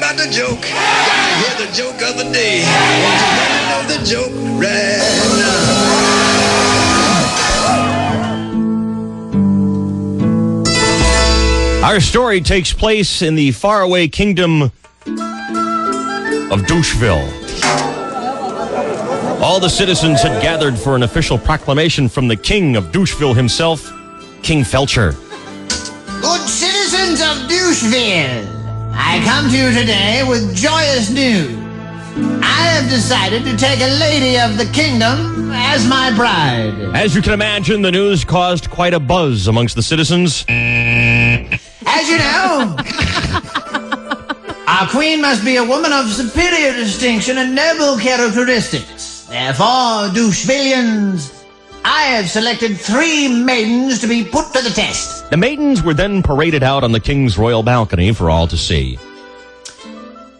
about the joke. Gotta hear the joke of the day. Want you to know the joke right now. Our story takes place in the faraway kingdom of Doucheville. All the citizens had gathered for an official proclamation from the king of Doucheville himself, King Felcher. Good citizens of Doucheville, I come to you today with joyous news. I have decided to take a lady of the kingdom as my bride. As you can imagine, the news caused quite a buzz amongst the citizens. As you know, our queen must be a woman of superior distinction and noble characteristics. Therefore, Douchevillians, I have selected 3 maidens to be put to the test. The maidens were then paraded out on the king's royal balcony for all to see.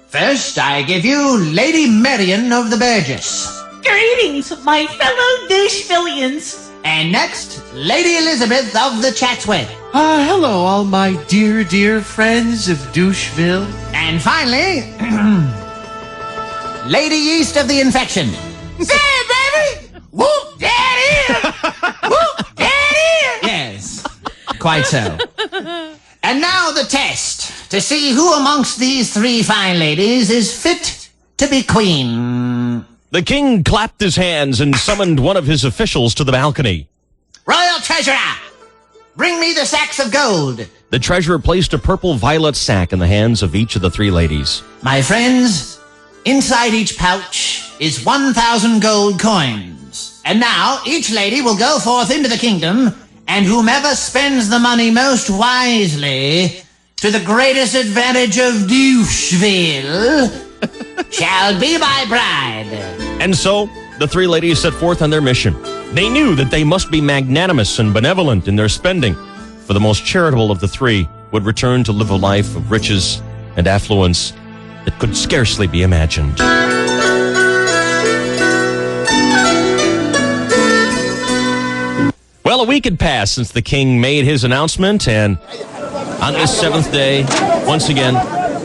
First, I give you Lady Marian of the Burgess. Greetings, my fellow Douchevillians. And next, Lady Elizabeth of the Chatsworth. Hello, all my dear, dear friends of Doucheville. And finally, Lady Yeast of the Infection. Say it, baby! Whoop, that is! Whoop, that is! Yes, quite so. And now the test, to see who amongst these 3 fine ladies is fit to be queen. The king clapped his hands and summoned one of his officials to the balcony. Royal Treasurer, bring me the sacks of gold. The treasurer placed a purple-violet sack in the hands of each of the 3 ladies. My friends, inside each pouch is 1,000 gold coins. And now each lady will go forth into the kingdom, and whomever spends the money most wisely, to the greatest advantage of Doucheville, shall be my bride. And so, the 3 ladies set forth on their mission. They knew that they must be magnanimous and benevolent in their spending, for the most charitable of the 3 would return to live a life of riches and affluence that could scarcely be imagined. Well, a week had passed since the king made his announcement, and on this 7th day, once again,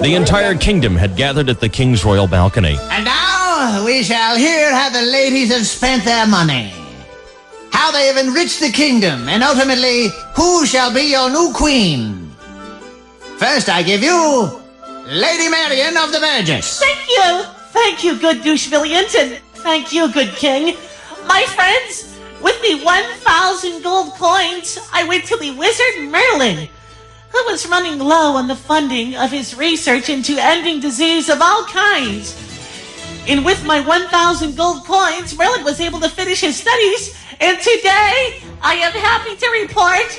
the entire kingdom had gathered at the king's royal balcony. And now we shall hear how the ladies have spent their money, how they have enriched the kingdom, and ultimately, who shall be your new queen. First, I give you Lady Marian of the Burgess. Thank you, good Douchevillians, and thank you, good king. My friends, with the 1,000 gold coins, I went to the wizard Merlin, who was running low on the funding of his research into ending disease of all kinds. And with my 1,000 gold coins, Merlin was able to finish his studies, and today I am happy to report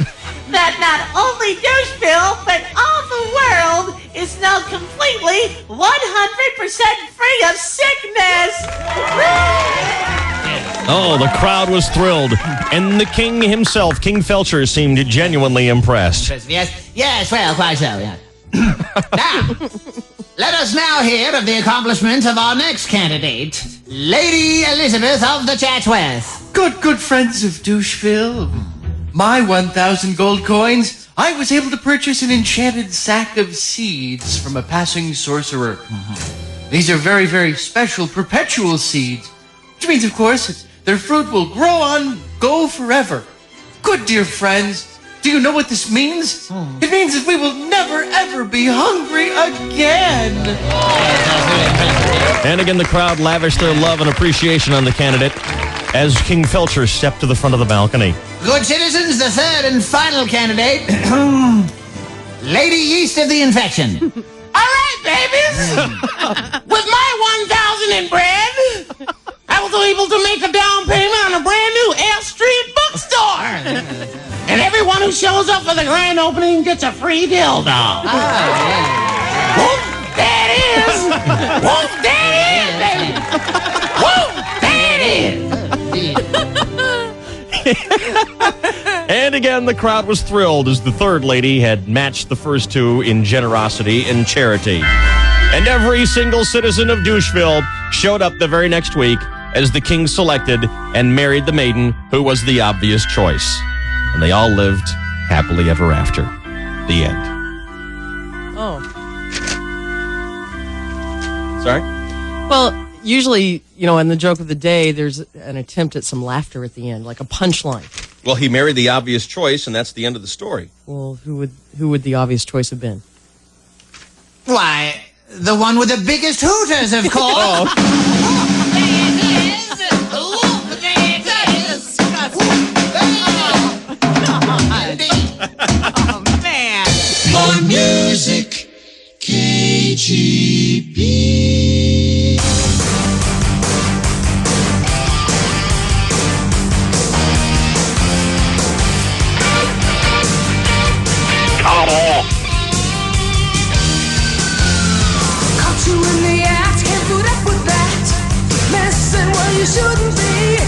that not only Doucheville, but all the world is now completely 100% free of sickness. Oh, the crowd was thrilled, and the king himself, King Felcher, seemed genuinely impressed. Yes, well, quite so, yeah. Now, let us now hear of the accomplishments of our next candidate, Lady Elizabeth of the Chatsworth. Good friends of Doucheville. My 1,000 gold coins, I was able to purchase an enchanted sack of seeds from a passing sorcerer. These are very, very special perpetual seeds, which means, of course, that their fruit will grow on, go forever. Good dear friends, do you know what this means? It means that we will never, ever be hungry again. And again, the crowd lavished their love and appreciation on the candidate as King Felcher stepped to the front of the balcony. Good citizens, the 3rd and final candidate, Lady Yeast of the Infection. All right, babies. With my 1,000 in bread, I was able to make a down payment on a brand new F Street bookstore. And everyone who shows up for the grand opening gets a free dildo. Whoop, that is. Whoop, that is, baby. Whoop, that is. And again, the crowd was thrilled as the 3rd lady had matched the first 2 in generosity and charity. And every single citizen of Doucheville showed up the very next week as the king selected and married the maiden who was the obvious choice. And they all lived happily ever after. The end. Oh. Sorry? Well, usually, in the joke of the day, there's an attempt at some laughter at the end, like a punchline. Well, he married the obvious choice, and that's the end of the story. Well, who would the obvious choice have been? Why, the one with the biggest hooters, of course. More music, KGB. Caught you in the act, can't put up with that. Messing where you shouldn't be.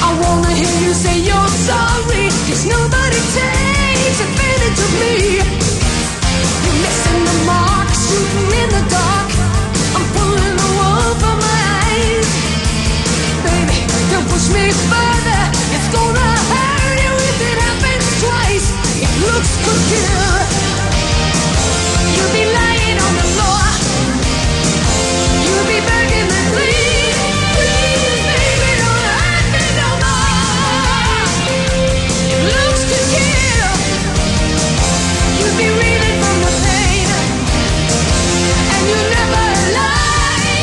I wanna hear you say you're sorry, 'cause nobody takes advantage of me. You're missing the mark, shooting in the dark. I'm pulling the wool from my eyes. Baby, don't push me further. It's gonna hurt you if it happens twice. It looks good here. You'll be lying on the floor. You'll be begging me, please, please, baby, don't hurt me no more. It looks to kill. You'll be reeling from the pain, and you never lie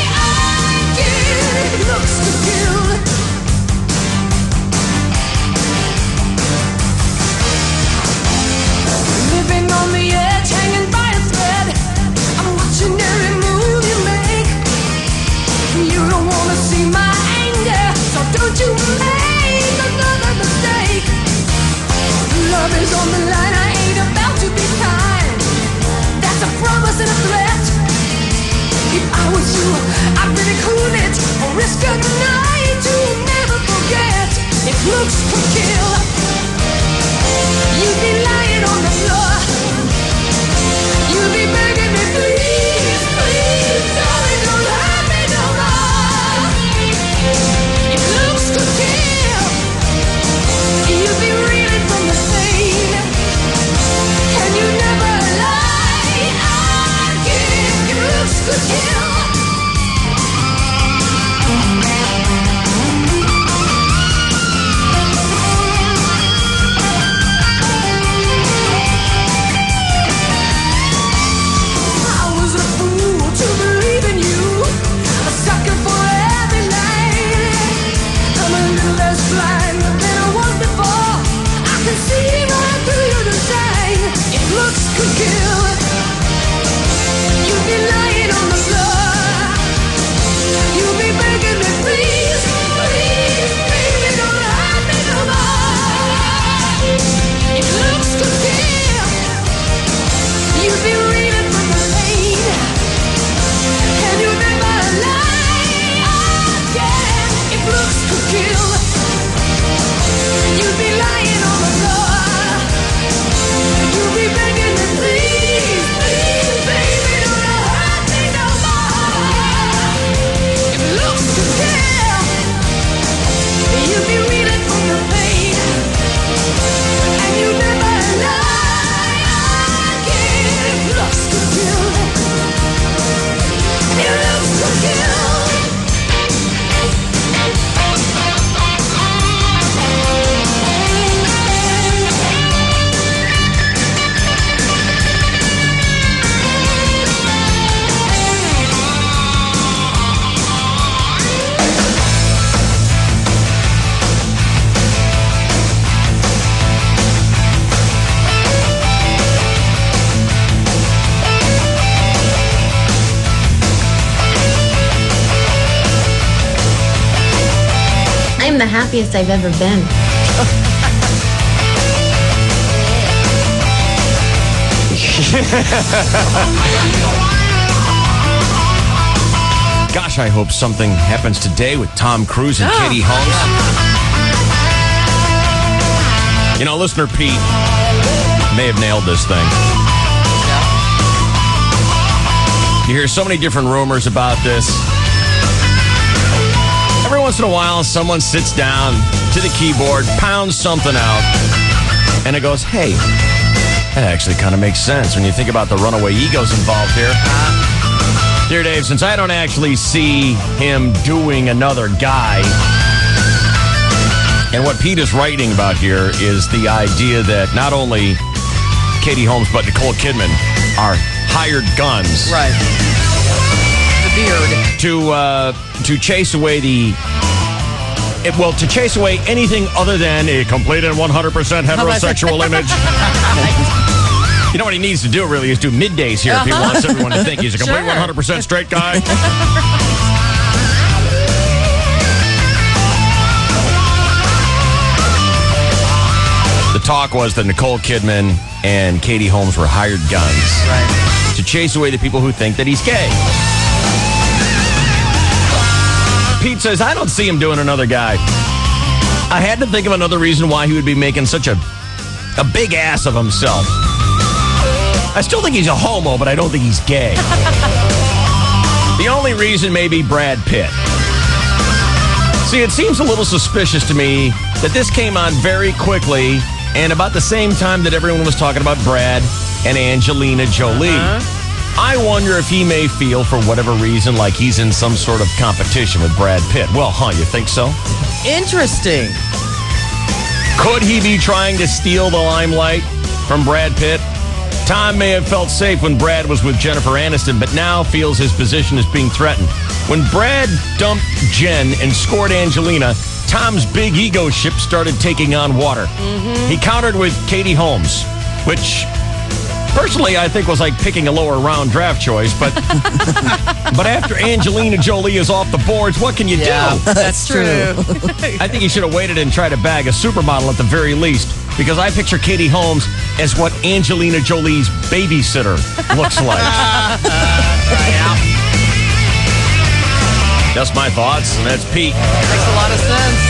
again. It looks to kill. Living on the edge, hanging by a thread. I'm watching every move you make. You don't wanna see my anger, so don't you make another mistake. Love is on the line, I ain't about to be kind. That's a promise and a threat. If I was you, I'd really cool it, or risk a night to never forget. It looks to kill. You'd be lying on the floor. You'll be begging me, please, please, darling, don't hurt me no more. It looks to kill. You'll be reeling from the pain, and you never lie again. It looks to kill. I was a fool to believe in you, a sucker for every line. I'm a little less blind than I was before. I can see right through your design. It looks to kill. You'll be lying on the floor. You'll be begging me, please, please, baby, don't hurt me no more. It looks to kill. You'll be reeling from the pain, and you never lie again. It looks to kill. You'll be lying on the floor. You'll be begging me, please, please, baby, don't hurt me no more. It looks to kill. You'll be reeling from the pain, and you never lie again. It looks to kill. It looks to kill. I'm the happiest I've ever been. Gosh, I hope something happens today with Tom Cruise and Katie Holmes. You know, listener Pete may have nailed this thing. You hear so many different rumors about this. Every once in a while, someone sits down to the keyboard, pounds something out, and it goes, hey, that actually kind of makes sense when you think about the runaway egos involved here. Dear Dave, since I don't actually see him doing another guy, and what Pete is writing about here is the idea that not only Katie Holmes but Nicole Kidman are hired guns. Right. The beard. To chase away to chase away anything other than a complete and 100% heterosexual image. You know what he needs to do really is do middays here if he wants everyone to think he's a complete 100% straight guy. The talk was that Nicole Kidman and Katie Holmes were hired guns to chase away the people who think that he's gay. Pete says, I don't see him doing another guy. I had to think of another reason why he would be making such a big ass of himself. I still think he's a homo, but I don't think he's gay. The only reason may be Brad Pitt. See, it seems a little suspicious to me that this came on very quickly and about the same time that everyone was talking about Brad and Angelina Jolie. I wonder if he may feel, for whatever reason, like he's in some sort of competition with Brad Pitt. Well, you think so? Interesting. Could he be trying to steal the limelight from Brad Pitt? Tom may have felt safe when Brad was with Jennifer Aniston, but now feels his position is being threatened. When Brad dumped Jen and scored Angelina, Tom's big ego ship started taking on water. He countered with Katie Holmes, which personally I think was like picking a lower round draft choice, but but after Angelina Jolie is off the boards, what can you do? That's true. I think he should have waited and tried to bag a supermodel at the very least, because I picture Katie Holmes as what Angelina Jolie's babysitter looks like. Just my thoughts, and that's Pete. Makes a lot of sense.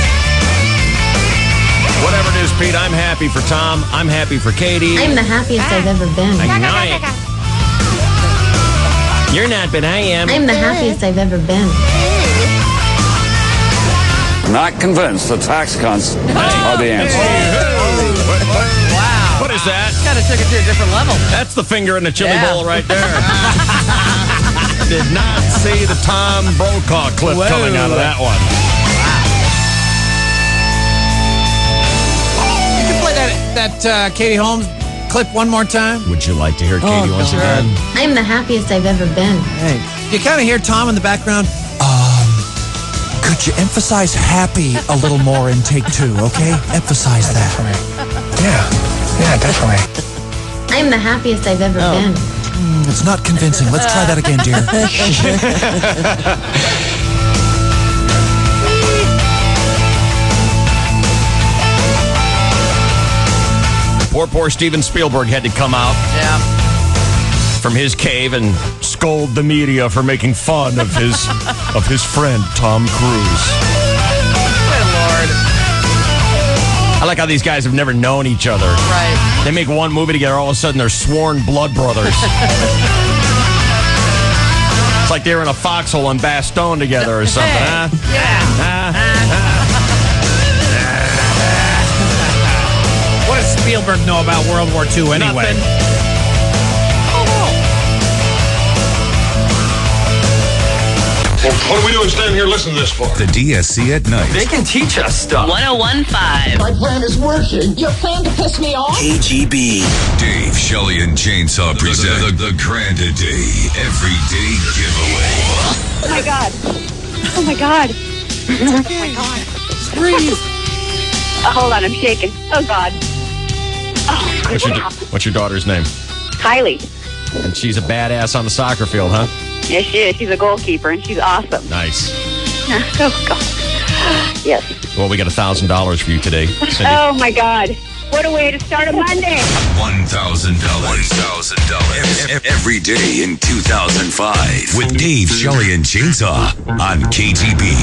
Whatever it is, Pete, I'm happy for Tom. I'm happy for Katie. I'm the happiest I've ever been. I know it. You're not, but I am. I'm the happiest I've ever been. Not convinced the tax cuts are the answer. Wow. What is that? Kind of took it to a different level. That's the finger in the chili bowl right there. Did not see the Tom Brokaw clip coming out of that one. Could you play that Katie Holmes clip one more time? Would you like to hear Katie once again? I'm the happiest I've ever been. Thanks. You kind of hear Tom in the background. Could you emphasize happy a little more in take two, okay? Emphasize that. Yeah, definitely. I'm the happiest I've ever been. It's not convincing. Let's try that again, dear. Poor Steven Spielberg had to come out from his cave and scold the media for making fun of his friend Tom Cruise. Good Lord. I like how these guys have never known each other. Right. They make one movie together, all of a sudden they're sworn blood brothers. It's like they were in a foxhole in Bastogne together or something, huh? What does Spielberg know about World War II anyway? Nothing. What are we doing standing here listening to this for? The DSC at night. They can teach us stuff. 101.5. My plan is working. Your plan to piss me off? KGB. Dave, Shelley, and Chainsaw present the Grand A Day Everyday Giveaway. Oh my God. Oh my God. Oh my God. Breathe. Hold on, I'm shaking. Oh God. Oh, What's your daughter's name? Kylie. And she's a badass on the soccer field, huh? Yes, she is. She's a goalkeeper, and she's awesome. Nice. Oh, God. Yes. Well, we got $1,000 for you today, Cindy. Oh, my God. What a way to start a Monday. $1,000. $1,000. Every day in 2005 with Dave, Shelley, and Chainsaw on KGB.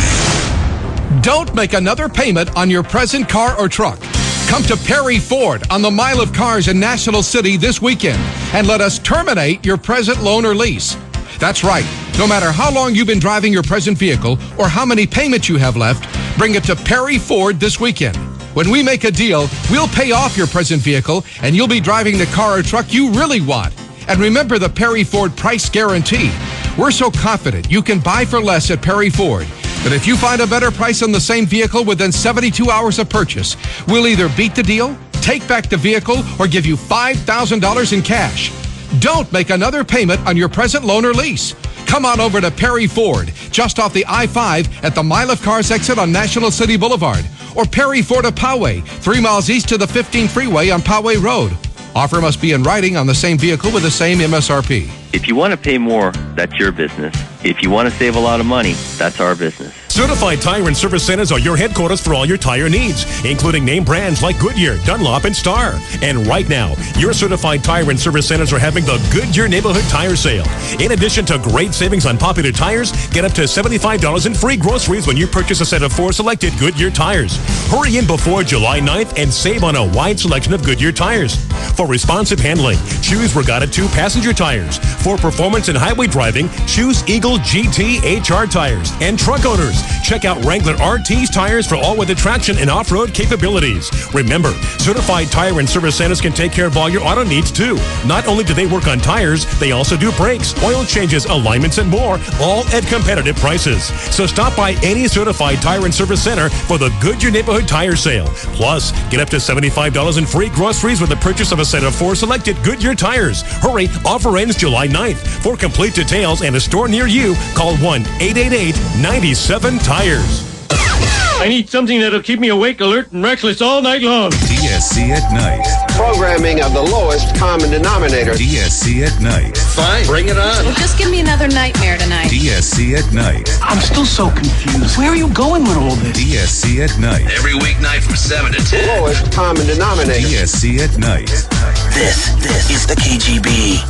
Don't make another payment on your present car or truck. Come to Perry Ford on the Mile of Cars in National City this weekend and let us terminate your present loan or lease. That's right. No matter how long you've been driving your present vehicle or how many payments you have left, bring it to Perry Ford this weekend. When we make a deal, we'll pay off your present vehicle and you'll be driving the car or truck you really want. And remember the Perry Ford price guarantee. We're so confident you can buy for less at Perry Ford that if you find a better price on the same vehicle within 72 hours of purchase, we'll either beat the deal, take back the vehicle, or give you $5,000 in cash. Don't make another payment on your present loan or lease. Come on over to Perry Ford, just off the I-5 at the Mile of Cars exit on National City Boulevard, or Perry Ford of Poway, 3 miles east of the 15 freeway on Poway Road. Offer must be in writing on the same vehicle with the same MSRP. If you want to pay more, that's your business. If you want to save a lot of money, that's our business. Certified Tire and Service Centers are your headquarters for all your tire needs, including name brands like Goodyear, Dunlop, and Star. And right now, your Certified Tire and Service Centers are having the Goodyear Neighborhood Tire Sale. In addition to great savings on popular tires, get up to $75 in free groceries when you purchase a set of 4 selected Goodyear tires. Hurry in before July 9th and save on a wide selection of Goodyear tires. For responsive handling, choose Regatta 2 passenger tires. For performance and highway driving, choose Eagle GT HR tires. And truck owners, check out Wrangler RT's tires for all-weather traction and off-road capabilities. Remember, Certified Tire and Service Centers can take care of all your auto needs, too. Not only do they work on tires, they also do brakes, oil changes, alignments, and more, all at competitive prices. So stop by any Certified Tire and Service Center for the Goodyear Neighborhood Tire Sale. Plus, get up to $75 in free groceries with the purchase of a set of 4 selected Goodyear tires. Hurry, offer ends July 9th. For complete details and a store near you, call 1-888-97-TIRES. I need something that'll keep me awake, alert, and restless all night long. DSC at night. Programming of the lowest common denominator. DSC at night. Fine, bring it on. Well, just give me another nightmare tonight. DSC at night. I'm still so confused. Where are you going with all this? DSC at night. Every weeknight from 7 to 10. Lowest common denominator. DSC at night. This is the KGB.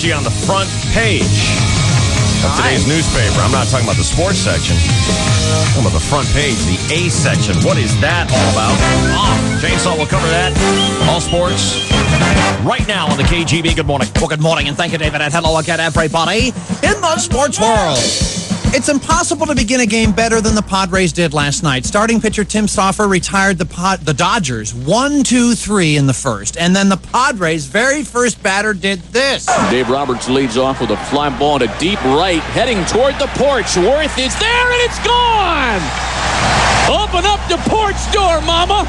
On the front page of today's newspaper. I'm not talking about the sports section. I'm talking about the front page, the A section. What is that all about? Chainsaw will cover that. All sports. Right now on the KGB. Good morning. Well, good morning, and thank you, David, and hello again, everybody in the sports world. It's impossible to begin a game better than the Padres did last night. Starting pitcher Tim Stoffer retired the Dodgers 1-2-3 in the first. And then the Padres' very first batter did this. Dave Roberts leads off with a fly ball to deep right, heading toward the porch. Worth is there, and it's gone! Open up the porch door, Mama!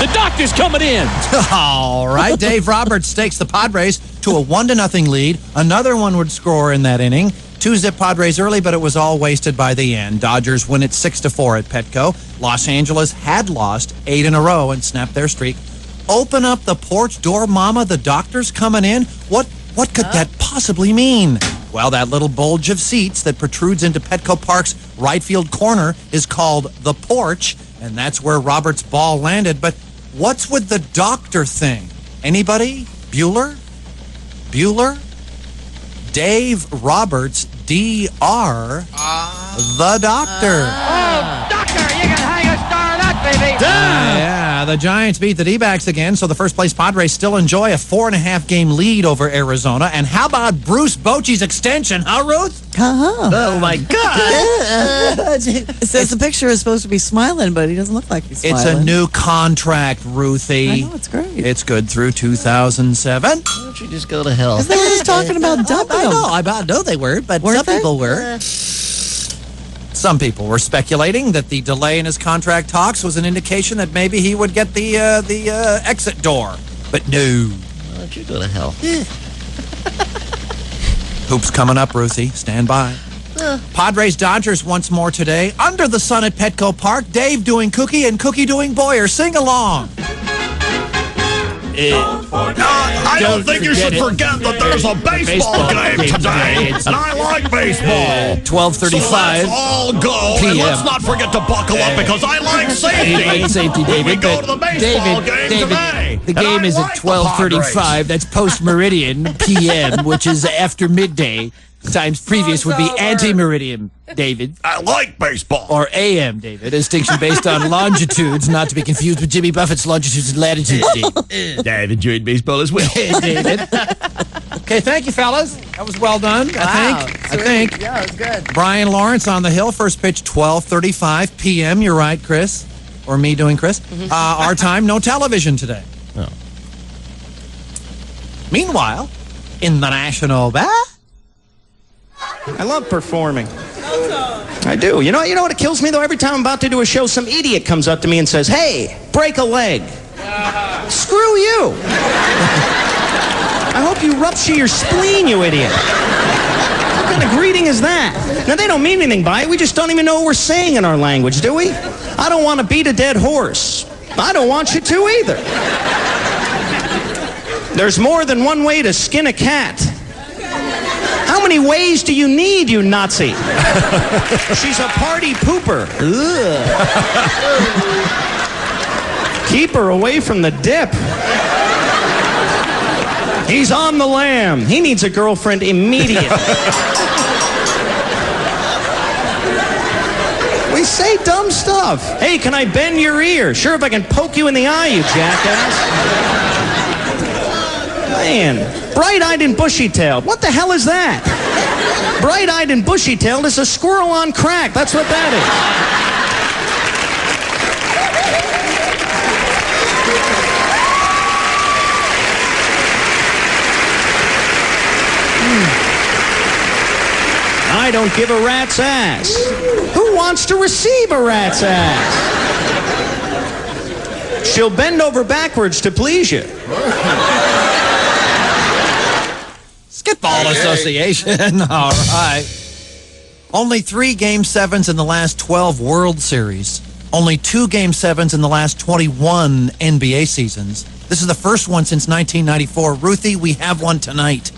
The doctor's coming in. All right, Dave Roberts stakes the Padres to a 1-0 lead. Another one would score in that inning. 2-zip Padres early, but it was all wasted by the end. Dodgers win it 6-4 at Petco. Los Angeles had lost 8 in a row and snapped their streak. Open up the porch door, Mama. The doctor's coming in. What could that possibly mean? Well, that little bulge of seats that protrudes into Petco Park's right field corner is called the porch, and that's where Roberts' ball landed. But what's with the doctor thing? Anybody? Bueller? Dave Roberts, D.R., the doctor. Oh, doctor, you can hang a star on that, baby. Yeah, the Giants beat the D-backs again, so the first place Padres still enjoy a 4.5-game lead over Arizona. And how about Bruce Bochy's extension, huh, Ruth? Oh, my God. It says the picture is supposed to be smiling, but he doesn't look like he's smiling. It's a new contract, Ruthie. I know, it's great. It's good through 2007. Why don't you just go to hell? They were just talking about dumping him. I know they were, but some people were. Some people were speculating that the delay in his contract talks was an indication that maybe he would get the exit door. But no. Why don't you go to hell? Hoops coming up, Ruthie. Stand by. Padres Dodgers once more today. Under the sun at Petco Park. Dave doing Cookie and Cookie doing Boyer. Sing along. Don't I don't think you should forget that there's a baseball game today, and I like baseball. 12:35 So let's all go, and let's not forget to buckle up because I like safety. I like safety, David. We go to the baseball game today. The game is at 12:35. That's post-meridian p.m., which is after midday. Times previous would be anti-meridian, David. I like baseball. Or AM, David. A distinction based on longitudes, not to be confused with Jimmy Buffett's longitudes and latitudes, David. I've enjoyed baseball as well. David. Okay, thank you, fellas. That was well done, I think. Yeah, it was good. Brian Lawrence on the hill. First pitch, 12:35 p.m. You're right, Chris. Or me doing Chris. Our time, no television today. Oh. Meanwhile, in the National Bar. I love performing. I do. You know what it kills me, though? Every time I'm about to do a show, some idiot comes up to me and says, hey, break a leg. Screw you. I hope you rupture your spleen, you idiot. What kind of greeting is that? Now, they don't mean anything by it. We just don't even know what we're saying in our language, do we? I don't want to beat a dead horse. I don't want you to either. There's more than one way to skin a cat. How many ways do you need, you Nazi? She's a party pooper. Keep her away from the dip. He's on the lam. He needs a girlfriend immediately. We say dumb stuff. Hey, can I bend your ear? Sure, if I can poke you in the eye, you jackass. Man, bright-eyed and bushy-tailed. What the hell is that? Bright-eyed and bushy-tailed is a squirrel on crack. That's what that is. I don't give a rat's ass. Who wants to receive a rat's ass? She'll bend over backwards to please you. Skitball Association. All right. Only 3 Game 7s in the last 12 World Series. Only 2 Game 7s in the last 21 NBA seasons. This is the first one since 1994. Ruthie, we have one tonight.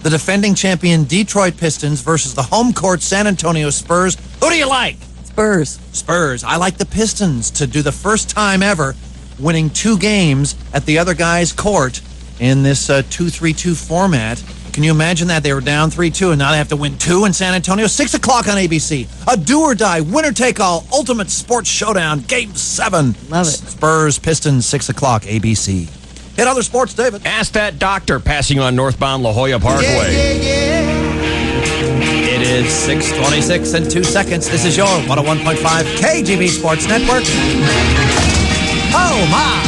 The defending champion Detroit Pistons versus the home court San Antonio Spurs. Who do you like? Spurs. Spurs. I like the Pistons to do the first time ever winning 2 games at the other guy's court in this 2-3-2 format. Can you imagine that? They were down 3-2, and now they have to win 2 in San Antonio. 6 o'clock on ABC. A do-or-die, winner-take-all, ultimate sports showdown, Game 7. Love it. Spurs, Pistons, 6 o'clock, ABC. Hit other sports, David. Ask that doctor passing on northbound La Jolla Parkway. It is 6:26 and 2 seconds. This is your 101.5 KGB Sports Network. Oh, my.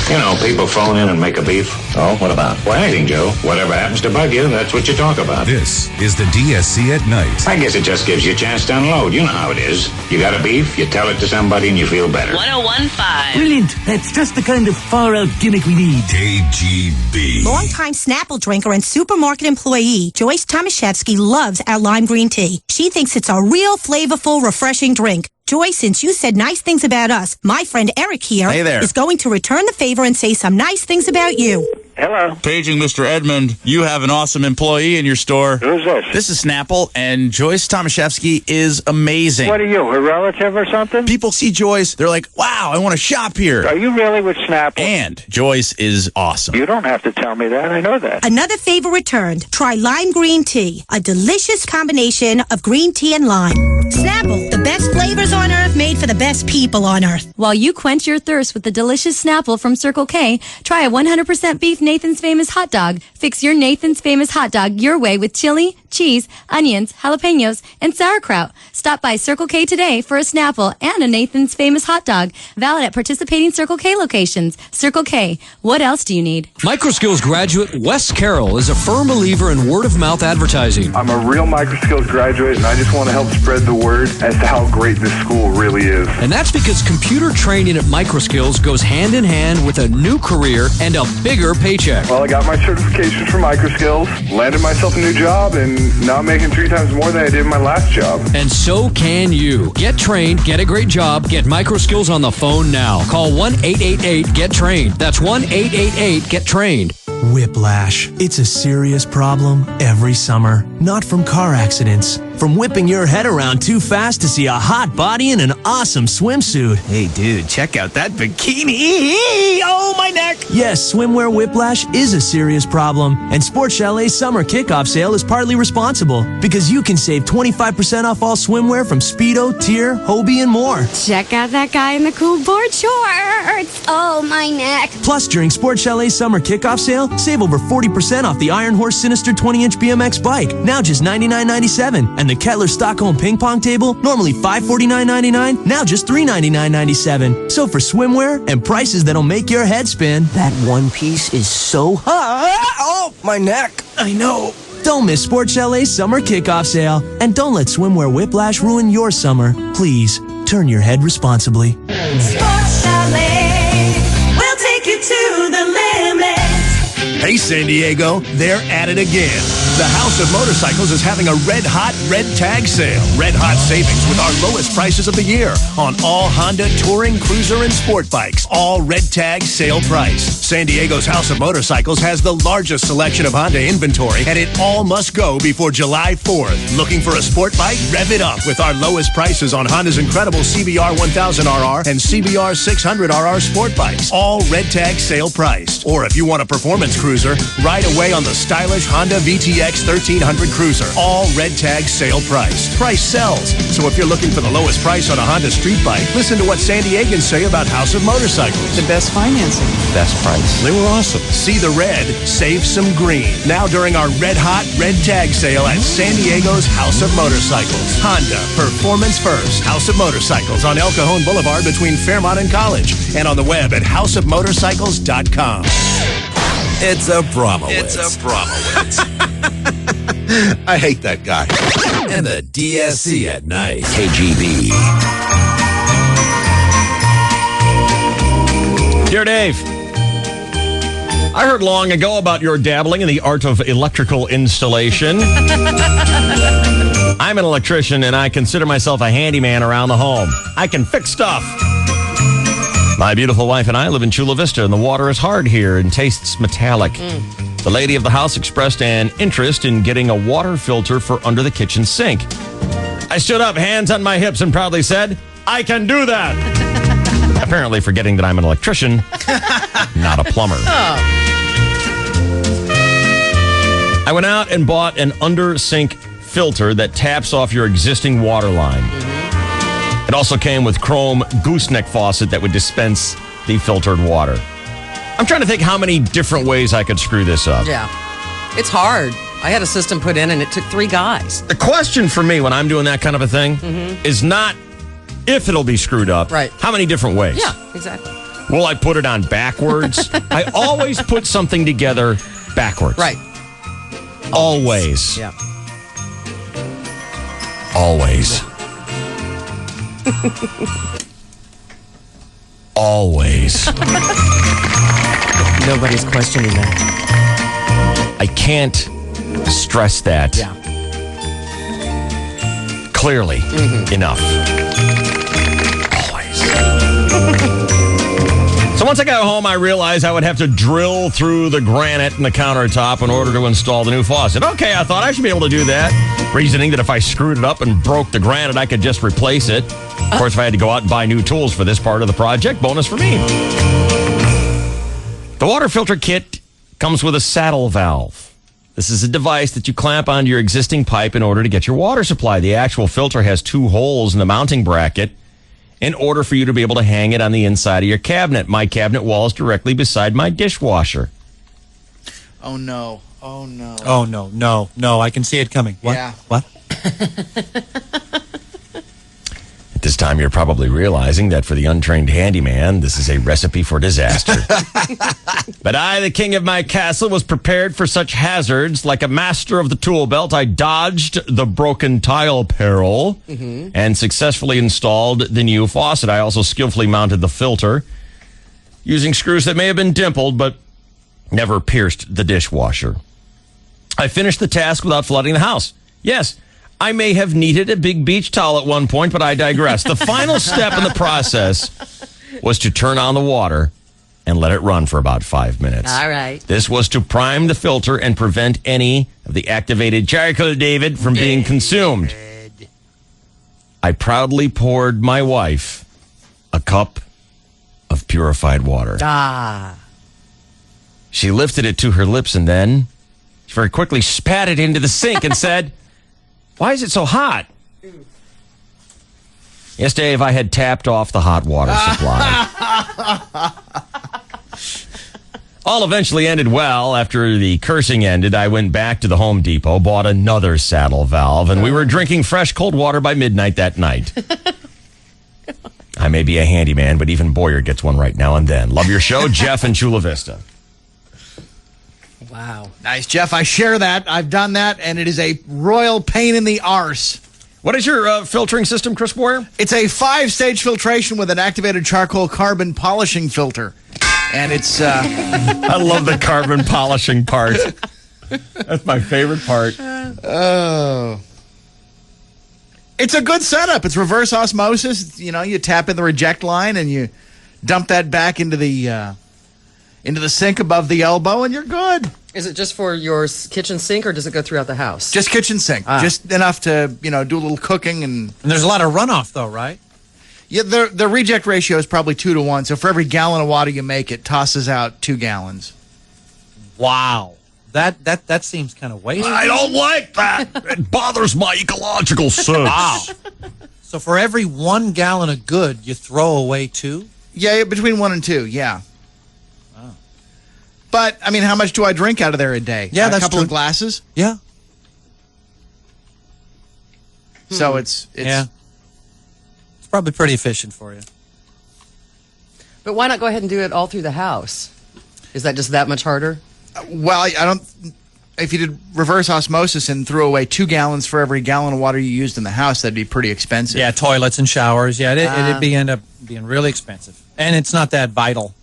You know, people phone in and make a beef. Oh, what about? Well, anything, Joe. Whatever happens to bug you, that's what you talk about. This is the DSC at night. I guess it just gives you a chance to unload. You know how it is. You got a beef, you tell it to somebody, and you feel better. 101.5. Brilliant. That's just the kind of far-out gimmick we need. KGB. Longtime Snapple drinker and supermarket employee Joyce Tomaszewski loves our lime green tea. She thinks it's a real flavorful, refreshing drink. Joy, since you said nice things about us, my friend Eric here Hey there. is going to return the favor and say some nice things about you. Hello. Paging Mr. Edmund. You have an awesome employee in your store. Who's this? This is Snapple, and Joyce Tomaszewski is amazing. What are you, her relative or something? People see Joyce, they're like, wow, I want to shop here. Are you really with Snapple? And Joyce is awesome. You don't have to tell me that. I know that. Another favor returned. Try lime green tea, a delicious combination of green tea and lime. Snapple, the best flavors on earth made for the best people on earth. While you quench your thirst with the delicious Snapple from Circle K, try a 100% beef Nathan's Famous hot dog. Fix your Nathan's Famous hot dog your way with chili, cheese, onions, jalapenos, and sauerkraut. Stop by Circle K today for a Snapple and a Nathan's Famous hot dog. Valid at participating Circle K locations. Circle K. What else do you need? Microskills graduate Wes Carroll is a firm believer in word-of-mouth advertising. I'm a real Microskills graduate, and I just want to help spread the word as to how great this school really is. And that's because computer training at Microskills goes hand in hand with a new career and a bigger paycheck. Well, I got my certification for Microskills, landed myself a new job, and now I'm making 3 times more than I did in my last job. And so can you. Get trained, get a great job, get Microskills on the phone now. Call 1-888-GET-TRAINED. That's 1-888-GET-TRAINED. Whiplash. It's a serious problem every summer. Not from car accidents. From whipping your head around too fast to see a hot body in an awesome swimsuit. Hey, dude, check out that bikini. Oh, my neck. Yes, swimwear whiplash is a serious problem. And Sports Chalet's summer kickoff sale is partly responsible because you can save 25% off all swimwear from Speedo, Tier, Hobie, and more. Check out that guy in the cool board shorts. Oh, my neck. Plus, during Sports Chalet's summer kickoff sale, save over 40% off the Iron Horse Sinister 20-inch BMX bike, now just $99.97. And the Kettler Stockholm ping pong table, normally $549.99, now just $399.97. So for swimwear and prices that'll make your head spin. That one piece is so hot. Oh, my neck. I know. Don't miss Sports Chalet's summer kickoff sale. And don't let swimwear whiplash ruin your summer. Please, turn your head responsibly. Sports Chalet, we'll take you to the limit. Hey, San Diego, they're at it again. The House of Motorcycles is having a red-hot red tag sale. Red-hot savings with our lowest prices of the year on all Honda Touring, Cruiser, and Sport bikes. All red tag sale price. San Diego's House of Motorcycles has the largest selection of Honda inventory, and it all must go before July 4th. Looking for a sport bike? Rev it up with our lowest prices on Honda's incredible CBR 1000RR and CBR 600RR sport bikes. All red tag sale priced. Or if you want a performance cruiser, ride away on the stylish Honda VTX 1300 Cruiser. All red tag sale price. Price sells. So if you're looking for the lowest price on a Honda street bike, listen to what San Diegans say about House of Motorcycles. The best financing. Best price. They were awesome. See the red, save some green. Now during our red hot red tag sale at San Diego's House of Motorcycles. Honda, performance first. House of Motorcycles on El Cajon Boulevard between Fairmont and College. And on the web at houseofmotorcycles.com. It's a Bromowitz. I hate that guy. And the DSC at night. KGB. Dear Dave, I heard long ago about your dabbling in the art of electrical installation. I'm an electrician, and I consider myself a handyman around the home. I can fix stuff. My beautiful wife and I live in Chula Vista, and the water is hard here and tastes metallic. The lady of the house expressed an interest in getting a water filter for under the kitchen sink. I stood up, hands on my hips, and proudly said, I can do that. Apparently forgetting that I'm an electrician, not a plumber. I went out and bought an under-sink filter that taps off your existing water line. It also came with chrome gooseneck faucet that would dispense the filtered water. I'm trying to think how many different ways I could screw this up. Yeah. It's hard. I had a system put in and it took 3 guys. The question for me when I'm doing that kind of a thing is not if it'll be screwed up. Right. How many different ways? Yeah, exactly. Will I put it on backwards? I always put something together backwards. Right. Always. Yeah. Always. Always. Nobody's questioning that. I can't stress that clearly enough. Once I got home, I realized I would have to drill through the granite in the countertop in order to install the new faucet. Okay, I thought I should be able to do that, reasoning that if I screwed it up and broke the granite, I could just replace it. Of course, if I had to go out and buy new tools for this part of the project, bonus for me. The water filter kit comes with a saddle valve. This is a device that you clamp onto your existing pipe in order to get your water supply. The actual filter has 2 holes in the mounting bracket in order for you to be able to hang it on the inside of your cabinet. My cabinet wall is directly beside my dishwasher. Oh, no. Oh, no. Oh, no. I can see it coming. What? Yeah. What? At this time, you're probably realizing that for the untrained handyman, this is a recipe for disaster. But I, the king of my castle, was prepared for such hazards. Like a master of the tool belt, I dodged the broken tile peril and successfully installed the new faucet. I also skillfully mounted the filter using screws that may have been dimpled, but never pierced the dishwasher. I finished the task without flooding the house. Yes, I may have needed a big beach towel at one point, but I digress. The final step in the process was to turn on the water and let it run for about 5 minutes. All right. This was to prime the filter and prevent any of the activated charcoal, David, from being consumed. I proudly poured my wife a cup of purified water. She lifted it to her lips and then she very quickly spat it into the sink and said, "Why is it so hot?" Yes, Dave, I had tapped off the hot water supply. All eventually ended well. After the cursing ended, I went back to the Home Depot, bought another saddle valve, and we were drinking fresh cold water by midnight that night. I may be a handyman, but even Boyer gets one right now and then. Love your show, Jeff in Chula Vista. Wow. Nice, Jeff. I share that. I've done that, and it is a royal pain in the arse. What is your filtering system, Chris Boyer? It's a 5-stage filtration with an activated charcoal carbon polishing filter. And it's... I love the carbon polishing part. That's my favorite part. Oh. It's a good setup. It's reverse osmosis. You know, you tap in the reject line and you dump that back into the sink above the elbow, and you're good. Is it just for your kitchen sink, or does it go throughout the house? Just kitchen sink. Just enough to, do a little cooking. And there's a lot of runoff, though, right? Yeah, the reject ratio is probably 2 to 1. So for every gallon of water you make, it tosses out 2 gallons. Wow. That seems kind of wasteful. I don't like that. It bothers my ecological sense. Wow. So for every 1 gallon of good, you throw away 2? Yeah, between 1 and 2, yeah. Wow. But, I mean, how much do I drink out of there a day? Yeah, that's a couple true. of glasses? Yeah. So it's probably pretty efficient for you. But why not go ahead and do it all through the house? Is that just that much harder? Well, I don't... If you did reverse osmosis and threw away 2 gallons for every gallon of water you used in the house, that'd be pretty expensive. Yeah, toilets and showers. Yeah, it'd end up being really expensive. And it's not that vital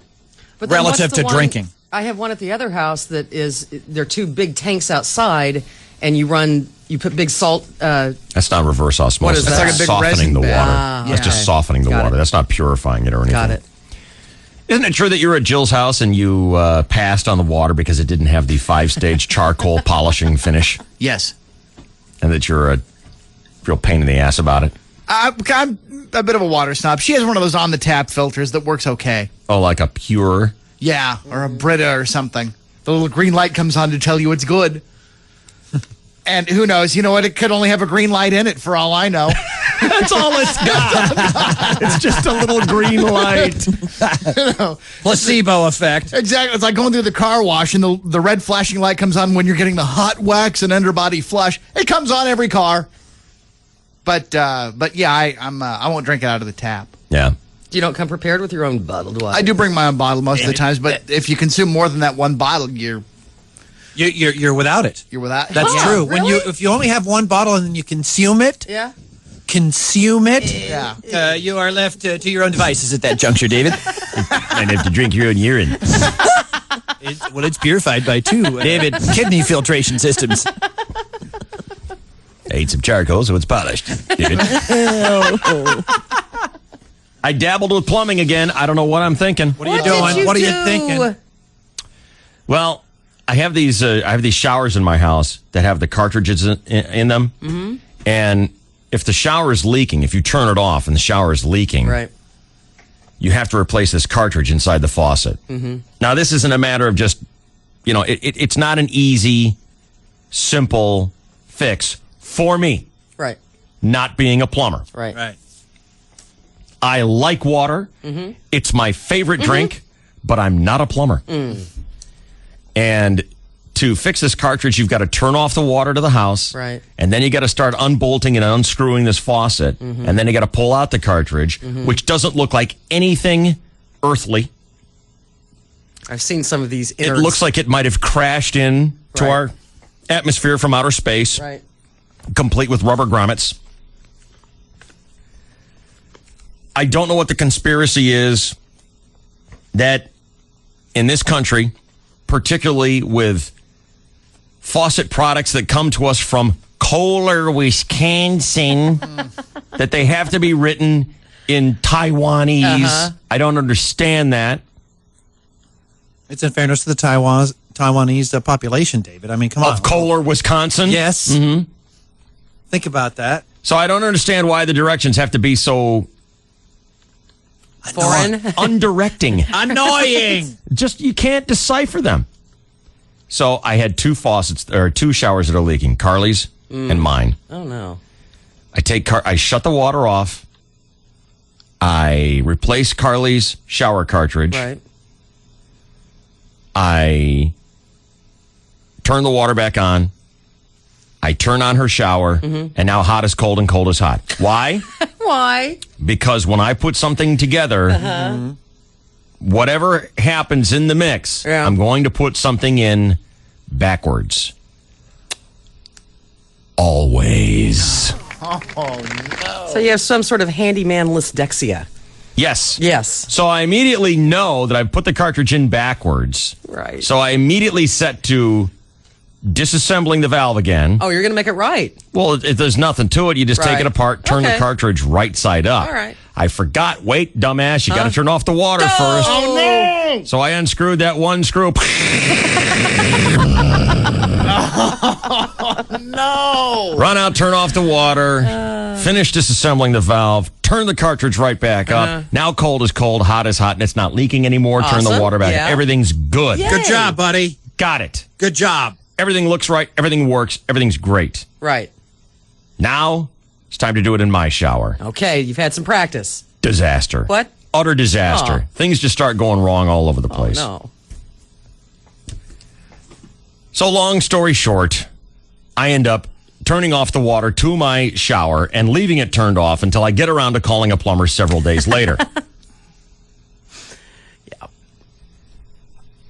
relative to drinking. I have one at the other house that is... There are 2 big tanks outside, and you put big salt... That's not reverse osmosis. What is that? That's It's like a big softening the resin water. bag. That's just softening the water. That's not purifying it or anything. Got it. Isn't it true that you were at Jill's house and you passed on the water because it didn't have the 5-stage charcoal polishing finish? Yes. And that you're a real pain in the ass about it? I'm a bit of a water snob. She has one of those on-the-tap filters that works okay. Oh, like a Pure? Yeah, or a Brita or something. The little green light comes on to tell you it's good. And who knows? You know what? It could only have a green light in it for all I know. That's all it's got. It's just a little green light. Placebo effect. Exactly. It's like going through the car wash and the red flashing light comes on when you're getting the hot wax and underbody flush. It comes on every car. But yeah, I won't drink it out of the tap. Yeah. You don't come prepared with your own bottled water? I do bring my own bottle most of the times, but if you consume more than that 1 bottle, you're without it. You're without. That's true. Really? If you only have 1 bottle and then you consume it. Yeah. Consume it. Yeah. You are left to your own devices at that juncture, David. And have to drink your own urine. It's purified by 2, David, kidney filtration systems. I ate some charcoal, so it's polished, David. I dabbled with plumbing again. I don't know what I'm thinking. What are you doing? What are you thinking? Well, I have these showers in my house that have the cartridges in them. Mm-hmm. And if the shower is leaking, if you turn it off and the shower is leaking, right, you have to replace this cartridge inside the faucet. Mm-hmm. Now, this isn't a matter of just, it's not an easy, simple fix for me. Right. Not being a plumber. Right. I like water. Mm-hmm. It's my favorite drink, but I'm not a plumber. And to fix this cartridge, you've got to turn off the water to the house. Right. And then you got to start unbolting and unscrewing this faucet. Mm-hmm. And then you got to pull out the cartridge, which doesn't look like anything earthly. I've seen some of these It innards. looks like it might have crashed in to Right. our atmosphere from outer space, Right. complete with rubber grommets. I don't know what the conspiracy is that in this country, particularly with faucet products that come to us from Kohler, Wisconsin, that they have to be written in Taiwanese. I don't understand that. It's in fairness to the Taiwanese population, David. I mean, come on. Of Kohler, Wisconsin? Yes. Mm-hmm. Think about that. So I don't understand why the directions have to be so foreign, undirecting, annoying. Just you can't decipher them. So I had two showers that are leaking, Carly's and mine. Oh no! I shut the water off. I replace Carly's shower cartridge. Right. I turn the water back on. I turn on her shower, and now hot is cold and cold is hot. Why? Why? Because when I put something together, whatever happens in the mix, I'm going to put something in backwards. Always. Oh no! So you have some sort of handyman dyslexia. Yes. Yes. So I immediately know that I've put the cartridge in backwards. Right. So I immediately set to disassembling the valve again. Oh, you're going to make it right. Well, there's nothing to it. You just take Right. it apart, turn the Okay. cartridge right side up. All right. I forgot. Wait, dumbass. You got to turn off the water first. Oh no! So I unscrewed that one screw. No. Run out, turn off the water, finish disassembling the valve, turn the cartridge right back up. Now cold is cold, hot is hot, and it's not leaking anymore. Turn the Awesome. water back. Yeah. Everything's good. Yay. Good job, buddy. Got it. Good job. Everything looks right. Everything works. Everything's great. Right. Now it's time to do it in my shower. Okay, you've had some practice. Disaster. What? Utter disaster. Things just start going wrong all over the place. No. So long story short, I end up turning off the water to my shower and leaving it turned off until I get around to calling a plumber several days later.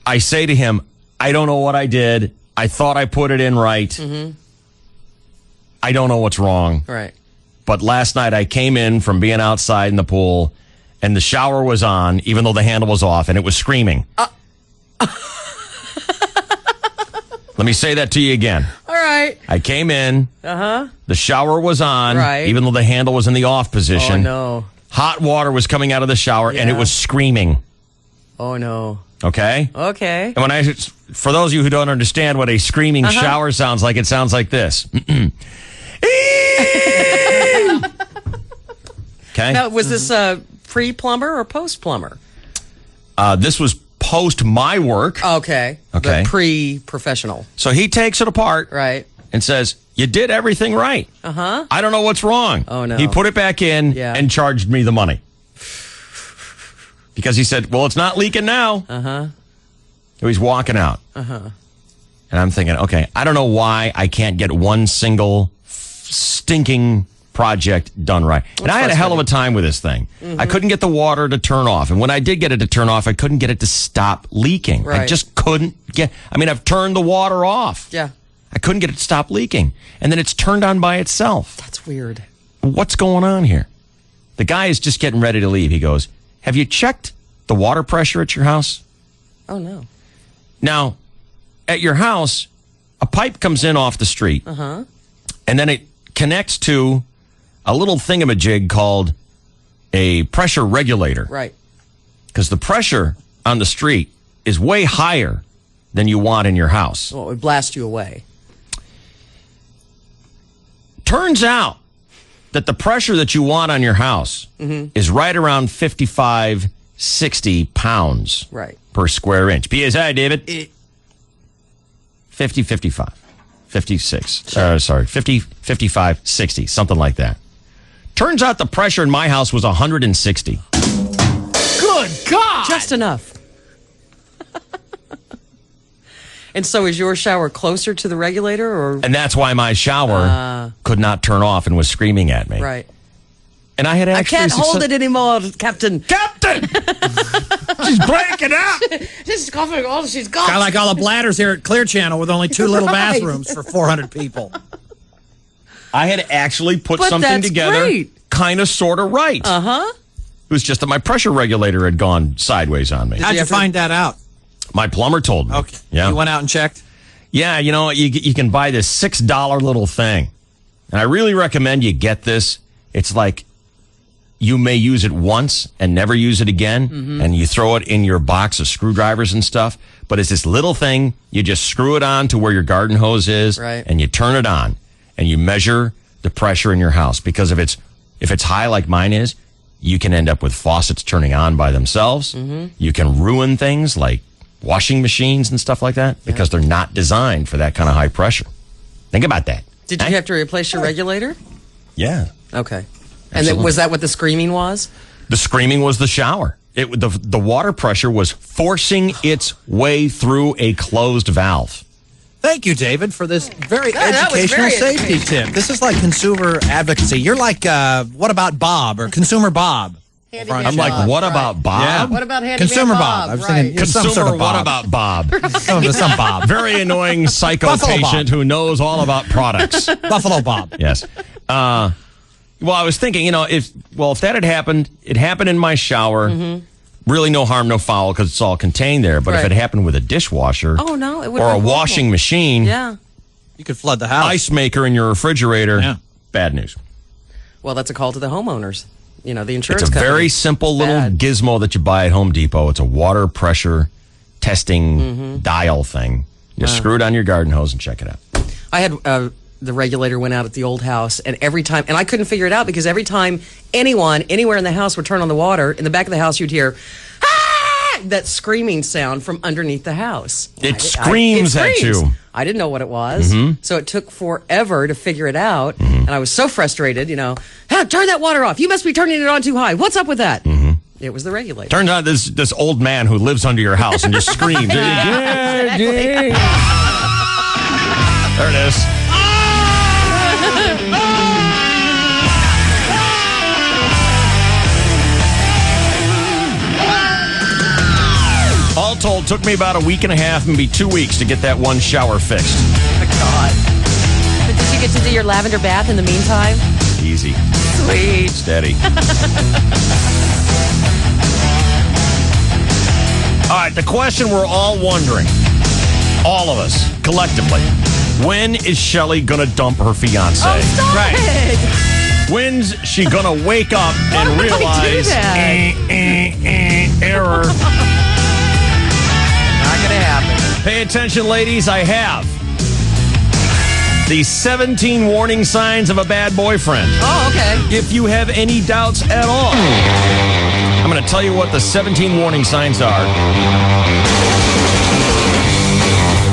I say to him, I don't know what I did. I thought I put it in right. I don't know what's wrong. Right. But last night I came in from being outside in the pool and the shower was on, even though the handle was off, and it was screaming. Let me say that to you again. All right. I came in. The shower was on, Right. even though the handle was in the off position. Oh no! Hot water was coming out of the shower, and it Yeah. was screaming. Oh no! Okay? Okay. And when for those of you who don't understand what a screaming shower sounds like, it sounds like this. Okay? Now, was this pre-plumber or post-plumber? This was post my work. Okay. Okay. But pre-professional. So he takes it apart Right. and says, you did everything right. Uh-huh. I don't know what's wrong. Oh, no. He put it back in Yeah. and charged me the money. Because he said, well, it's not leaking now. Uh-huh. So he's walking out. Uh-huh. And I'm thinking, okay, I don't know why I can't get one single stinking project done right. And I had a hell of a time with this thing. I couldn't get the water to turn off. And when I did get it to turn off, I couldn't get it to stop leaking. I Right. just couldn't I've turned the water off. Yeah. I couldn't get it to stop leaking. And then it's turned on by itself. That's weird. What's going on here? The guy is just getting ready to leave. He goes, have you checked the water pressure at your house? Oh, no. Now, at your house, a pipe comes in off the street, Uh-huh. and then it connects to a little thingamajig called a pressure regulator. Right. Because the pressure on the street is way higher than you want in your house. Well, it would blast you away. Turns out that the pressure that you want on your house is right around 55, 60 pounds Right. per square inch. PSI, David? 50, 55, 56. Sorry, 50, 55, 60, something like that. Turns out the pressure in my house was 160. Good God! Just enough. And so is your shower closer to the regulator, or? And that's why my shower could not turn off and was screaming at me. Right. And I had I actually... can't hold it anymore, Captain. Captain! She's breaking up! She's coughing all she's got. Kind of like all the bladders here at Clear Channel with only 2 little Right. bathrooms for 400 people. I had actually put But something that's together great. kind of, sort of right. Uh-huh. It was just that my pressure regulator had gone sideways on me. How'd you find that out? My plumber told me. Okay. Yeah. You went out and checked? Yeah, you know, you can buy this $6 little thing. And I really recommend you get this. It's like you may use it once and never use it again. And you throw it in your box of screwdrivers and stuff. But it's this little thing. You just screw it on to where your garden hose is. Right. And you turn it on. And you measure the pressure in your house. Because if it's high like mine is, you can end up with faucets turning on by themselves. You can ruin things like washing machines and stuff like that because they're not designed for that kind of high pressure. Think about that. Did you have to replace your regulator? Yeah. Okay. And Absolutely. was that what the screaming was? The screaming was the shower. The water pressure was forcing its way through a closed valve. Thank you, David, for this very that was educational very safety educational. tip. This is like consumer advocacy. You're like, what about Bob or Consumer Bob? Handyman I'm like, Bob, what right. about Bob? Yeah. What about Handyman Consumer Bob? Bob. I was Right. thinking you're some Consumer, sort of what Bob. about Bob? Some Bob. Very annoying psycho Buffalo Bob. patient who knows all about products. Buffalo Bob. Yes. Well, I was thinking, if that had happened, it happened in my shower. Really no harm, no foul because it's all contained there. But if Right. it happened with a dishwasher Oh, no, it would or be a horrible. washing machine, Yeah. You could flood the house. ice maker in your refrigerator, Yeah. bad news. Well, that's a call to the homeowners. The insurance It's a company. very simple little Bad. gizmo that you buy at Home Depot. It's a water pressure testing dial thing. You screw it on your garden hose and check it out. I had the regulator went out at the old house, and every time, and I couldn't figure it out because every time anyone anywhere in the house would turn on the water, in the back of the house you'd hear that screaming sound from underneath the house. It screams at you. I didn't know what it was, so it took forever to figure it out, and I was so frustrated. Turn that water off. You must be turning it on too high. What's up with that? It was the regulator. Turns out this old man who lives under your house and just screams. There it is. All told, took me about a week and a half, maybe 2 weeks to get that one shower fixed. Oh my God. But did you get to do your lavender bath in the meantime? Easy. Sweet. Steady. All right, the question we're all wondering, all of us, collectively, when is Shelly going to dump her fiance? Oh, stop it. When's she going to wake up and Why would I do realize, that? error? Not going to happen. Pay attention, ladies, I have the 17 warning signs of a bad boyfriend. Oh, okay. If you have any doubts at all, I'm going to tell you what the 17 warning signs are.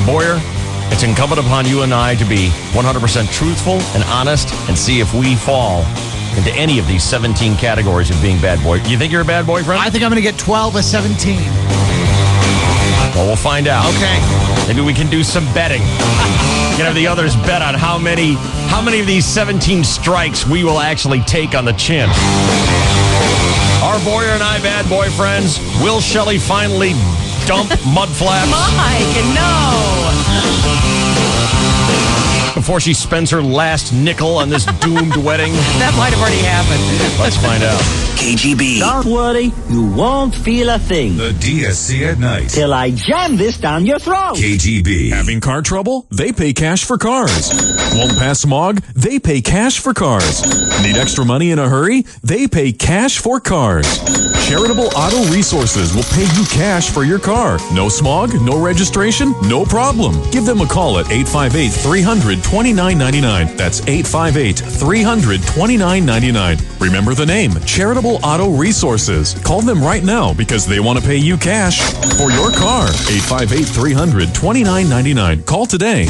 Boyer, it's incumbent upon you and I to be 100% truthful and honest and see if we fall into any of these 17 categories of being bad boy. You think you're a bad boyfriend? I think I'm going to get 12 of 17. Well, we'll find out. Okay. Maybe we can do some betting. You can have the others bet on how many of these 17 strikes we will actually take on the chin. Are Boyer and I bad boyfriends? Will Shelly finally dump Mudflaps Mike, no. before she spends her last nickel on this doomed wedding? That might have already happened. Let's find out. KGB. Don't worry, you won't feel a thing. The DSC at night. Till I jam this down your throat. KGB. Having car trouble? They pay cash for cars. Won't pass smog? They pay cash for cars. Need extra money in a hurry? They pay cash for cars. Charitable Auto Resources will pay you cash for your car. No smog, no registration, no problem. Give them a call at 858-300-2999. That's 858-300-2999. Remember the name, Charitable Auto Resources. Call them right now because they want to pay you cash for your car. 858-300-2999. Call today.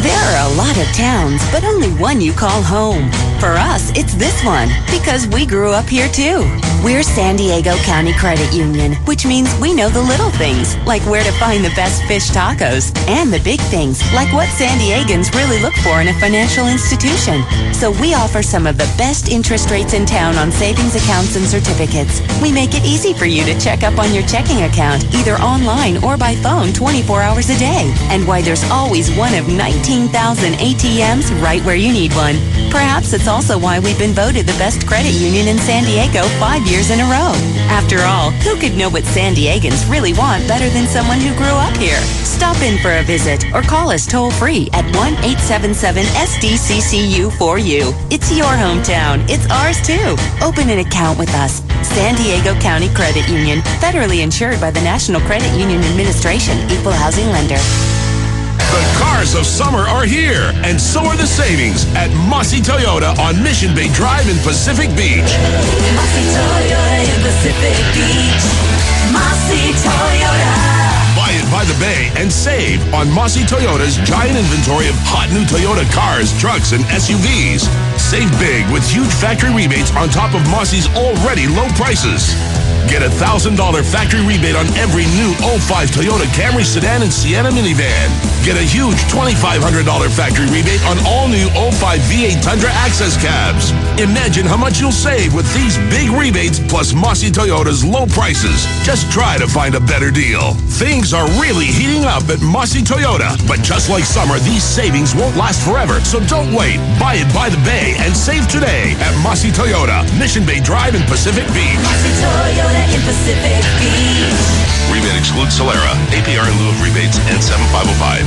There are a lot of towns, but only one you call home. For us, it's this one, because we grew up here too. We're San Diego County Credit Union, which means we know the little things, like where to find the best fish tacos, and the big things, like what San Diegans really look for in a financial institution. So we offer some of the best interest rates in town on savings accounts and certificates. We make it easy for you to check up on your checking account, either online or by phone 24 hours a day. And why there's always one of 19,000 ATMs right where you need one. Perhaps it's also why we've been voted the best credit union in San Diego 5 years in a row. After all, who could know what San Diegans really want better than someone who grew up here? Stop in for a visit or call us toll-free at 1-877-SDCCU4U. It's your hometown. It's ours too. Open an account with us. San Diego County Credit Union, federally insured by the National Credit Union Administration, Equal Housing Lender. The cars of summer are here, and so are the savings at Mossy Toyota on Mission Bay Drive in Pacific Beach. Mossy Toyota in Pacific Beach. Mossy Toyota. Buy it by the bay and save on Mossy Toyota's giant inventory of hot new Toyota cars, trucks, and SUVs. Save big with huge factory rebates on top of Mossy's already low prices. Get a $1,000 factory rebate on every new 05 Toyota Camry sedan and Sienna minivan. Get a huge $2,500 factory rebate on all new 05 V8 Tundra Access cabs. Imagine how much you'll save with these big rebates plus Mossy Toyota's low prices. Just try to find a better deal. Things are really heating up at Mossy Toyota, but just like summer, these savings won't last forever, so don't wait. Buy it by the bay and save today at Mossy Toyota, Mission Bay Drive in Pacific Beach. Mossy Toyota in Pacific Beach. Rebate excludes Solera. APR in lieu of rebates and 7505.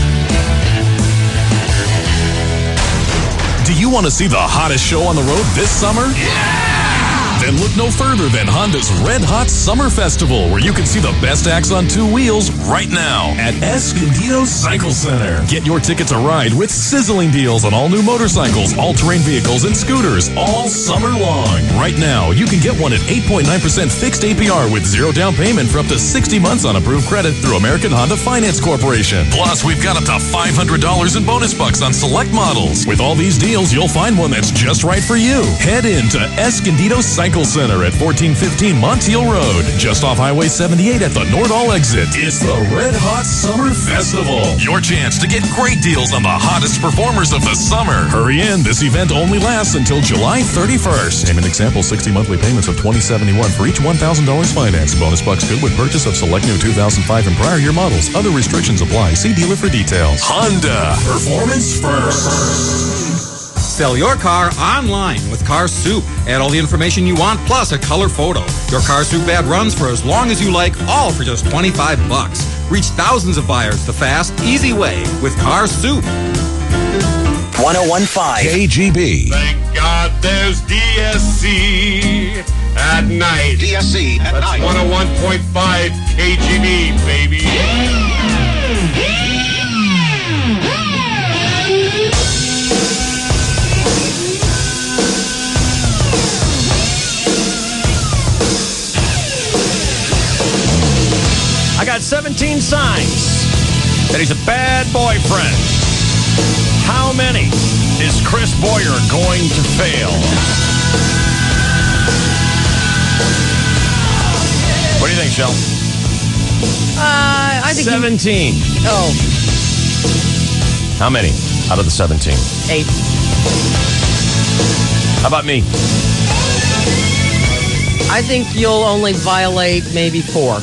Do you want to see the hottest show on the road this summer? Yeah! Then look no further than Honda's Red Hot Summer Festival, where you can see the best acts on two wheels right now at Escondido Cycle Center. Get your ticket to ride with sizzling deals on all new motorcycles, all-terrain vehicles, and scooters all summer long. Right now, you can get one at 8.9% fixed APR with zero down payment for up to 60 months on approved credit through American Honda Finance Corporation. Plus, we've got up to $500 in bonus bucks on select models. With all these deals, you'll find one that's just right for you. Head in to Escondido Cycle Center at 1415 Montiel Road, just off Highway 78 at the Nordall exit. It's the Red Hot Summer Festival. Your chance to get great deals on the hottest performers of the summer. Hurry in. This event only lasts until July 31st. Name an example, 60 monthly payments of $20.71 for each $1,000 finance. Bonus bucks good with purchase of select new 2005 and prior year models. Other restrictions apply. See dealer for details. Honda. Performance first. Sell your car online with Car Soup. Add all the information you want, plus a color photo. Your Car Soup ad runs for as long as you like, all for just $25. Reach thousands of buyers the fast, easy way with Car Soup. 1015 KGB. Thank God there's DSC at night. DSC at That's night. 101.5 KGB, baby. I got 17 signs that he's a bad boyfriend. How many is Chris Boyer going to fail? What do you think, Shel? I think 17. Oh, How many out of the 17? 8. How about me? I think you'll only violate maybe 4.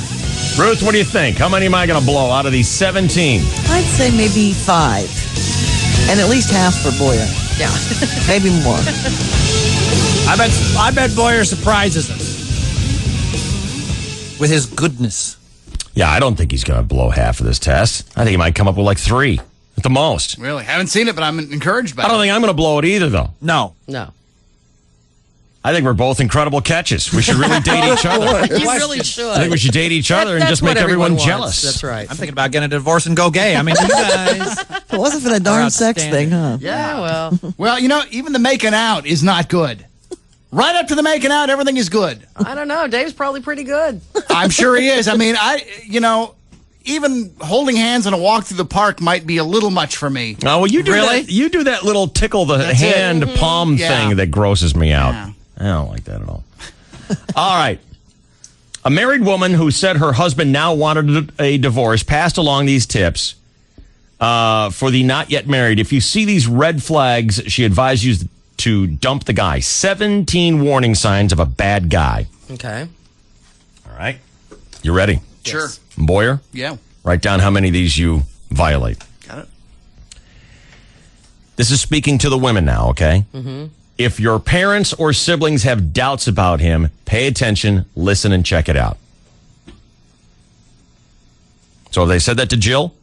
Ruth, what do you think? How many am I going to blow out of these 17? I'd say maybe 5. And at least half for Boyer. Yeah. Maybe more. I bet Boyer surprises us. with his goodness. Yeah, I don't think he's going to blow half of this test. I think he might come up with like 3 at the most. Really? Haven't seen it, but I'm encouraged by it. I don't think I'm going to blow it either, though. No. I think we're both incredible catches. We should really date each other. You really should. I think we should date each other and That's just make what everyone wants. jealous. That's right. I'm thinking about getting a divorce and go gay. I mean, you guys. If it wasn't for that darn sex thing, huh? Yeah, well. Well, even the making out is not good. Right up to the making out, everything is good. I don't know. Dave's probably pretty good. I'm sure he is. I mean, even holding hands on a walk through the park might be a little much for me. Oh, well, you do Really? that. You do that little tickle the That's it. hand palm Yeah. thing that grosses me out. Yeah. I don't like that at all. All right. A married woman who said her husband now wanted a divorce passed along these tips for the not yet married. If you see these red flags, she advised you to dump the guy. 17 warning signs of a bad guy. Okay. All right. You ready? Sure. Boyer? Yeah. Write down how many of these you violate. Got it. This is speaking to the women now, okay? Mm-hmm. If your parents or siblings have doubts about him, pay attention, listen, and check it out. So have they said that to Jill?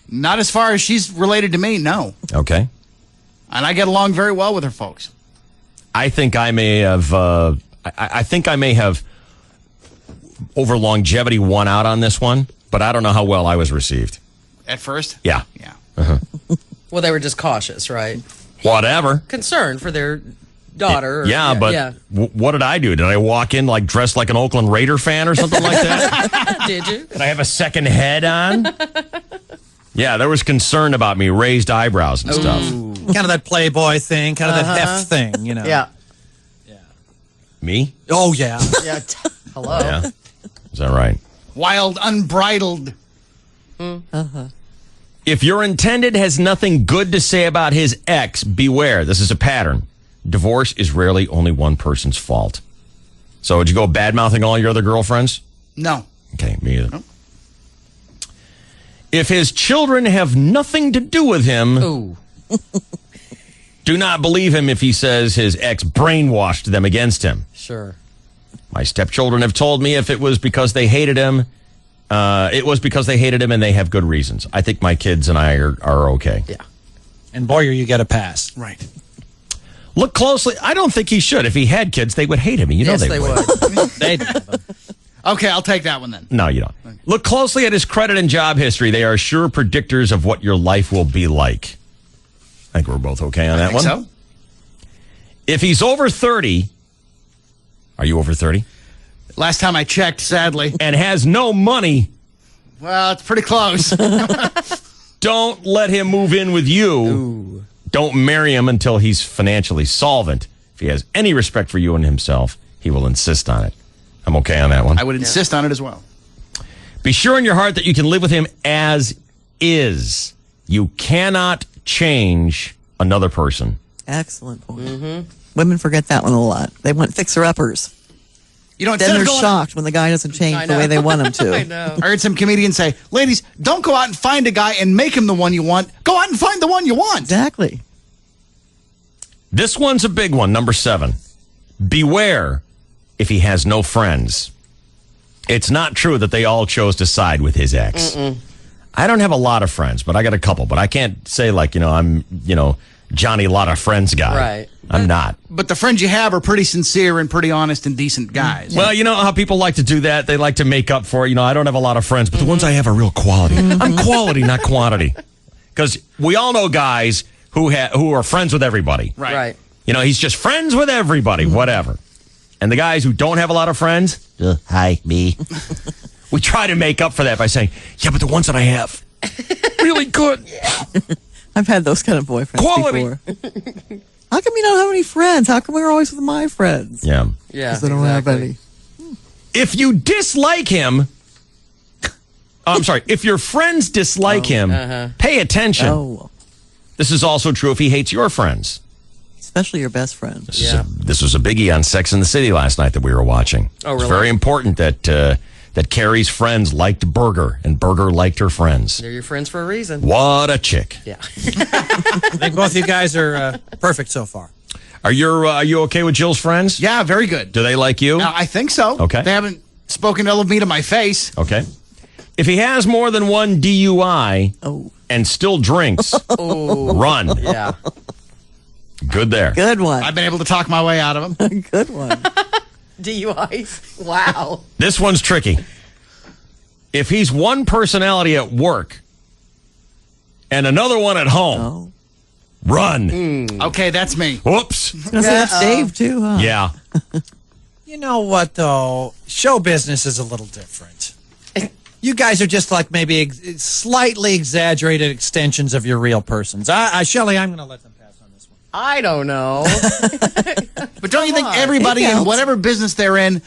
Not as far as she's related to me, no. Okay. And I get along very well with her folks. I think I may have. I think I may have over longevity won out on this one, but I don't know how well I was received. At first? Yeah. Yeah. Uh-huh. Well, they were just cautious, right? Whatever. Concerned for their daughter. or- Yeah, but what did I do? Did I walk in like dressed like an Oakland Raider fan or something like that? Did you? Did I have a second head on? Yeah, there was concern about me, raised eyebrows and stuff. Kind of that playboy thing, kind of that heft thing, you know. Yeah. Me? Oh, yeah. Yeah. Hello. Yeah. Is that right? Wild, unbridled. Uh-huh. If your intended has nothing good to say about his ex, beware. This is a pattern. Divorce is rarely only one person's fault. So would you go bad-mouthing all your other girlfriends? No. Okay, me either. If his children have nothing to do with him, Ooh. do not believe him if he says his ex brainwashed them against him. Sure. My stepchildren have told me if it was because they hated him, it was because they hated him and they have good reasons. I think my kids and I are okay. Yeah. And Boyer, you get a pass. Right. Look closely. I don't think he should. If he had kids, they would hate him. You know Yes, they would. They'd Okay, I'll take that one then. No, you don't. Look closely at his credit and job history. They are sure predictors of what your life will be like. I think we're both okay on that one. So? If he's over 30, are you over 30? Last time I checked, sadly. And has no money, Well, it's pretty close. don't let him move in with you. Ooh. Don't marry him until he's financially solvent. If he has any respect for you and himself, he will insist on it. I'm okay on that one. I would insist on it as well. Be sure in your heart that you can live with him as is. You cannot change another person. Excellent point. Women forget that one a lot. They want fixer-uppers. You know, Then instead they're of going, shocked when the guy doesn't change I the way know. they want him to. I know. I heard some comedians say, ladies, don't go out and find a guy and make him the one you want. Go out and find the one you want. Exactly. This one's a big one, number 7. Beware if he has no friends. It's not true that they all chose to side with his ex. I don't have a lot of friends, but I got a couple. But I can't say I'm, Johnny lot of friends guy. Right. I'm not. But the friends you have are pretty sincere and pretty honest and decent guys. Well, you know how people like to do that? They like to make up for it. I don't have a lot of friends, but the ones I have are real quality. I'm quality, not quantity. Because we all know guys who are friends with everybody. Right. He's just friends with everybody, whatever. And the guys who don't have a lot of friends, hi, me. We try to make up for that by saying, yeah, but the ones that I have, really good. I've had those kind of boyfriends Quality. before. How come you don't have any friends? How come we're always with my friends? Yeah. Yeah. Because I don't have any. If you dislike him, I'm sorry, if your friends dislike him, pay attention. Oh, This is also true if he hates your friends. especially your best friend. This was a biggie on Sex and the City last night that we were watching. Oh, It's really? very important that that Carrie's friends liked Berger, and Berger liked her friends. They're your friends for a reason. What a chick! Yeah. I think both you guys are perfect so far. Are you okay with Jill's friends? Yeah, very good. Do they like you? I think so. Okay. They haven't spoken ill of me to my face. Okay. If he has more than one DUI and still drinks, run. Yeah. Good there. Good one. I've been able to talk my way out of him. Good one. DUIs. Wow. This one's tricky. If he's one personality at work and another one at home, run. Okay, that's me. Whoops. That's Dave, too, huh? Yeah. You know what, though? Show business is a little different. You guys are just like maybe slightly exaggerated extensions of your real persons. Shelley, I'm going to let them pass on this one. I don't know. But don't you think everybody in whatever business they're in,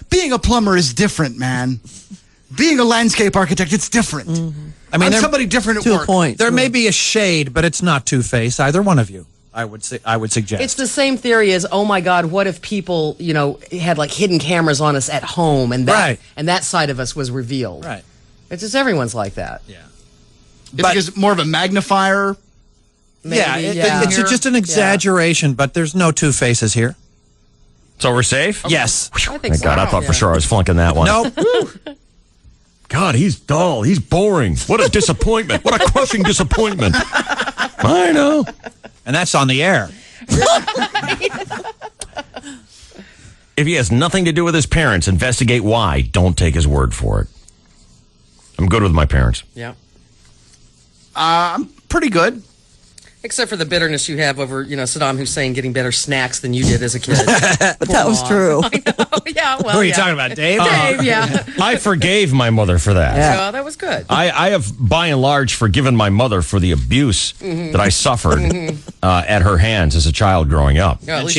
being a plumber is different, man. Being a landscape architect, it's different. Mm-hmm. I mean, I'm somebody different at work. There may be a shade, but it's not Two-Face, either one of you. I would suggest. It's the same theory as, oh my God, what if people, had like hidden cameras on us at home and that side of us was revealed. Right. It's just everyone's like that. Yeah. It's more of a magnifier. Maybe, it's just an exaggeration, but there's no two faces here. So we're safe? Yes. I think Thank so. God, I thought for sure I was flunking that one. Nope. God, he's dull. He's boring. What a disappointment. What a crushing disappointment. I know. And that's on the air. If he has nothing to do with his parents, investigate why. Don't take his word for it. I'm good with my parents. Yeah. I'm pretty good. Except for the bitterness you have over, Saddam Hussein getting better snacks than you did as a kid. But that was true. I know. Yeah, well, Who are you talking about, Dave? Dave, yeah. I forgave my mother for that. Yeah, that was good. I have, by and large, forgiven my mother for the abuse that I suffered at her hands as a child growing up. Yeah, And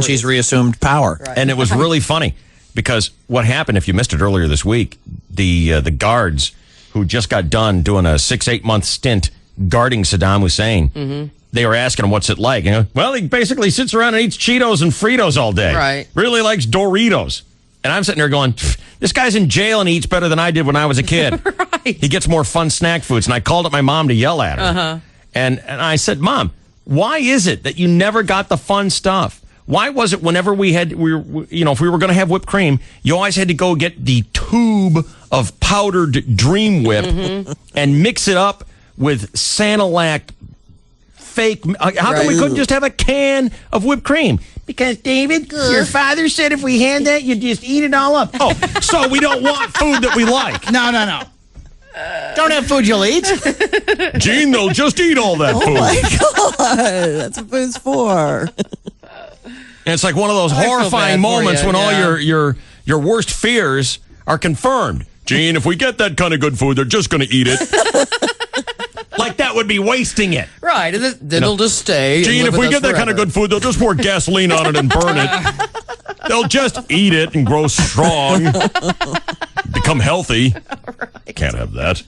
she's reassumed power. Right. And it was really funny because what happened, if you missed it earlier this week, the guards who just got done doing a 6-8 month stint guarding Saddam Hussein, they were asking him, what's it like? Well, he basically sits around and eats Cheetos and Fritos all day. Right. Really likes Doritos. And I'm sitting there going, this guy's in jail and he eats better than I did when I was a kid. Right. He gets more fun snack foods. And I called up my mom to yell at her. And I said, Mom, why is it that you never got the fun stuff? Why was it whenever if we were going to have whipped cream, you always had to go get the tube of powdered Dream Whip and mix it up with Sanilac fake. How come we couldn't just have a can of whipped cream? Because, David, your father said if we had that, you'd just eat it all up. Oh, so we don't want food that we like. No. Don't have food you'll eat. Gene, they'll just eat all that food. Oh my God. That's what food's for. And it's like one of those horrifying moments when all your worst fears are confirmed. Gene, if we get that kind of good food, they're just going to eat it. Like that would be wasting it. Right, and then it'll just stay. Gene, if we get that kind of good food, they'll just pour gasoline on it and burn it. They'll just eat it and grow strong, become healthy. Right. Can't have that.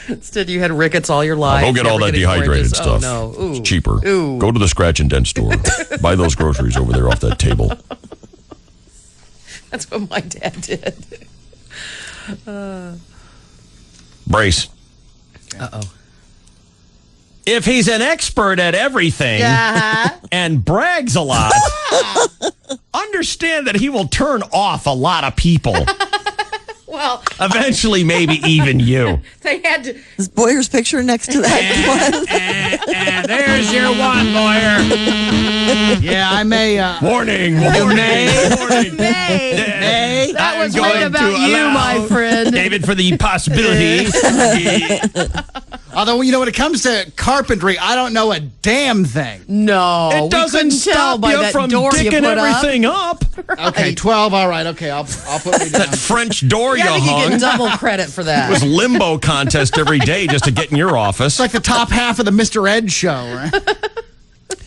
Instead, you had rickets all your life. Go get all that dehydrated stuff. Oh, no. Ooh. It's cheaper. Ooh. Go to the Scratch and Dent store. Buy those groceries over there off that table. That's what my dad did. Brace. Uh-oh. If he's an expert at everything and brags a lot, understand that he will turn off a lot of people. Well, eventually, maybe even you. They had to. Is Boyer's picture next to that one? And there's your one, Boyer. Yeah, I may. Warning. May. That was right about you, my friend. David, for the possibility. Although, when it comes to carpentry, I don't know a damn thing. No. It doesn't stop by you that from door dicking everything up. Okay, 12. All right. Okay, I'll put me down. That French door you I think you hung. get double credit for that. It was limbo contest every day just to get in your office. It's like the top half of the Mr. Ed show, right?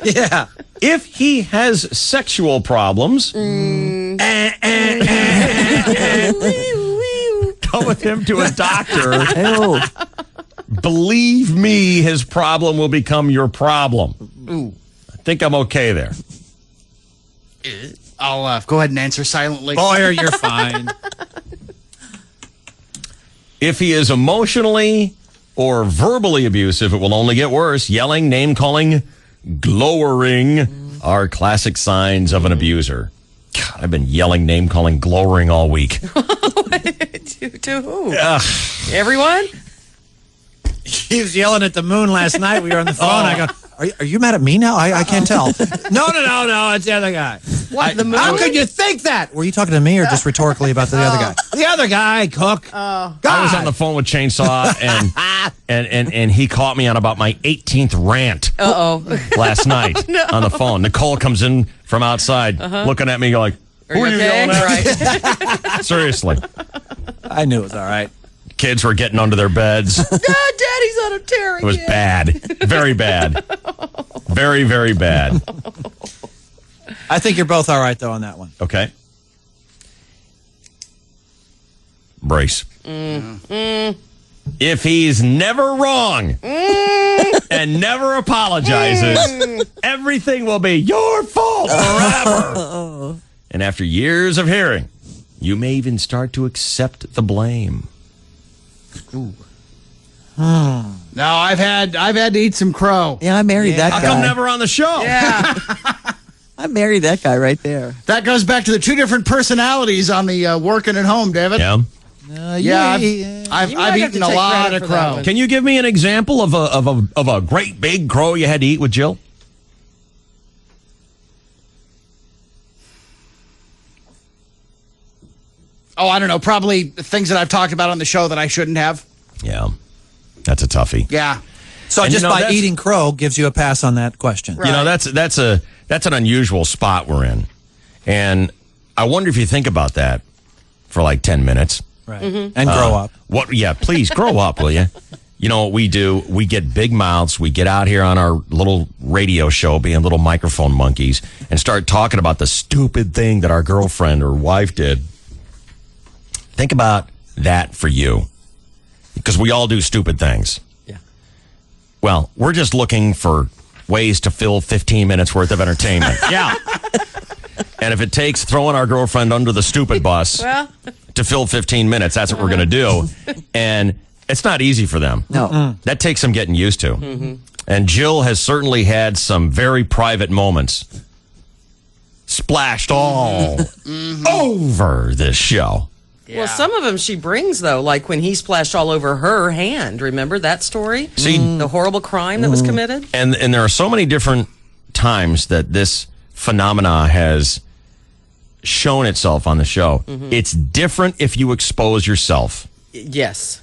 Yeah. If he has sexual problems, go with him to a doctor. Believe me, his problem will become your problem. Ooh. I think I'm okay there. I'll go ahead and answer silently. Boyer, you're fine. If he is emotionally or verbally abusive, it will only get worse. Yelling, name-calling, glowering are classic signs of an abuser. God, I've been yelling, name-calling, glowering all week. To who? Everyone? He was yelling at the moon last night. We were on the phone. I go, are you mad at me now? I can't tell. No. It's the other guy. What, the moon? How could you think that? Were you talking to me or just rhetorically about the other guy? The other guy, Cook. I was on the phone with Chainsaw, and he caught me on about my 18th rant last night on the phone. Nicole comes in from outside looking at me like, who are you yelling at? Right. Seriously. I knew it was all right. Kids were getting under their beds. Daddy's on a tear It was bad. Very bad. Very, very bad. I think you're both all right, though, on that one. Okay. Brace. If he's never wrong and never apologizes, everything will be your fault forever. And after years of hearing, you may even start to accept the blame. No, I've had to eat some crow. Yeah, I married that How guy. come never on the show? Yeah. I married that guy right there. That goes back to the two different personalities on the working at home, David. Yeah. I've eaten a lot of crow. Can you give me an example of a great big crow you had to eat with Jill? Oh, I don't know. Probably things that I've talked about on the show that I shouldn't have. Yeah, that's a toughie. Yeah. So And just you know, by that's- eating crow gives you a pass on that question. You know, that's an unusual spot we're in, and I wonder if you think about that for like 10 minutes. Right. And grow up. What? Yeah, please grow up, will you? You know what we do? We get big mouths. We get out here on our little radio show, being little microphone monkeys, and start talking about the stupid thing that our girlfriend or wife did. Think about that for you, because we all do stupid things. Yeah. Well, we're just looking for ways to fill 15 minutes worth of entertainment. Yeah. And if it takes throwing our girlfriend under the stupid bus to fill 15 minutes, that's what we're going to do. And it's not easy for them. No. That takes some getting used to. And Jill has certainly had some very private moments splashed all over this show. Well, some of them she brings, though, like when he splashed all over her hand. Remember that story? See, the horrible crime that was committed? And there are so many different times that this phenomena has shown itself on the show. It's different if you expose yourself. Yes.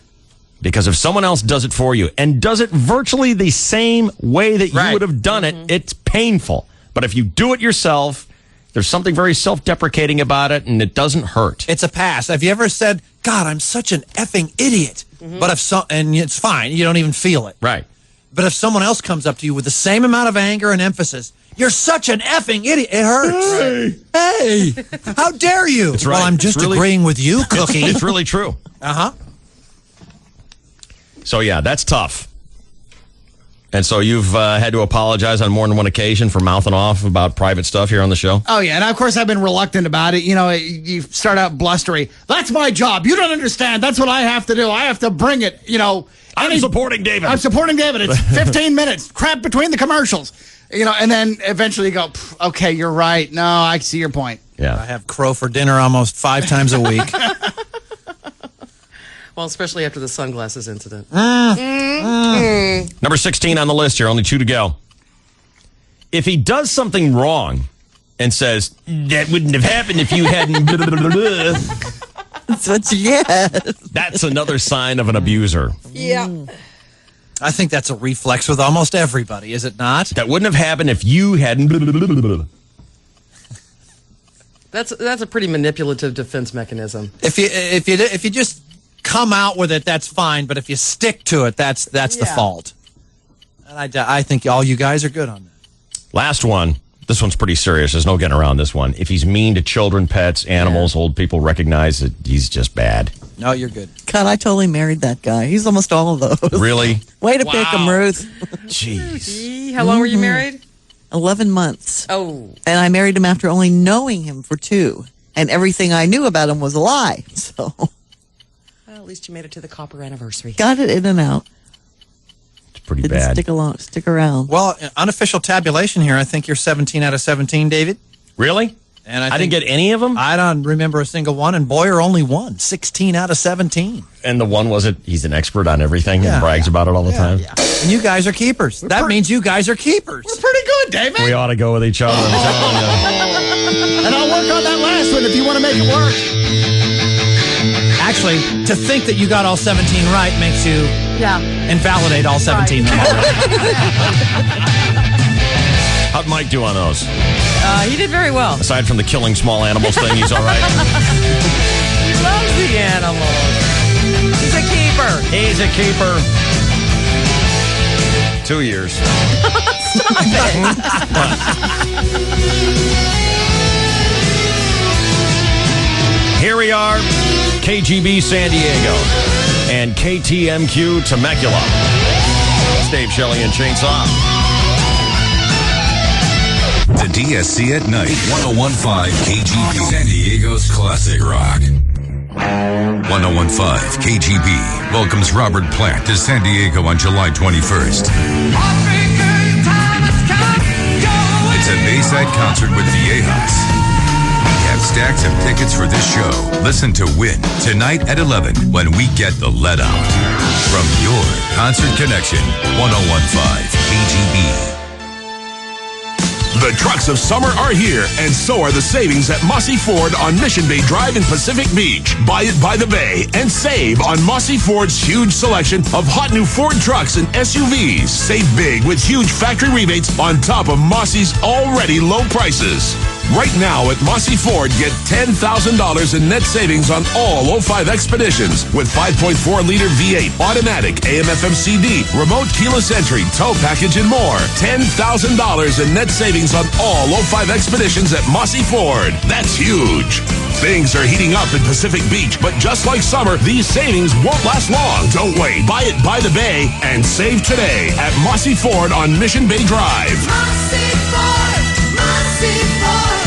Because if someone else does it for you and does it virtually the same way that you would have done it, it's painful. But if you do it yourself, there's something very self-deprecating about it, and it doesn't hurt. It's a pass. Have you ever said, God, I'm such an effing idiot? But if and it's fine, you don't even feel it. Right. But if someone else comes up to you with the same amount of anger and emphasis, you're such an effing idiot, it hurts. Hey, how dare you? That's right. Well, I'm just It's really- agreeing with you, Cookie. It's really true. Uh-huh. So, yeah, that's tough. And so you've had to apologize on more than one occasion for mouthing off about private stuff here on the show? Oh, yeah. And of course, I've been reluctant about it. You know, you start out blustery. That's my job. You don't understand. That's what I have to do. I have to bring it, you know. I'm supporting David. I'm supporting David. It's 15 minutes. Crap between the commercials. You know, and then eventually you go, okay, you're right. No, I see your point. Yeah. I have crow for dinner almost 5 times a week. Well, especially after the sunglasses incident. Number 16 on the list here, only 2 to go. If he does something wrong and says, that wouldn't have happened if you hadn't... blah, blah, blah, blah," That's what you get. that's another sign of an abuser. Yeah. I think that's a reflex with almost everybody, is it not? That wouldn't have happened if you hadn't... blah, blah, blah, blah, blah. That's a pretty manipulative defense mechanism. If you just come out with it, that's fine. But if you stick to it, that's the fault. And I think all you guys are good on that. Last one. This one's pretty serious. There's no getting around this one. If he's mean to children, pets, animals, old people, recognize that he's just bad. No, you're good. God, I totally married that guy. He's almost all of those. Really? Way to pick him, Ruth. Jeez. How long were you married? 11 months. Oh. And I married him after only knowing him for 2. And everything I knew about him was a lie. So Well, at least you made it to the copper anniversary. got it in and out. It's pretty Didn't bad. stick around. Well, unofficial tabulation here, I think you're 17 out of 17, David. Really? And I didn't get any of them? I don't remember a single one, and Boyer only won 16 out of 17. And the one he's an expert on everything and brags about it all the time? Yeah. And you guys are keepers. That means you guys are keepers. We're pretty good, David. We ought to go with each other. I'm telling you. And I'll work on that last one if you want to make it work. Actually, to think that you got all 17 right makes you invalidate all 17 wrong. How'd Mike do on those? He did very well. Aside from the killing small animals thing, he's all right. He loves the animals. He's a keeper. He's a keeper. 2 years. Stop it. Here we are, KGB San Diego and KTMQ Temecula. It's Dave, Shelley, and Chainsaw. The DSC at night, 101.5 KGB, San Diego's classic rock. 101.5 KGB welcomes Robert Plant to San Diego on July 21st. It's a Bayside concert with Viejas. We have stacks of tickets for this show. Listen to Win tonight at 11 when we get the let out. From your Concert Connection, 101.5 KGB. The trucks of summer are here, and so are the savings at Mossy Ford on Mission Bay Drive in Pacific Beach. Buy it by the bay and save on Mossy Ford's huge selection of hot new Ford trucks and SUVs. Save big with huge factory rebates on top of Mossy's already low prices. Right now at Mossy Ford, get $10,000 in net savings on all 05 Expeditions with 5.4-liter V8, automatic, AM/FM CD, remote keyless entry, tow package, and more. $10,000 in net savings on all 05 Expeditions at Mossy Ford. That's huge. Things are heating up in Pacific Beach, but just like summer, these savings won't last long. Don't wait. Buy it by the bay and save today at Mossy Ford on Mission Bay Drive. Mossy Ford, Mossy Ford,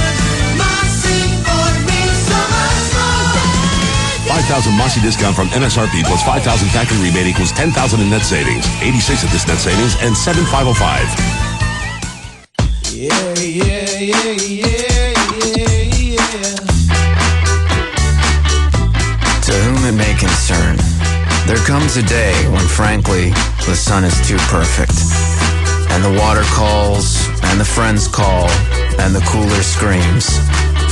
Mossy Ford means so much more. 5,000 Mossy discount from MSRP plus 5,000 factory rebate equals 10,000 in net savings. 86 of this net savings and 7,505. Yeah. To whom it may concern, there comes a day when, frankly, the sun is too perfect. And the water calls, and the friends call, and the cooler screams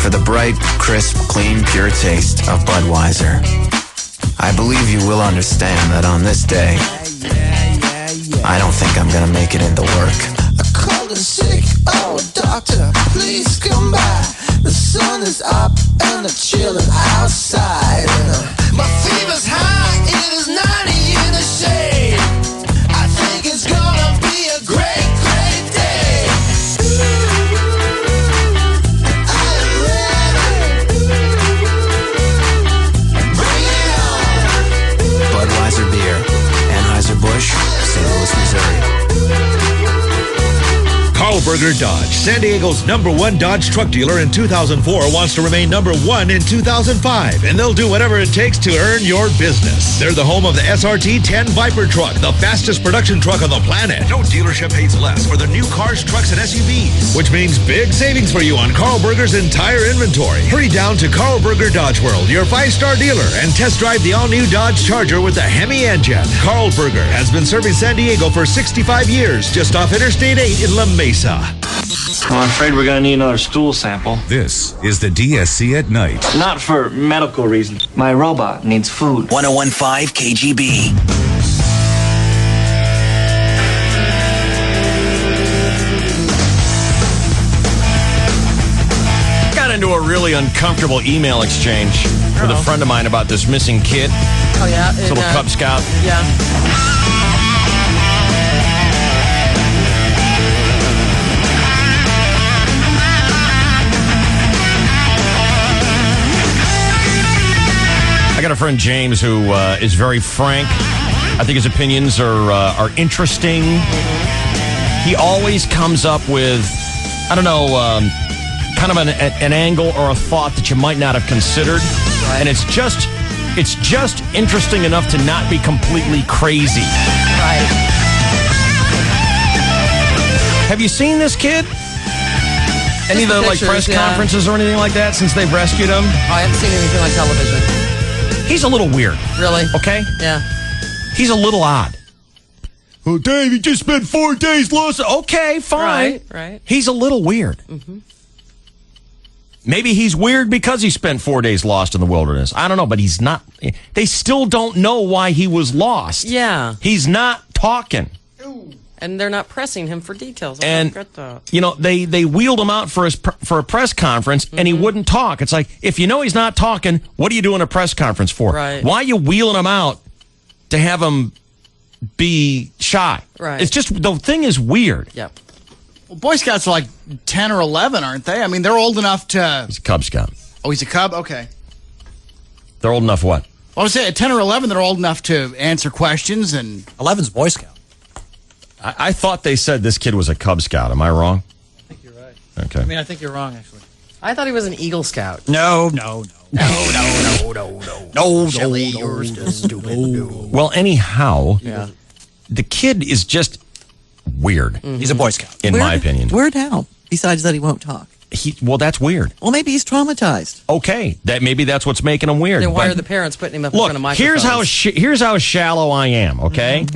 for the bright, crisp, clean, pure taste of Budweiser. I believe you will understand that on this day, I don't think I'm gonna make it into work. Cold and sick, oh doctor, please come by. The sun is up and I'm chilling outside. My fever's high, it is 90 in the shade. I think it's gonna be a great, great day. I am ready. Bring it on. Budweiser beer, Anheuser-Busch, St. Louis, Missouri. Carlberger Dodge, San Diego's #1 Dodge truck dealer in 2004, wants to remain #1 in 2005, and they'll do whatever it takes to earn your business. They're the home of the SRT 10 Viper truck, the fastest production truck on the planet. No dealership pays less for the new cars, trucks, and SUVs, which means big savings for you on Carlberger's entire inventory. Hurry down to Carlberger Dodge World, your 5-star dealer, and test drive the all-new Dodge Charger with the Hemi engine. Carlberger has been serving San Diego for 65 years, just off Interstate 8 in La Mesa. I'm afraid we're going to need another stool sample. This is the DSC at night. Not for medical reasons. My robot needs food. 101.5 KGB. Got into a really uncomfortable email exchange with a friend of mine about this missing kid. Oh, yeah. This little Cub Scout. Yeah. I got a friend, James, who is very frank. I think his opinions are interesting. He always comes up with, I don't know, kind of an angle or a thought that you might not have considered. Right. And it's just interesting enough to not be completely crazy. Right. Have you seen this kid? Any of the like Pictures, press yeah. conferences or anything like that since they've rescued him? Oh, I haven't seen anything on television. He's a little weird. Really? Okay? Yeah. He's a little odd. Oh, Dave, he just spent 4 days lost. Okay, fine. Right. He's a little weird. Mm-hmm. Maybe he's weird because he spent 4 days lost in the wilderness. I don't know, but he's not. They still don't know why he was lost. Yeah. He's not talking. And they're not pressing him for details. And, I that. you know, they wheeled him out for a press conference, and he wouldn't talk. It's like, if you know he's not talking, what are you doing a press conference for? Right. Why are you wheeling him out to have him be shy? Right. It's just, the thing is weird. Yep. Well, Boy Scouts are like 10 or 11, aren't they? I mean, they're old enough to... He's a Cub Scout. Oh, he's a Cub? Okay. They're old enough what? Well, I was saying, at 10 or 11, they're old enough to answer questions, and... 11's Boy Scout. I thought they said this kid was a Cub Scout. Am I wrong? I think you're right. Okay. I mean, I think you're wrong, actually. I thought he was an Eagle Scout. No. No. Shelly, you're stupid. Well, anyhow, Yeah. the kid is just weird. He's a Boy Scout. In my opinion. Weird how? Besides that he won't talk. Well, that's weird. Well, maybe he's traumatized. Okay, maybe that's what's making him weird. Then why but- are the parents putting him up in Look, front of microphones? here's how shallow I am, okay?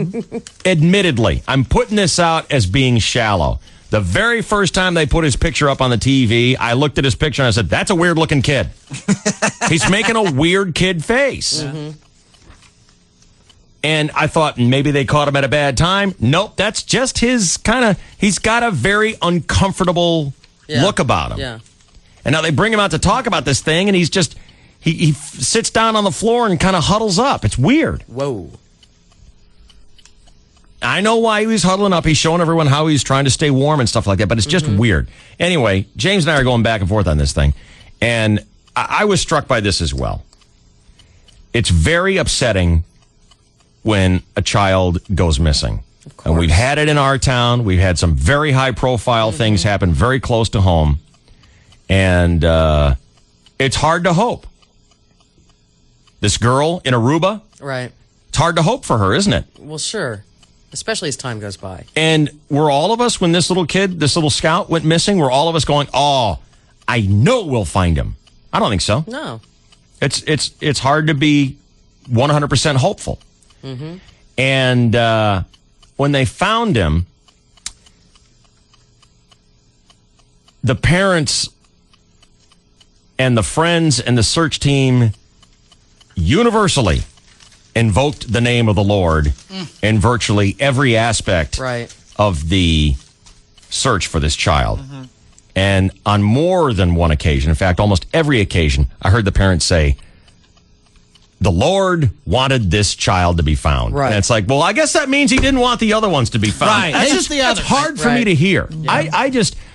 Admittedly, I'm putting this out as being shallow. The very first time they put his picture up on the TV, I looked at his picture and I said, that's a weird looking kid. He's making a weird kid face. And I thought maybe they caught him at a bad time. Nope, that's just his kind of, he's got a very uncomfortable look about him. Yeah. And now they bring him out to talk about this thing, and he's just, he sits down on the floor and kind of huddles up. It's weird. Whoa. I know why he was huddling up. He's showing everyone how he's trying to stay warm and stuff like that, but it's just weird. Anyway, James and I are going back and forth on this thing, and I was struck by this as well. It's very upsetting when a child goes missing. And we've had it in our town. We've had some very high-profile things happen very close to home. And it's hard to hope. This girl in Aruba, Right. it's hard to hope for her, isn't it? Well, sure. Especially as time goes by. And we're all of us, when this little scout went missing, we're all of us going, oh, I know we'll find him. I don't think so. No. It's hard to be 100% hopeful. Mm-hmm. And when they found him, the parents and the friends and the search team universally invoked the name of the Lord in virtually every aspect of the search for this child. And on more than one occasion, in fact, almost every occasion, I heard the parents say, the Lord wanted this child to be found. Right. And it's like, well, I guess that means he didn't want the other ones to be found. Right. That's It's just the that's others. hard for me Right. to hear. Yeah.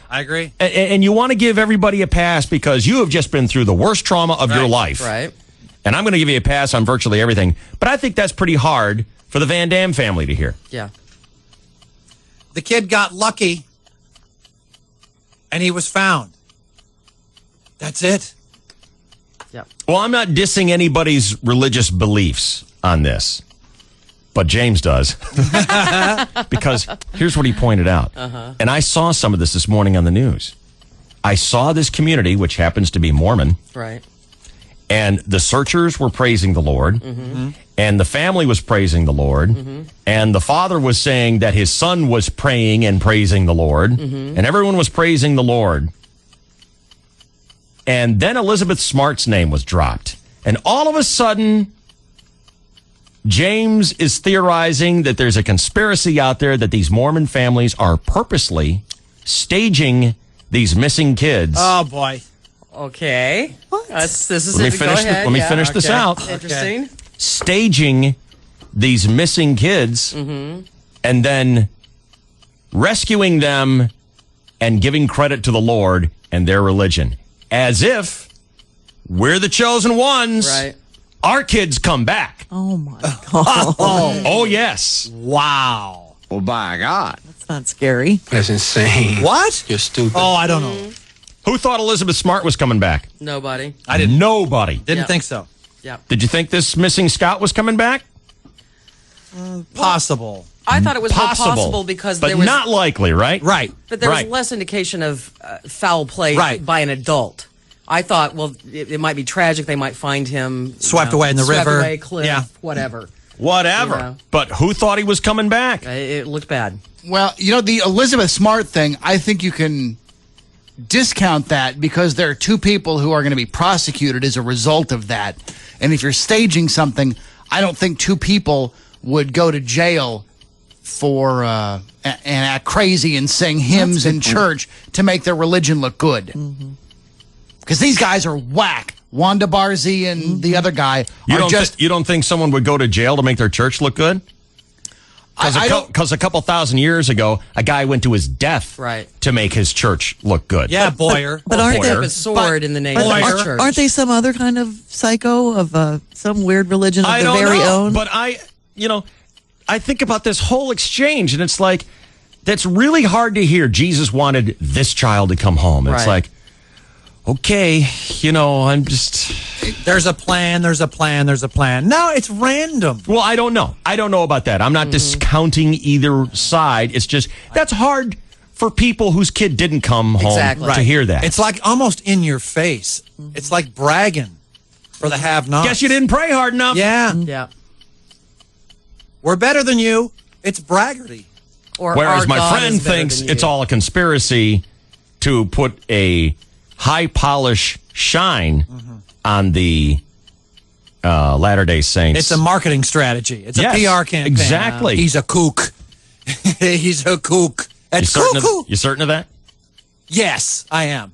I agree. And you want to give everybody a pass because you have just been through the worst trauma of your life. Right. And I'm going to give you a pass on virtually everything. But I think that's pretty hard for the Van Damme family to hear. Yeah. The kid got lucky, and he was found. That's it. Well, I'm not dissing anybody's religious beliefs on this, but James does. Because here's what he pointed out. And I saw some of this morning on the news. I saw this community, which happens to be Mormon, Right. and the searchers were praising the Lord, and the family was praising the Lord, and the father was saying that his son was praying and praising the Lord, and everyone was praising the Lord. And then Elizabeth Smart's name was dropped. And all of a sudden, James is theorizing that there's a conspiracy out there that these Mormon families are purposely staging these missing kids. Oh, boy. Okay. This is Let me it. finish Go ahead. let me Yeah. finish this Okay. out. Interesting. Staging these missing kids and then rescuing them and giving credit to the Lord and their religion. As if we're the chosen ones. Right. Our kids come back. Oh, my God. Oh, yes. Wow. Well, by God. That's not scary. That's insane. What? You're stupid. Oh, I don't know. Who thought Elizabeth Smart was coming back? Nobody. I didn't. Nobody. Didn't Yep. think so. Yep. Did you think this missing scout was coming back? Possible. I thought it was more possible possible because but there was not likely, right? Right. But there was Right. less indication of foul play Right. by an adult. I thought, well, it might be tragic. They might find him Swept away in the swept river. away, cliff, Yeah. whatever. Whatever. You know. But who thought he was coming back? It looked bad. Well, the Elizabeth Smart thing, I think you can discount that because there are two people who are going to be prosecuted as a result of that. And if you're staging something, I don't think two people would go to jail for and act crazy and sing hymns in church to make their religion look good. Because these guys are whack. Wanda Barzee and the other guy You are don't you don't think someone would go to jail to make their church look good? Because a couple thousand years ago, a guy went to his death to make his church look good. Yeah, Boyer. But aren't Pick they up a sword in the name of the church? Aren't they some other kind of psycho of some weird religion of I their don't very know, own? but I think about this whole exchange, and it's like, that's really hard to hear. Jesus wanted this child to come home. And it's Right. like, okay, I'm just... There's a plan, there's a plan, there's a plan. No, it's random. Well, I don't know. I don't know about that. I'm not discounting either side. It's just, that's hard for people whose kid didn't come home to hear that. It's like almost in your face. It's like bragging for the have-nots. Guess you didn't pray hard enough. Yeah. Yeah. We're better than you. It's braggarty. Whereas my friend thinks it's all a conspiracy to put a high polish shine on the Latter-day Saints. It's a marketing strategy. It's a Yes, PR campaign. exactly. He's a kook. He's a kook. You It's certain, cuckoo. you certain of that? Yes, I am.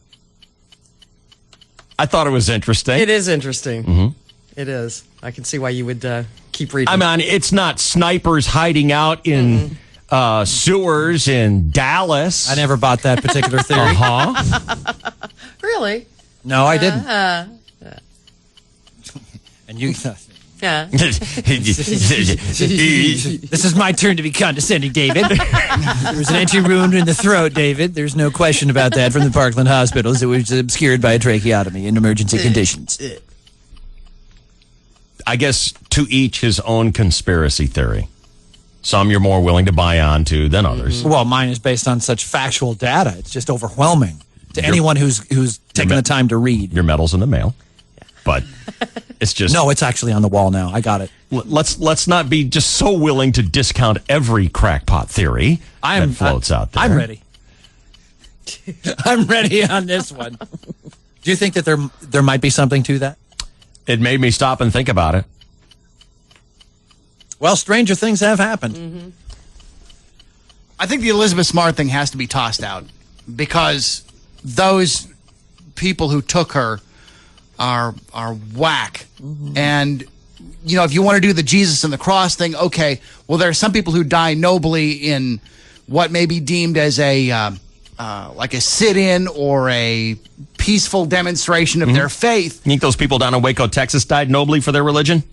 I thought it was interesting. It is interesting. Mm-hmm. It is. I can see why you would keep reading. I mean, it's not snipers hiding out in sewers in Dallas. I never bought that particular theory. Really? No, I didn't. And you... Yeah. This is my turn to be condescending, David. There was an entry wound in the throat, David. There's no question about that from the Parkland hospitals. It was obscured by a tracheotomy in emergency conditions. I guess to each his own conspiracy theory. Some you're more willing to buy on to than others. Well, mine is based on such factual data. It's just overwhelming to anyone who's taken the time to read. Your medal's in the mail. But it's just... No, it's actually on the wall now. I got it. Let's not be just so willing to discount every crackpot theory that floats out there. I'm ready. I'm ready on this one. Do you think that there might be something to that? It made me stop and think about it. Well, stranger things have happened. I think the Elizabeth Smart thing has to be tossed out because those people who took her are whack. And, if you want to do the Jesus and the cross thing, okay. Well, there are some people who die nobly in what may be deemed as a like a sit-in or a peaceful demonstration of their faith. You think those people down in Waco, Texas died nobly for their religion?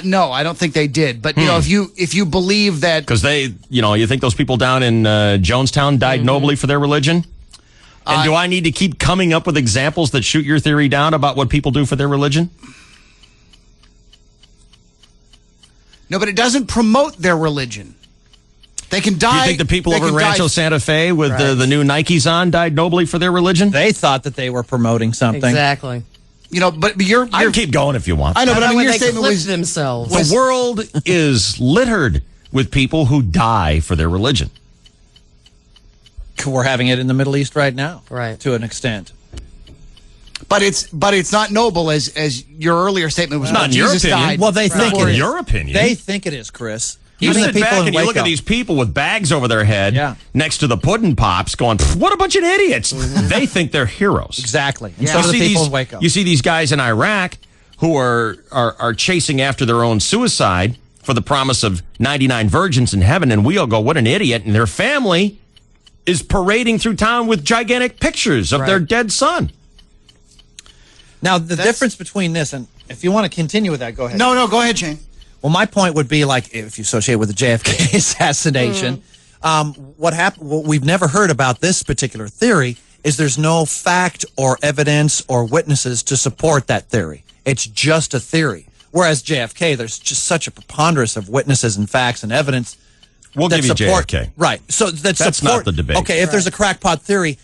No, I don't think they did. But, if you believe that... Because you think those people down in Jonestown died nobly for their religion? And do I need to keep coming up with examples that shoot your theory down about what people do for their religion? No, but it doesn't promote their religion. They can die... Do you think the people over in Rancho Santa Fe with the new Nikes on died nobly for their religion? They thought that they were promoting something. Exactly. But you're... I can keep going if you want. I know, but when your they statement clip was... themselves. The world is littered with people who die for their religion. We're having it in the Middle East right now, right? To an extent, but it's not noble as your earlier statement was. Not in your Jesus opinion. died. Well, they think in it is. your opinion. They think it is, Chris. You Even sit the people back in and you look Waco. at these people with bags over their head next to the pudding pops going, what a bunch of idiots. They think they're heroes. Exactly. And so do the people in Waco. You see these guys in Iraq who are chasing after their own suicide for the promise of 99 virgins in heaven, and we all go, what an idiot. And their family is parading through town with gigantic pictures of their dead son. Now, the difference between this, and if you want to continue with that, go ahead. No, go ahead, Shane. Well, my point would be like if you associate with the JFK assassination, what happened? What we've never heard about this particular theory is there's no fact or evidence or witnesses to support that theory. It's just a theory. Whereas JFK, there's just such a preponderance of witnesses and facts and evidence. We'll that give you support, JFK. Right. So That's not the debate. Okay, if there's a crackpot theory,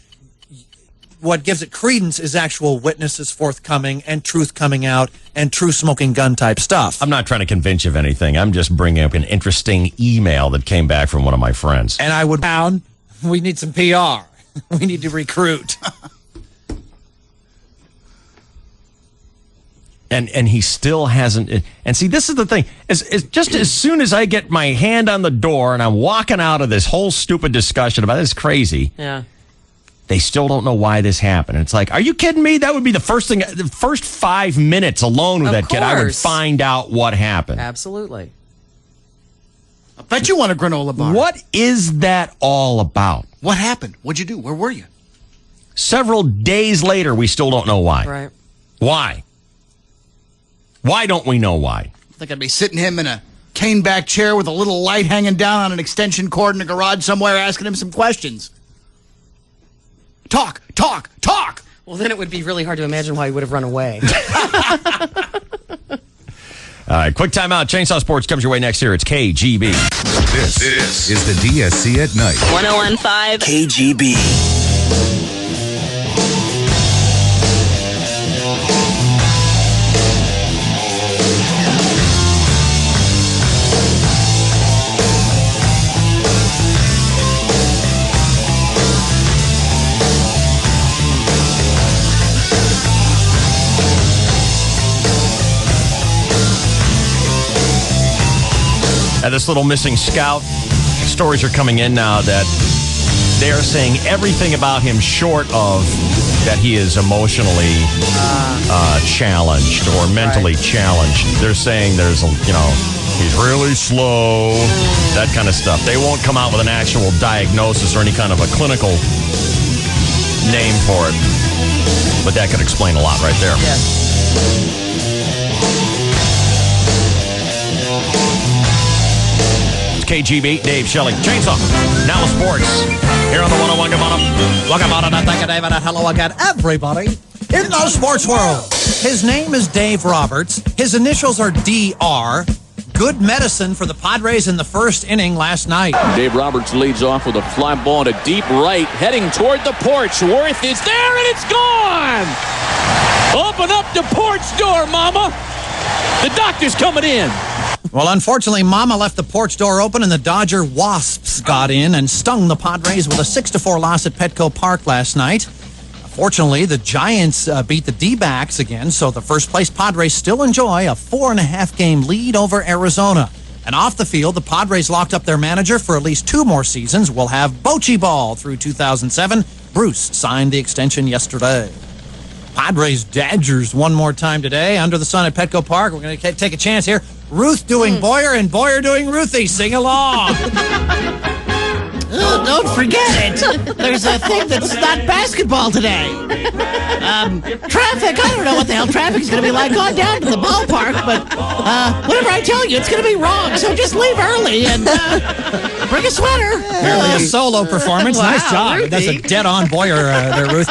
what gives it credence is actual witnesses forthcoming and truth coming out and true smoking gun type stuff. I'm not trying to convince you of anything. I'm just bringing up an interesting email that came back from one of my friends. And I would pound. We need some PR. We need to recruit. And he still hasn't. And see, this is the thing. Just as soon as I get my hand on the door and I'm walking out of this whole stupid discussion about this crazy, Yeah. they still don't know why this happened. And it's like, are you kidding me? That would be the first thing. The first 5 minutes alone with Of that kid, I would course. find out what happened. Absolutely. I bet you want a granola bar. What is that all about? What happened? What'd you do? Where were you? Several days later, we still don't know why. Right. Why? Why don't we know why? I think I'd be sitting him in a cane-back chair with a little light hanging down on an extension cord in a garage somewhere asking him some questions. Talk! Well, then it would be really hard to imagine why he would have run away. All right, quick timeout. Chainsaw Sports comes your way next year. It's KGB. This is the DSC at Night. 1015 KGB. And this little missing scout, stories are coming in now that they are saying everything about him short of that he is emotionally challenged or mentally challenged. They're saying there's, he's really slow, that kind of stuff. They won't come out with an actual diagnosis or any kind of a clinical name for it. But that could explain a lot right there. Yes. KGB, Dave Shelley, Chainsaw, Now Sports, here on the 101. Come on up. Welcome on, and thank you, David, and hello again, everybody in the sports world. His name is Dave Roberts. His initials are DR. Good medicine for the Padres in the first inning last night. Dave Roberts leads off with a fly ball to deep right, heading toward the porch. Worth is there, and it's gone! Open up the porch door, Mama! The doctor's coming in. Well, unfortunately, Mama left the porch door open and the Dodger Wasps got in and stung the Padres with a 6-4 loss at Petco Park last night. Fortunately, the Giants beat the D-backs again, so the first-place Padres still enjoy a 4.5-game lead over Arizona. And off the field, the Padres locked up their manager for at least 2 more seasons. We'll have Bochy Ball through 2007. Bruce signed the extension yesterday. Padres Dodgers one more time today under the sun at Petco Park. We're going to take a chance here. Ruth doing Boyer and Boyer doing Ruthie. Sing along. Oh, don't forget it. There's a thing that's not basketball today. Traffic. I don't know what the hell traffic's going to be like on down to the ballpark, but whatever I tell you, it's going to be wrong. So just leave early and bring a sweater. Apparently a solo performance. Wow, Nice job. Ruthie. That's a dead-on Boyer there, Ruth.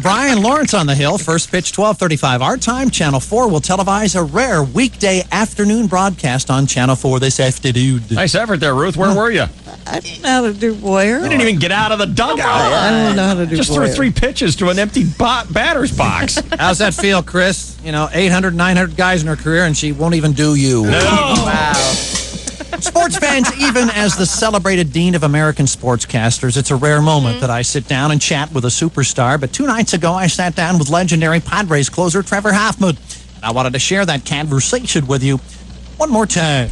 Brian Lawrence on the Hill. First pitch, 12:35 our time. Channel 4 will televise a rare weekday afternoon broadcast on Channel 4 this afternoon. Nice effort there, Ruth. Where were you? I didn't know how to do Boyer. You didn't even get out of the dugout. I don't know how to do Just Boyer. threw 3 pitches to an empty batter's box. How's that feel, Chris? 800, 900 guys in her career, and she won't even do you. No. Wow. Sports fans, even as the celebrated dean of American sportscasters, it's a rare moment that I sit down and chat with a superstar. But 2 nights ago, I sat down with legendary Padres closer Trevor Hoffman. And I wanted to share that conversation with you one more time.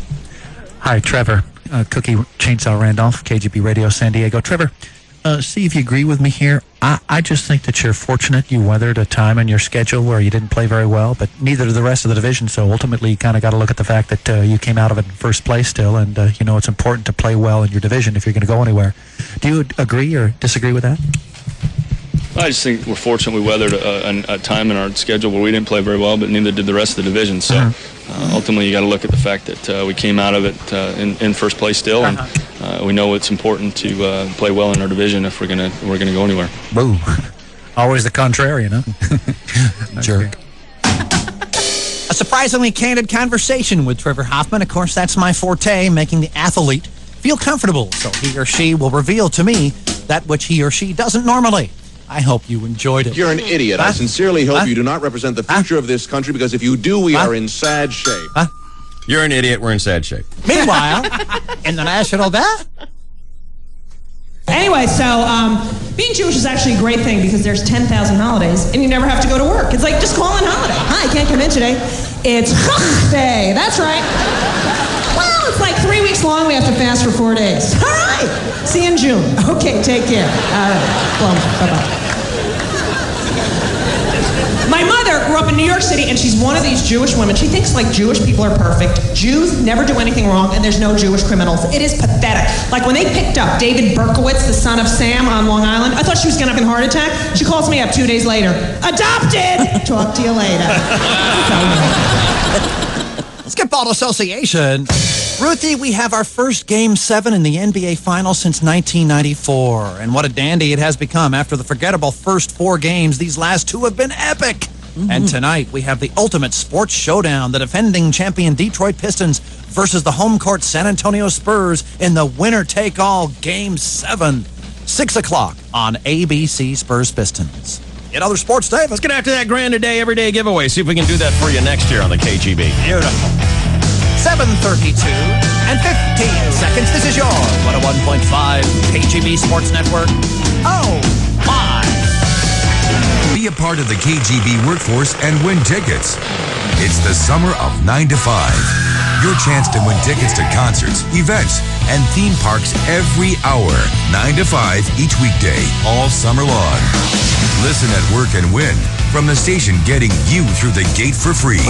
Hi, Trevor. Cookie Chainsaw Randolph, KGB Radio, San Diego. Trevor, see if you agree with me here. I just think that you're fortunate you weathered a time in your schedule where you didn't play very well, but neither did the rest of the division. So ultimately, you kind of got to look at the fact that you came out of it in first place still, and it's important to play well in your division if you're going to go anywhere. Do you agree or disagree with that? I just think we're fortunate we weathered a time in our schedule where we didn't play very well, but neither did the rest of the division. So ultimately, you got to look at the fact that we came out of it in first place still, and we know it's important to play well in our division if we're gonna go anywhere. Boo! Always the contrarian, huh? Jerk. A surprisingly candid conversation with Trevor Hoffman. Of course, that's my forte, making the athlete feel comfortable, so he or she will reveal to me that which he or she doesn't normally. I hope you enjoyed it. You're an idiot. I sincerely hope you do not represent the future of this country, because if you do, we are in sad shape. You're an idiot. We're in sad shape. Meanwhile, in the national debt. Anyway, so being Jewish is actually a great thing because there's 10,000 holidays and you never have to go to work. It's like just call in holiday. Hi, I can't come in today. It's Chach Day. That's right. Well, it's like 3 weeks long. We have to fast for 4 days. All right. See you in June. Okay, take care. All right. Bye-bye. My mother grew up in New York City, and she's one of these Jewish women. She thinks like Jewish people are perfect. Jews never do anything wrong, and there's no Jewish criminals. It is pathetic. Like when they picked up David Berkowitz, the son of Sam on Long Island, I thought she was going to have a heart attack. She calls me up 2 days later. Adopted! Talk to you later. Basketball Association. Ruthie, we have our first Game 7 in the NBA Finals since 1994. And what a dandy it has become after the forgettable first 4 games. These last 2 have been epic. Mm-hmm. And tonight we have the ultimate sports showdown, the defending champion Detroit Pistons versus the home court San Antonio Spurs in the winner-take-all Game 7. 6 o'clock on ABC Spurs Pistons. In other sports, Dave. Let's get after that grand a day, everyday giveaway. See if we can do that for you next year on the KGB. Beautiful. 7:32 and 15 seconds. This is your 101.5 KGB Sports Network. Oh, my. Be a part of the KGB workforce and win tickets. It's the summer of 9 to 5. Your chance to win tickets to concerts, events, and theme parks every hour. 9 to 5 each weekday, all summer long. Listen at work and win from the station getting you through the gate for free.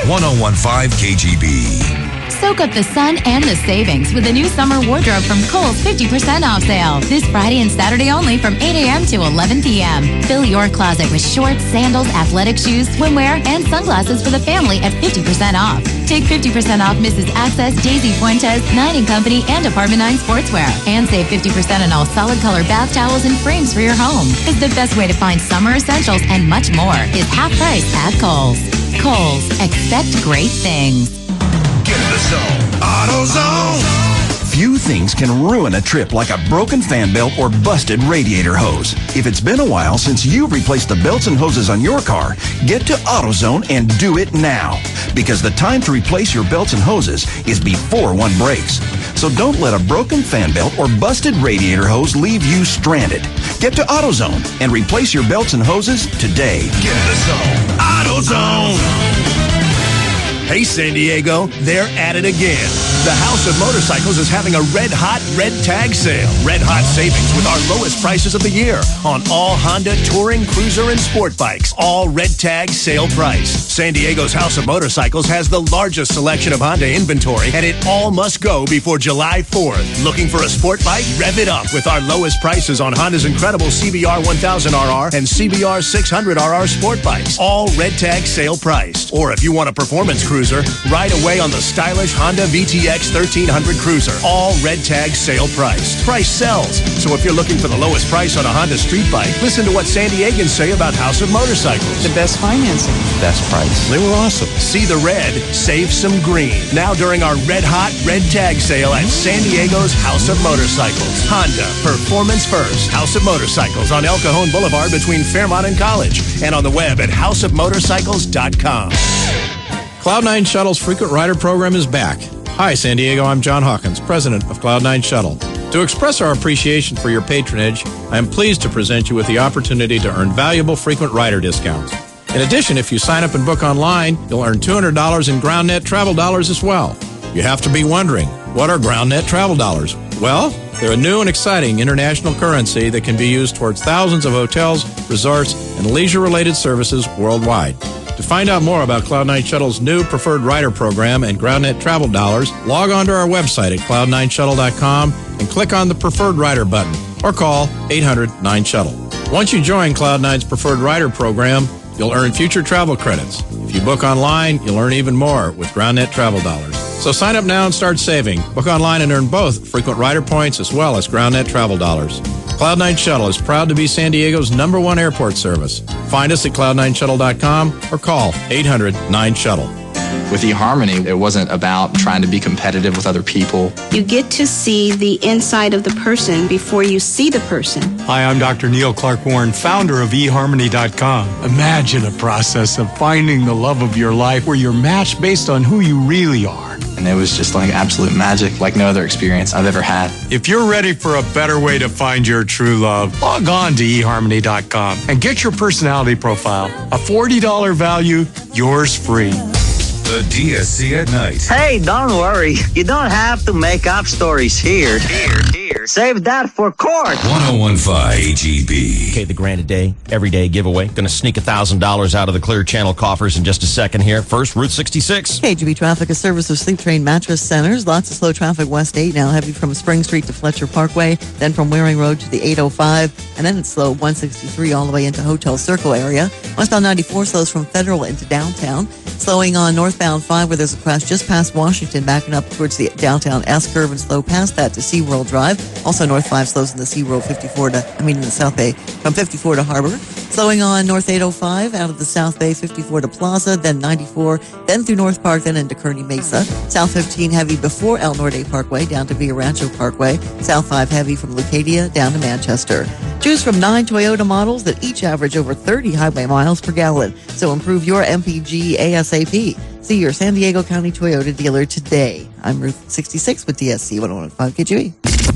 1015 KGB. Soak up the sun and the savings with a new summer wardrobe from Kohl's 50% off sale. This Friday and Saturday only from 8 a.m. to 11 p.m. Fill your closet with shorts, sandals, athletic shoes, swimwear, and sunglasses for the family at 50% off. Take 50% off Mrs. Access, Daisy Fuentes, 9 & Company, and Apartment 9 sportswear. And save 50% on all solid color bath towels and frames for your home. It's the best way to find summer essentials and much more is half price at Kohl's. Kohl's. Expect great things. Get in the zone. AutoZone. Few things can ruin a trip like a broken fan belt or busted radiator hose. If it's been a while since you've replaced the belts and hoses on your car, get to AutoZone and do it now. Because the time to replace your belts and hoses is before one breaks. So don't let a broken fan belt or busted radiator hose leave you stranded. Get to AutoZone and replace your belts and hoses today. Get in the zone. AutoZone. Hey, San Diego, they're at it again. The House of Motorcycles is having a red-hot red tag sale. Red-hot savings with our lowest prices of the year on all Honda touring, cruiser, and sport bikes. All red tag sale price. San Diego's House of Motorcycles has the largest selection of Honda inventory, and it all must go before July 4th. Looking for a sport bike? Rev it up with our lowest prices on Honda's incredible CBR 1000RR and CBR 600RR sport bikes. All red tag sale priced. Or if you want a performance cruiser, ride away on the stylish Honda VTX 1300 Cruiser. All red tag sale priced. Price sells. So if you're looking for the lowest price on a Honda street bike, listen to what San Diegans say about House of Motorcycles. The best financing. Best price. They were awesome. See the red, save some green. Now during our red hot red tag sale at San Diego's House of Motorcycles. Honda, performance first. House of Motorcycles on El Cajon Boulevard between Fairmont and College. And on the web at houseofmotorcycles.com. Cloud9 Shuttle's frequent rider program is back. Hi, San Diego. I'm John Hawkins, president of Cloud9 Shuttle. To express our appreciation for your patronage, I am pleased to present you with the opportunity to earn valuable frequent rider discounts. In addition, if you sign up and book online, you'll earn $200 in GroundNet travel dollars as well. You have to be wondering, what are GroundNet travel dollars? Well, they're a new and exciting international currency that can be used towards thousands of hotels, resorts, and leisure-related services worldwide. To find out more about Cloud9 Shuttle's new preferred rider program and GroundNet travel dollars, log on to our website at cloud9shuttle.com and click on the preferred rider button or call 800-9SHUTTLE. Once you join Cloud9's preferred rider program, you'll earn future travel credits. If you book online, you'll earn even more with GroundNet travel dollars. So sign up now and start saving. Book online and earn both frequent rider points as well as GroundNet travel dollars. Cloud9 Shuttle is proud to be San Diego's #1 airport service. Find us at cloud9shuttle.com or call 800-9SHUTTLE. With eHarmony, it wasn't about trying to be competitive with other people. You get to see the inside of the person before you see the person. Hi, I'm Dr. Neil Clark Warren, founder of eHarmony.com. Imagine a process of finding the love of your life where you're matched based on who you really are. And it was just like absolute magic, like no other experience I've ever had. If you're ready for a better way to find your true love, log on to eHarmony.com and get your personality profile. A $40 value, yours free. The DSC at night. Hey, don't worry. You don't have to make up stories here. Save that for court. 1015 KGB. Okay, the grand a day, everyday giveaway. Going to sneak $1,000 out of the Clear Channel coffers in just a second here. First, Route 66. KGB traffic, a service of Sleep Train Mattress Centers. Lots of slow traffic west 8 now, heavy from Spring Street to Fletcher Parkway, then from Waring Road to the 805, and then it's slow 163 all the way into Hotel Circle area. Westbound 94 slows from Federal into downtown. Slowing on northbound 5 where there's a crash just past Washington, backing up towards the downtown S-curve and slow past that to SeaWorld Drive. Also North 5 slows in the SeaWorld in the South Bay from 54 to Harbor. Slowing on North 805 out of the South Bay, 54 to Plaza, then 94, then through North Park, then into Kearney Mesa. South 15 heavy before El Norte Parkway down to Villa Rancho Parkway. South 5 heavy from Lucadia down to Manchester. Choose from 9 Toyota models that each average over 30 highway miles per gallon. So improve your MPG ASAP. See your San Diego County Toyota dealer today. I'm Ruth 66 with DSC 1015 KGB.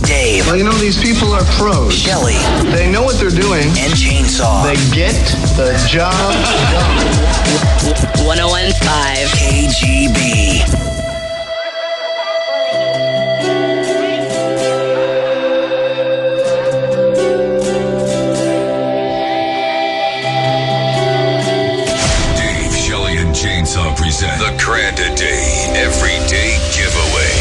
Dave. Well, you know, these people are pros. Shelly. They know what they're doing. And Chainsaw. They get the job done. 1015 KGB. Chainsaw present the Grand A Day Everyday Giveaway.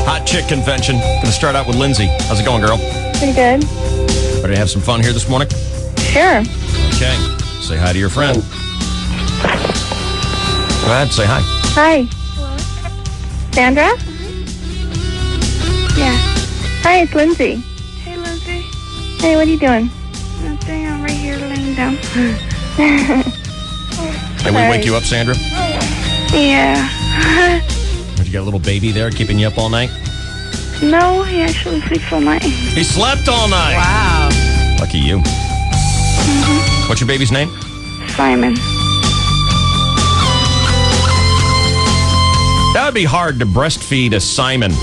Hot Chick Convention. Going to start out with Lindsay. How's it going, girl? Pretty good. Ready to have some fun here this morning? Sure. Okay. Say hi to your friend. Go ahead, say hi. Hi. Hello. Sandra? Yeah. Hi, it's Lindsay. Hey, Lindsay. Hey, what are you doing? Nothing. I'm right here laying down. Can we wake you up, Sandra? Yeah. Did you got a little baby there keeping you up all night? No, he actually sleeps all night. He slept all night. Wow. Lucky you. Mm-hmm. What's your baby's name? Simon. That would be hard to breastfeed a Simon.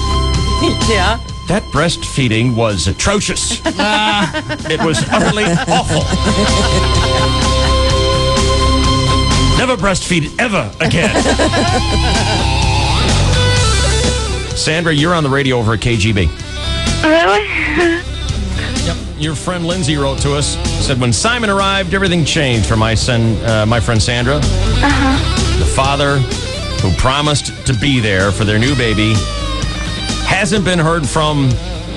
Yeah. That breastfeeding was atrocious. It was utterly awful. Never breastfeed ever again. Sandra, you're on the radio over at KGB. Really? Yep. Your friend Lindsay wrote to us. Said when Simon arrived, everything changed for my friend Sandra. Uh-huh. The father who promised to be there for their new baby hasn't been heard from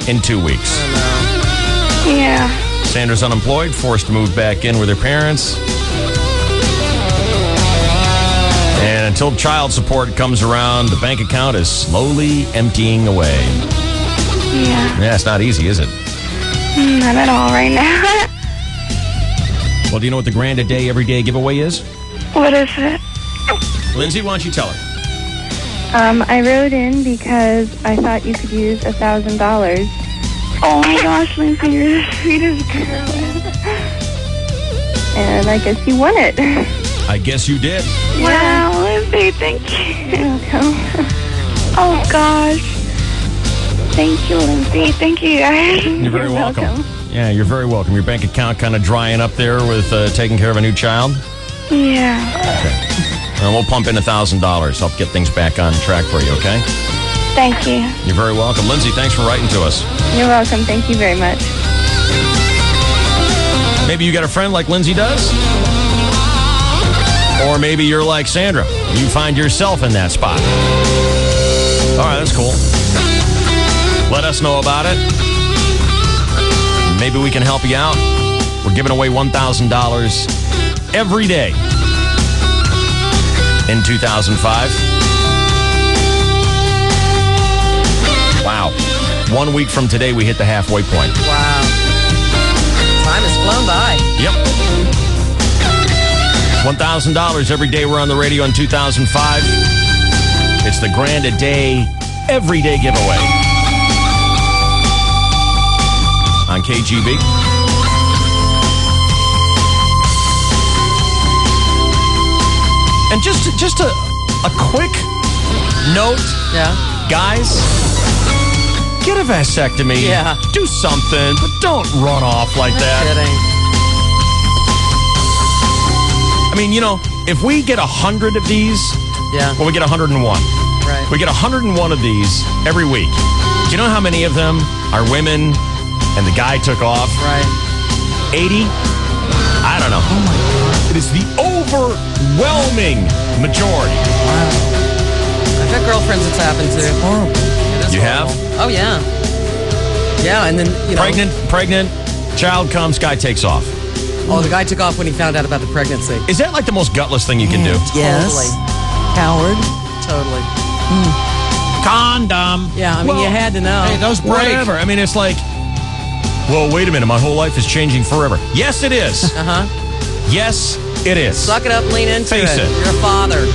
in 2 weeks. Yeah. Sandra's unemployed, forced to move back in with her parents. And until child support comes around, the bank account is slowly emptying away. Yeah. Yeah, it's not easy, is it? Not at all right now. Well, do you know what the Grand A Day Everyday giveaway is? What is it? Lindsay, why don't you tell her? I wrote in because I thought you could use $1,000. Oh my gosh, Lindsay, you're the sweetest girl. And I guess you won it. I guess you did. Wow, Lindsay, thank you. You're welcome. Oh gosh. Thank you, Lindsay. Thank you, guys. You're very welcome. Yeah, you're very welcome. Your bank account kind of drying up there with taking care of a new child? Yeah. Okay. And we'll pump in $1,000. Help get things back on track for you, okay? Thank you. You're very welcome. Lindsay, thanks for writing to us. You're welcome. Thank you very much. Maybe you got a friend like Lindsay does? Or maybe you're like Sandra. You find yourself in that spot. All right, that's cool. Let us know about it. Maybe we can help you out. We're giving away $1,000 every day in 2005. Wow. 1 week from today, we hit the halfway point. Wow. Time has flown by. Yep. $1,000 every day we're on the radio in 2005. It's the Grand a Day, everyday giveaway on KGB. And just a quick note, guys, get a vasectomy. Yeah. Do something, but don't run off like that. Kidding. I mean, if we get 100 of these, well, we get 101. Right. We get 101 of these every week. Do you know how many of them are women and the guy took off? Right. 80? I don't know. Oh my God. It is the overwhelming majority. Wow. I've got girlfriends it's happened to. It's horrible. You horrible. have? Oh, yeah. Yeah, and then, Pregnant, child comes, guy takes off. Oh, the guy took off when he found out about the pregnancy. Is that like the most gutless thing you can do? Yes. Coward. Totally. Condom. Yeah, I mean, you had to know. Hey, those break. Whatever. I mean, it's like, well, wait a minute. My whole life is changing forever. Yes, it is. Uh-huh. Yes, it is. Suck it up, lean into Face it. You're a father.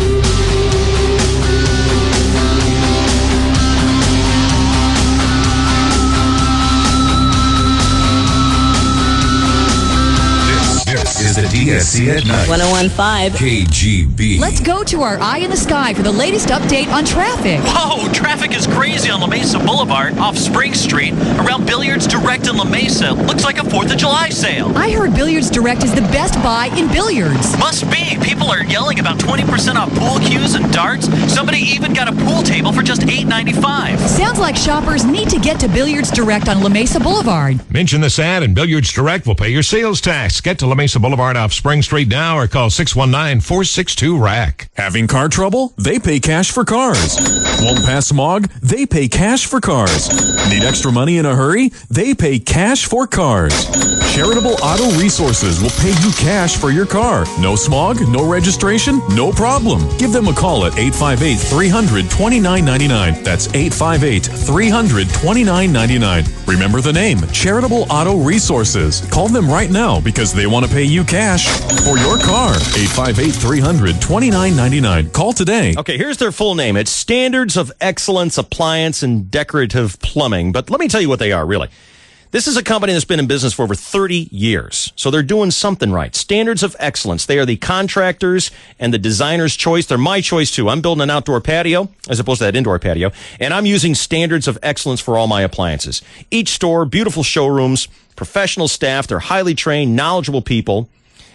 This is the DSC at Night. 101.5 KGB. Let's go to our eye in the sky for the latest update on traffic. Whoa, traffic is crazy on La Mesa Boulevard off Spring Street around Billiards Direct in La Mesa. Looks like a 4th of July sale. I heard Billiards Direct is the best buy in billiards. Must be. People are yelling about 20% off pool cues and darts. Somebody even got a pool table for just $8.95. Sounds like shoppers need to get to Billiards Direct on La Mesa Boulevard. Mention this ad and Billiards Direct will pay your sales tax. Get to La Mesa Boulevard off Spring Street now or call 619-462-RACK. Having car trouble? They pay cash for cars. Won't pass smog? They pay cash for cars. Need extra money in a hurry? They pay cash for cars. Charitable Auto Resources will pay you cash for your car. No smog? No registration? No problem. Give them a call at 858-300-2999. That's 858-300-2999. Remember the name, Charitable Auto Resources. Call them right now because they want to pay you cash for your car. 858-300-2999. Call today. Okay, here's their full name. It's Standards of Excellence Appliance and Decorative Plumbing. But let me tell you what they are, really. This is a company that's been in business for over 30 years. So they're doing something right. Standards of Excellence. They are the contractors and the designer's choice. They're my choice, too. I'm building an outdoor patio as opposed to that indoor patio. And I'm using Standards of Excellence for all my appliances. Each store, beautiful showrooms, professional staff. They're highly trained, knowledgeable people.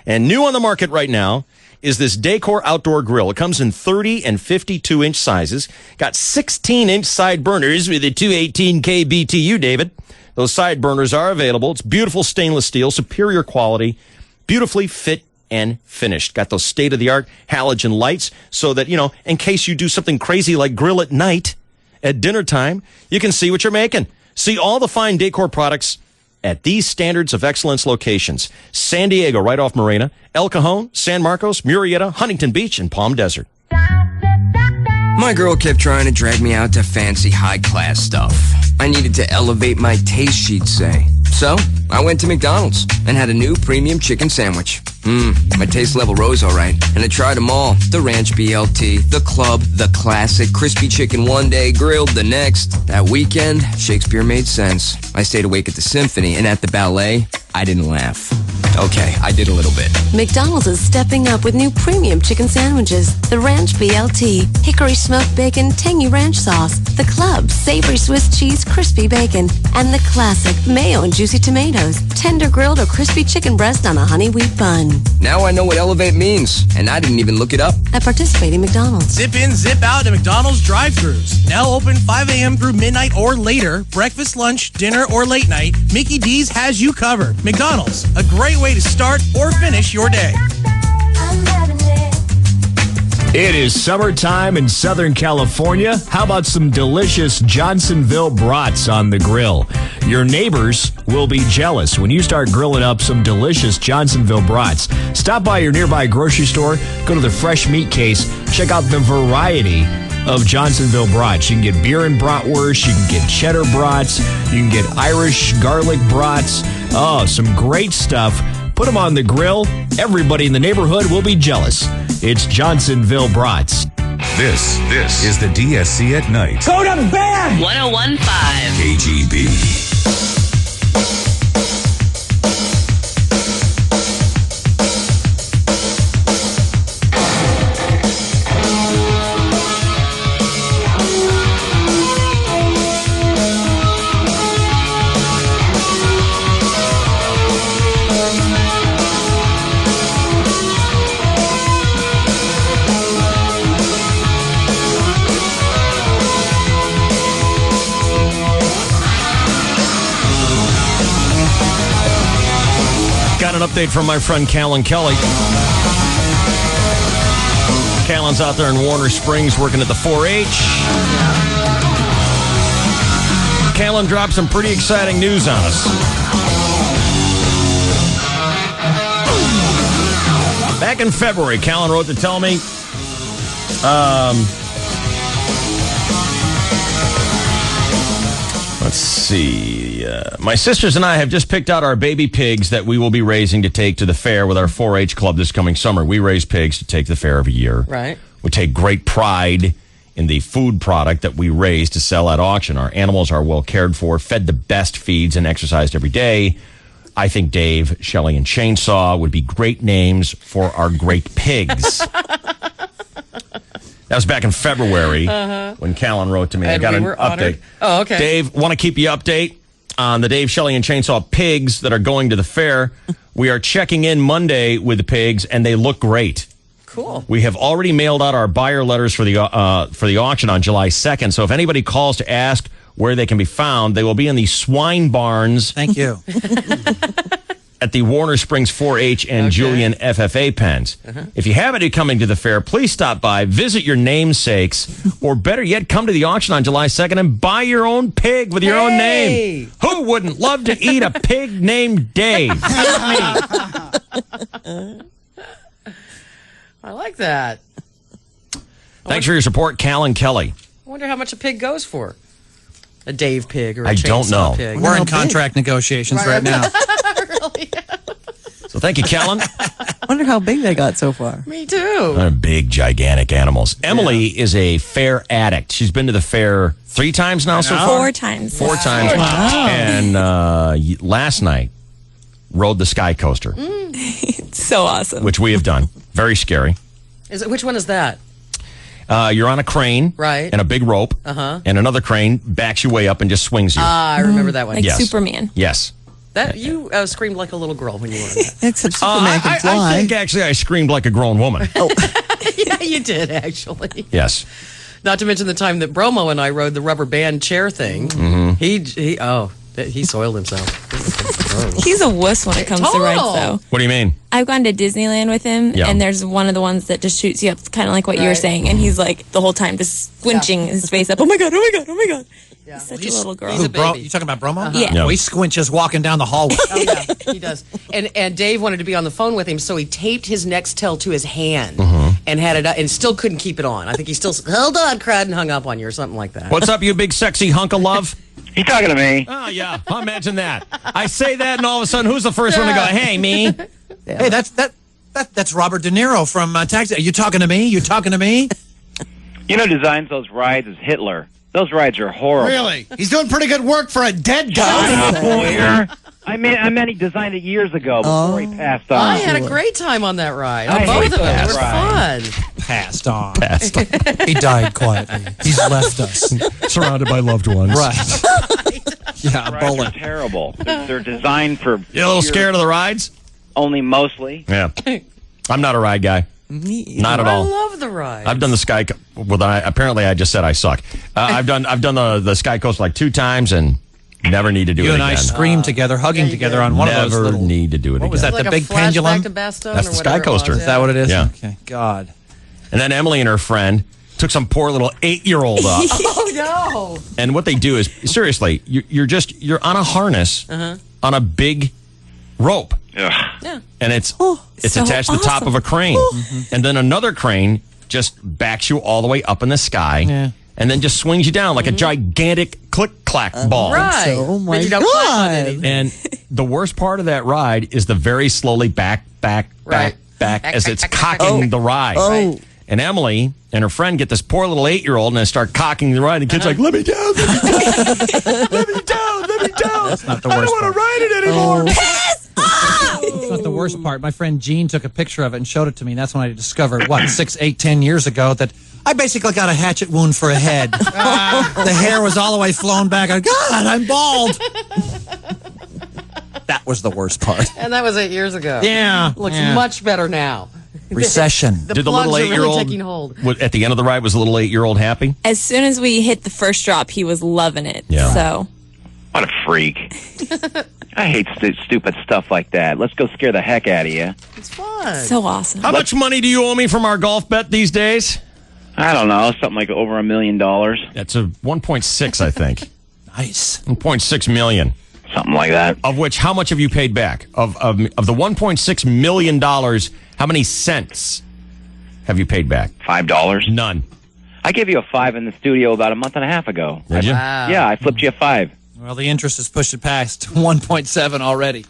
And new on the market right now is this Decor Outdoor Grill. It comes in 30 and 52-inch sizes. Got 16-inch side burners with a 218K BTU, David. Those side burners are available. It's beautiful stainless steel, superior quality, beautifully fit and finished. Got those state-of-the-art halogen lights so that, in case you do something crazy like grill at night, at dinner time, you can see what you're making. See all the fine Decor products at these Standards of Excellence locations. San Diego, right off Marina, El Cajon, San Marcos, Murrieta, Huntington Beach, and Palm Desert. My girl kept trying to drag me out to fancy high-class stuff. I needed to elevate my taste, she'd say. So, I went to McDonald's and had a new premium chicken sandwich. My taste level rose all right, and I tried them all. The Ranch BLT, the Club, the Classic, crispy chicken one day, grilled the next. That weekend, Shakespeare made sense. I stayed awake at the symphony, and at the ballet, I didn't laugh. Okay, I did a little bit. McDonald's is stepping up with new premium chicken sandwiches. The Ranch BLT, hickory smoked bacon, tangy ranch sauce. The Club, savory Swiss cheese, crispy bacon. And the Classic, mayo and juicy tomatoes. Tender grilled or crispy chicken breast on a honey wheat bun. Now I know what elevate means, and I didn't even look it up. At participating McDonald's. Zip in, zip out at McDonald's drive-thrus. Now open 5 a.m. through midnight or later. Breakfast, lunch, dinner, or late night. Mickey D's has you covered. McDonald's, a great way to start or finish your day. It is summertime in Southern California. How about some delicious Johnsonville brats on the grill? Your neighbors will be jealous when you start grilling up some delicious Johnsonville brats. Stop by your nearby grocery store, go to the fresh meat case, check out the variety of Johnsonville brats. You can get beer and bratwurst. You can get cheddar brats. You can get Irish garlic brats. Oh, some great stuff. Put them on the grill. Everybody in the neighborhood will be jealous. It's Johnsonville brats. This is the DSC at Night. Go to bed! 101.5 KGB. Got an update from my friend Callan Kelly. Callan's out there in Warner Springs working at the 4-H. Callan dropped some pretty exciting news on us. Back in February, Callan wrote to tell me let's see. My sisters and I have just picked out our baby pigs that we will be raising to take to the fair with our 4-H club this coming summer. We raise pigs to take the fair every year. Right. We take great pride in the food product that we raise to sell at auction. Our animals are well cared for, fed the best feeds, and exercised every day. I think Dave, Shelley, and Chainsaw would be great names for our great pigs. That was back in February when Callan wrote to me. And I got we an were update. honored. Oh, okay. Dave, want to keep you update on the Dave, Shelley, and Chainsaw pigs that are going to the fair. We are checking in Monday with the pigs, and they look great. Cool. We have already mailed out our buyer letters for the auction on July 2nd. So if anybody calls to ask where they can be found, they will be in the swine barns. Thank you. At the Warner Springs 4-H and Julian FFA pens. If you have any coming to the fair, please stop by, visit your namesakes, or better yet, come to the auction on July 2nd and buy your own pig with your own name. Who wouldn't love to eat a pig named Dave? I like that. Thanks for your support, Callan Kelly. I wonder how much a pig goes for. A Dave pig or a I don't know. Pig. We're in contract negotiations right now. So thank you, Callan. Wonder how big they got so far. Me too. They're big, gigantic animals. Emily is a fair addict. She's been to the fair 3 times now so far? 4 times. 4 times. Wow. And last night, rode the Sky Coaster, It's so awesome. which we have done. Very scary. Which one is that? You're on a crane. Right. And a big rope. And another crane backs you way up and just swings you. I remember that one. Like Yes. Superman. Yes. That you screamed like a little girl when you were in that. Except Superman can I fly. think actually I screamed like a grown woman. Yeah, you did actually. Yes. Not to mention the time that Bromo and I rode the rubber band chair thing. He soiled himself. He's a wuss when it comes to rides, though. What do you mean? I've gone to Disneyland with him, Yeah. and there's one of the ones that just shoots you up, kind of like what you were saying, and he's like the whole time just squinching his face up. Oh my god! Oh my god! Oh my god! He's such a little girl. You talking about Bromo? Yeah. Well, he squinches walking down the hallway. Oh yeah, he does. And Dave wanted to be on the phone with him, so he taped his Nextel to his hand and had it up, and still couldn't keep it on. I think he still hold on, cried and hung up on you or something like that. What's up, you big sexy hunk of love? You talking to me? Oh, yeah. Imagine that. I say that, and all of a sudden, who's the first one to go, hey, me? Hey, that's Robert De Niro from Taxi. Are you talking to me? You talking to me? You know, designs those rides as Hitler. Those rides are horrible. Really? He's doing pretty good work for a dead guy. I meant he designed it years ago before he passed on. I had a great time on that ride. I Both hate of them. that It was ride. fun. Passed on. He died quietly. He's left us. Surrounded by loved ones. Right. Yeah, a Rides bullet. are terrible. They're designed for... You a little scared of the rides? Only mostly. Yeah. I'm not a ride guy. Not at all. I love the ride. I've done the Sky... apparently I just said I suck. I've done the Sky Coast like 2 times and never need to do it again. You and I screamed together, hugging together on one of those Never little... need to do it again. What was that, Like the a big flashback pendulum? to Bastogne That's or the Sky whatever it was, Coaster. Is that what it is? Yeah. Okay, God. And then Emily and her friend took some poor little 8-year-old up. Oh no! And what they do is, seriously, you're on a harness on a big rope. Yeah. And it's so attached to the top awesome. of a crane. And then another crane just backs you all the way up in the sky and then just swings you down like a gigantic click-clack ball. Right. Oh, my But you don't climb on God. anything. And the worst part of that ride is the very slowly back as it's cocking the ride. Oh. And Emily and her friend get this poor little 8-year-old and they start cocking the ride. And the kid's like, let me down, let me down, let me down, let me down. That's not the I worst don't want to part. ride it anymore. That's not the worst part. My friend Gene took a picture of it and showed it to me. And that's when I discovered, 6, 8, 10 years ago, that I basically got a hatchet wound for a head. The hair was all the way flown back. God, I'm bald. That was the worst part. And that was 8 years ago. Yeah. Looks Yeah. much better now. Recession. The Did the plugs little are really 8-year-old taking hold. at the end of the ride, was the little 8-year-old happy? As soon as we hit the first drop, he was loving it. Yeah. So What a freak. I hate stupid stuff like that. Let's go scare the heck out of you. It's fun. so awesome. How much money do you owe me from our golf bet these days? I don't know, something like over $1 million. That's a 1.6, I think. Nice. 1.6 million. Something like that. Of which, how much have you paid back? Of the $1.6 million, how many cents have you paid back? $5. None. I gave you a 5 in the studio about a month and a half ago. Did you? Wow. Yeah, I flipped you a 5. Well, the interest has pushed it past 1.7 already.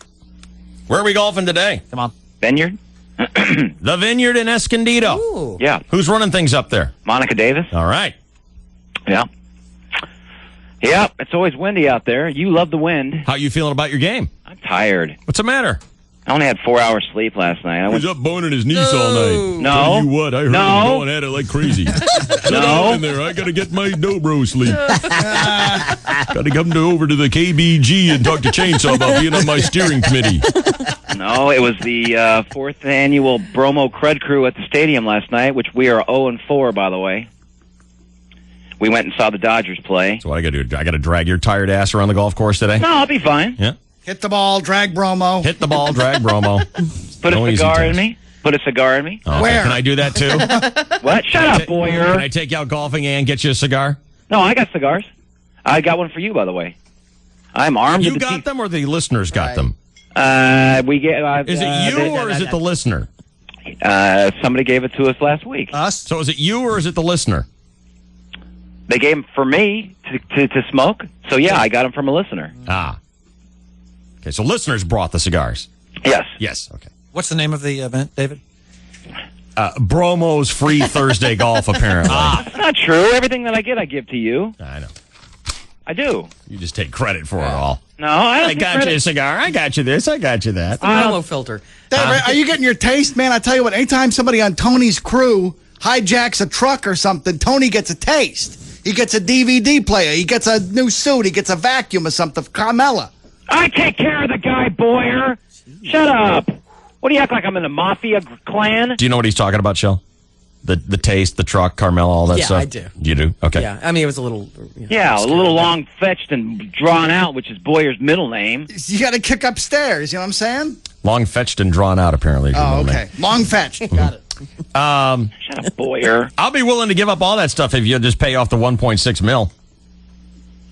Where are we golfing today? Come on. Vineyard? The Vineyard in Escondido. Ooh. Yeah. Who's running things up there? Monica Davis? All right. Yeah. Yeah, it's always windy out there. You love the wind. How you feeling about your game? I'm tired. What's the matter? I only had 4 hours sleep last night. I went, up boning his niece all night. No. Tell you what, I heard No. him going at it like crazy. Sit No. down in there. I got to get my dobro sleep. Got to come over to the KBG and talk to Chainsaw about being on my steering committee. no, it was the 4th annual Bromo Crud Crew at the stadium last night, which we are 0-4, by the way. We went and saw the Dodgers play. So what I got to do? I got to drag your tired ass around the golf course today? No, I'll be fine. Yeah. Hit the ball, drag Bromo. Hit the ball, drag Bromo. Put No a easy cigar in task. me. Put a cigar in me. Okay. Where? Can I do that too? What? Shut up, Can Boyer. I take you out golfing and get you a cigar? No, I got cigars. I got one for you, by the way. I'm armed You to the got them or the listeners got them? We get. Is it you or is it the listener? Somebody gave it to us last week. Us? So is it you or is it the listener? They gave them for me to smoke. So yeah, I got them from a listener. Ah. Okay, so listeners brought the cigars. Yes. Yes. Okay. What's the name of the event, David? Bromo's free Thursday golf, apparently. That's not true. Everything that I get, I give to you. I know. I do. You just take credit for it all. No, I don't. I take got credit. you a cigar. I got you this. I got you that. The promo filter. Dave, are you getting your taste, man? I tell you what, anytime somebody on Tony's crew hijacks a truck or something, Tony gets a taste. He gets a DVD player. He gets a new suit. He gets a vacuum or something for Carmella. I take care of the guy, Boyer. Shut up. What do you act like I'm in the mafia clan? Do you know what he's talking about, Shell? The taste, the truck, Carmella, all that Yeah, stuff? I do. You do? Okay. Yeah, I mean, it was a little... Yeah, a little long fetched and drawn out, which is Boyer's middle name. You got to kick upstairs. You know what I'm saying? Long fetched and drawn out, apparently. is your Oh, middle okay. Long fetched. Got it. name. Shut up, Boyer. I'll be willing to give up all that stuff if you'll just pay off the 1.6 mil.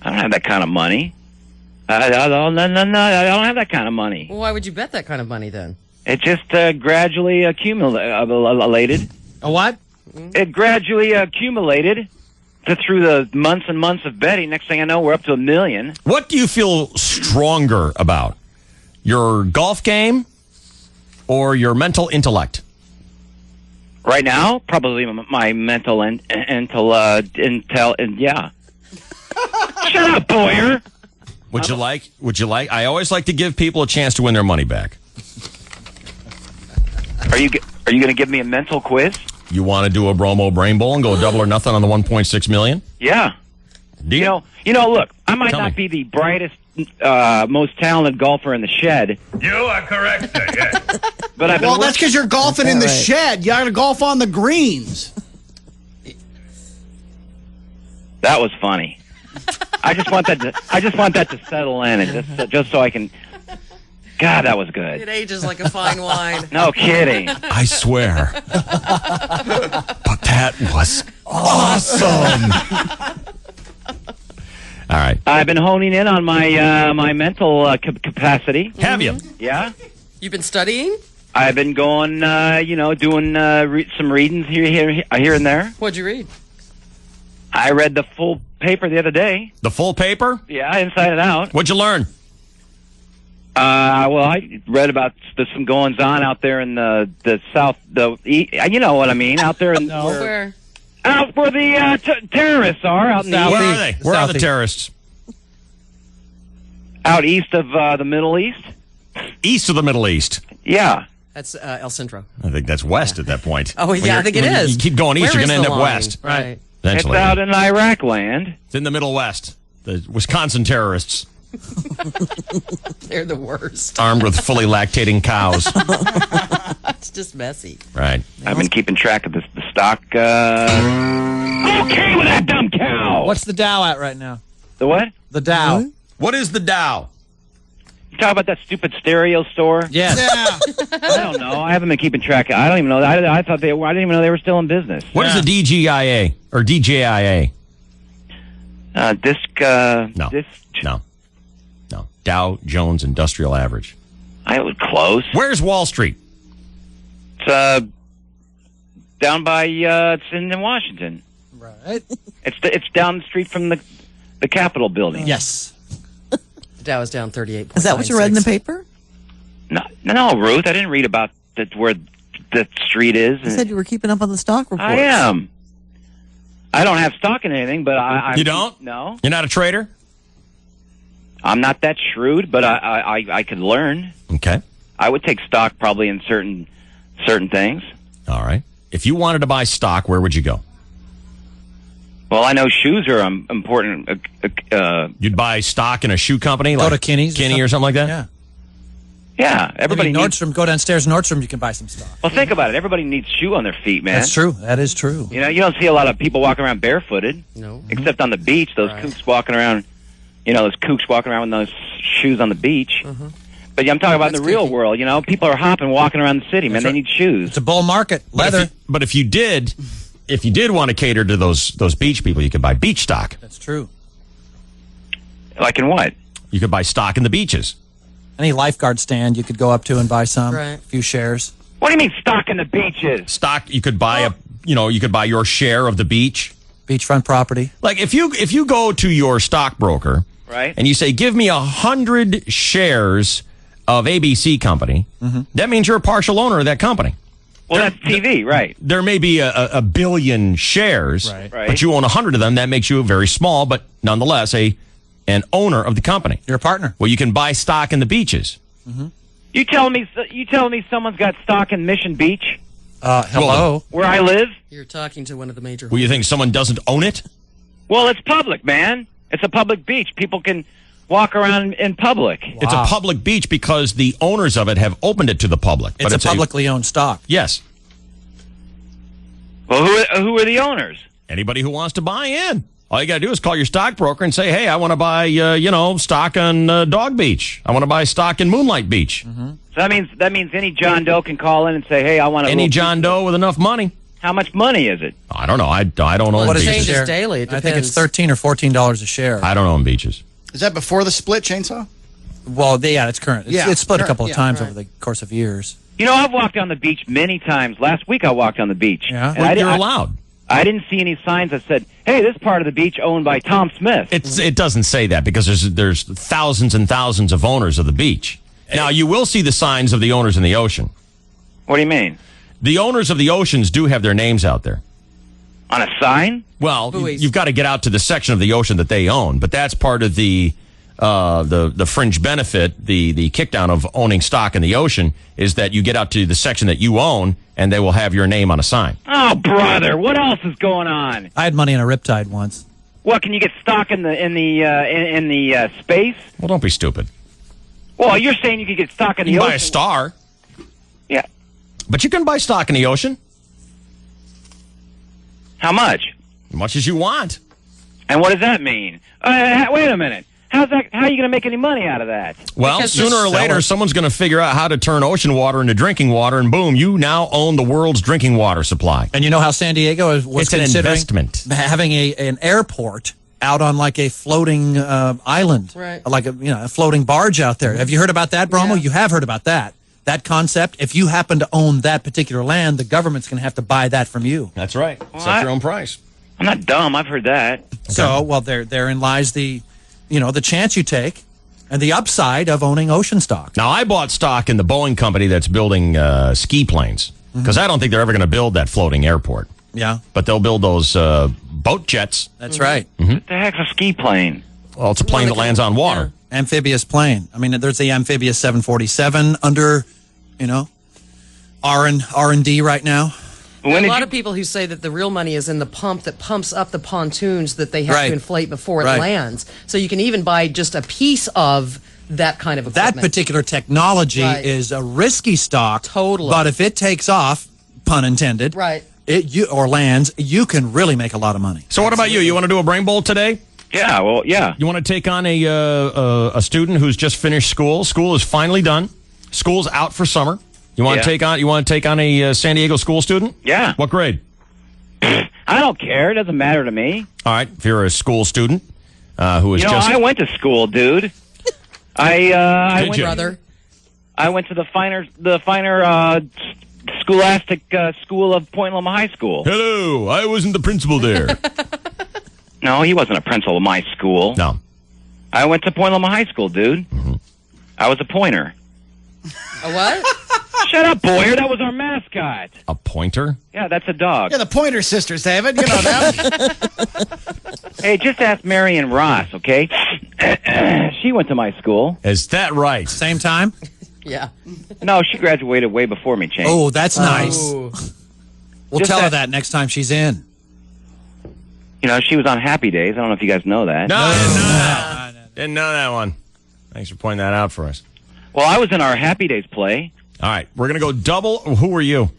I don't have that kind of money. I don't have that kind of money. Well, why would you bet that kind of money then? It just gradually accumulated. A what? It gradually accumulated through the months and months of betting. Next thing I know, we're up to $1 million. What do you feel stronger about? Your golf game or your mental intellect? Right now, probably my mental intel, and yeah. Shut up, Boyer. Would you like, I always like to give people a chance to win their money back. Are you going to give me a mental quiz? You want to do a Bromo Brain Bowl and go double or nothing on the 1.6 million? Yeah. Do you? You know, look, I might Tell not me. be the brightest, most talented golfer in the shed, You are correct, sir, yes. but I've been Well, that's because you're golfing in the shed. You got to golf on the greens. That was funny. I just want that to settle in, and just so I can. God, that was good. It ages like a fine wine. No kidding. I swear. But that was awesome. All right. I've been honing in on my my mental capacity. Have you? Yeah. You've been studying? I've been going, doing some readings here and there. What'd you read? I read the full paper the other day. The full paper? Yeah, inside and out. What'd you learn? Well, I read about some goings on out there in the south, you know what I mean, out there in Where? out where the terrorists are, out in the Where are they? Where are the terrorists? Out east of the Middle East. East of the Middle East. Yeah. That's El Centro. I think that's west at that point. Oh, yeah, I think it is. You keep going east, Where you're going is to end the up line? west. Right. Eventually. It's out in Iraq land. It's in the Middle West. The Wisconsin terrorists. They're the worst. Armed with fully lactating cows. It's just messy. Right. I've been keeping track of the stock. Okay with that dumb cow. What's the Dow at right now? The what? The Dow. What is the Dow? You talk about that stupid stereo store? Yes. Yeah. I don't know. I haven't been keeping track. I don't even know. I thought I didn't even know they were still in business. What is the DGIA or DJIA? No. No. Dow Jones Industrial Average. I was close. Where's Wall Street? It's down by it's in Washington. Right. It's down the street from the Capitol building. Yes. The Dow is down 38. Is that what you read in the paper? No, Ruth. I didn't read about where the street is. You said you were keeping up on the stock reports. I am. I don't have stock in anything, but I You don't? No. You're not a trader? I'm not that shrewd, but I could learn. Okay. I would take stock probably in certain things. All right. If you wanted to buy stock, where would you go? Well, I know shoes are important. You'd buy stock in a shoe company? Go Like to Kinney's or something like that? Yeah. Yeah, everybody Maybe needs... Nordstrom. Go downstairs Nordstrom. You can buy some stock. Well, think about it. Everybody needs shoe on their feet, man. That's true. That is true. You know, you don't see a lot of people walking around barefooted. No. Except on the beach. Those kooks walking around, those kooks walking around with those shoes on the beach. Mm-hmm. But I'm talking about in the real world, people are hopping, walking around the city, man. That's They right. need shoes. It's a bull market. Leather. But if you did want to cater to those beach people, you could buy beach stock. That's true. Like in what? You could buy stock in the beaches. Any lifeguard stand you could go up to and buy some. Right. A few shares. What do you mean stock in the beaches? Stock, you could buy you could buy your share of the beach. Beachfront property. Like if you go to your stockbroker, right, and you say, give me 100 shares of ABC Company, that means you're a partial owner of that company. Well, that's TV, right? There may be a billion shares, Right. but you own 100 of them. That makes you very small, but nonetheless an owner of the company. You're a partner. Well, you can buy stock in the beaches. You telling me someone's got stock in Mission Beach, Hello. where I live? You're talking to one of the major. Well, you think someone doesn't own it? Well, it's public, man. It's a public beach. People can walk around in public. It's a public beach because the owners of it have opened it to the public. It's a publicly owned stock. Yes. Well, who are the owners? Anybody who wants to buy in. All you got to do is call your stockbroker and say, hey, I want to buy, stock on Dog Beach. I want to buy stock in Moonlight Beach. So that means any John Doe can call in and say, hey, I want to... Any John Doe with enough money. How much money is it? I don't know. I don't own It beaches. changes daily. It I think it's depends. $13 or $14 a share. I don't own beaches. Is that before the split, Chainsaw? Well, yeah, it's current. It's split a current, couple of yeah, times right. over the course of years. I've walked on the beach many times. Last week I walked on the beach. Yeah? And Well, you're allowed. I didn't see any signs that said, hey, this part of the beach owned by Tom Smith. It doesn't say that because there's thousands and thousands of owners of the beach. Now, you will see the signs of the owners in the ocean. What do you mean? The owners of the oceans do have their names out there. On a sign? Well, Buoys. you've got to get out to the section of the ocean that they own, but that's part of the fringe benefit, the kickdown of owning stock in the ocean is that you get out to the section that you own, and they will have your name on a sign. Oh, brother, what else is going on? I had money in a Riptide once. What, can you get stock in the space? Well, don't be stupid. Well, you're saying you could get stock in You the can ocean. buy a star, Yeah. but you can buy stock in the ocean How much? as much as you want. And what does that mean? Wait a minute. How are you going to make any money out of that? Well, Because sooner or just later, sell it. someone's going to figure out how to turn ocean water into drinking water, and boom, you now own the world's drinking water supply. And you know how San Diego was It's an considering investment. having an airport out on like a floating island, Right. like a floating barge out there. Have you heard about that, Bromo? Yeah. You have heard about that. that concept, if you happen to own that particular land, the government's going to have to buy that from you. That's right. Set your own price. I'm not dumb. I've heard that. So, well, therein lies the chance you take and the upside of owning ocean stock. Now, I bought stock in the Boeing company that's building ski planes because I don't think they're ever going to build that floating airport. Yeah. But they'll build those boat jets. That's right. What the heck's a ski plane? Well, it's a plane that lands on water. Amphibious plane. I mean, there's the amphibious 747 under, R&D right now. There are a lot of people who say that the real money is in the pump that pumps up the pontoons that they have to inflate before it lands. So you can even buy just a piece of that kind of equipment. That particular technology is a risky stock. Totally. But if it takes off, pun intended, or lands, you can really make a lot of money. So what about you? You want to do a brain bowl today? Yeah, well, yeah. You want to take on a student who's just finished school? School is finally done. School's out for summer. You want to take on a San Diego school student? Yeah. What grade? I don't care. It doesn't matter to me. All right. If you're a school student who is I went to school, dude. I went to the finer scholastic school of Point Loma High School. Hello. I wasn't the principal there. No, he wasn't a principal of my school. No. I went to Point Loma High School, dude. Mm-hmm. I was a pointer. A what? Shut up, Boyer. That was our mascot. A pointer? Yeah, that's a dog. Yeah, the Pointer Sisters, David. You know them. Hey, just ask Marion Ross, okay? She went to my school. Is that right? Same time? Yeah. No, she graduated way before me, Shane. Oh, that's nice. We'll Just tell her ask- that next time she's in. She was on Happy Days. I don't know if you guys know that. No, I didn't know that. Didn't know that one. Thanks for pointing that out for us. Well, I was in our Happy Days play. All right, we're going to go double. Who were you?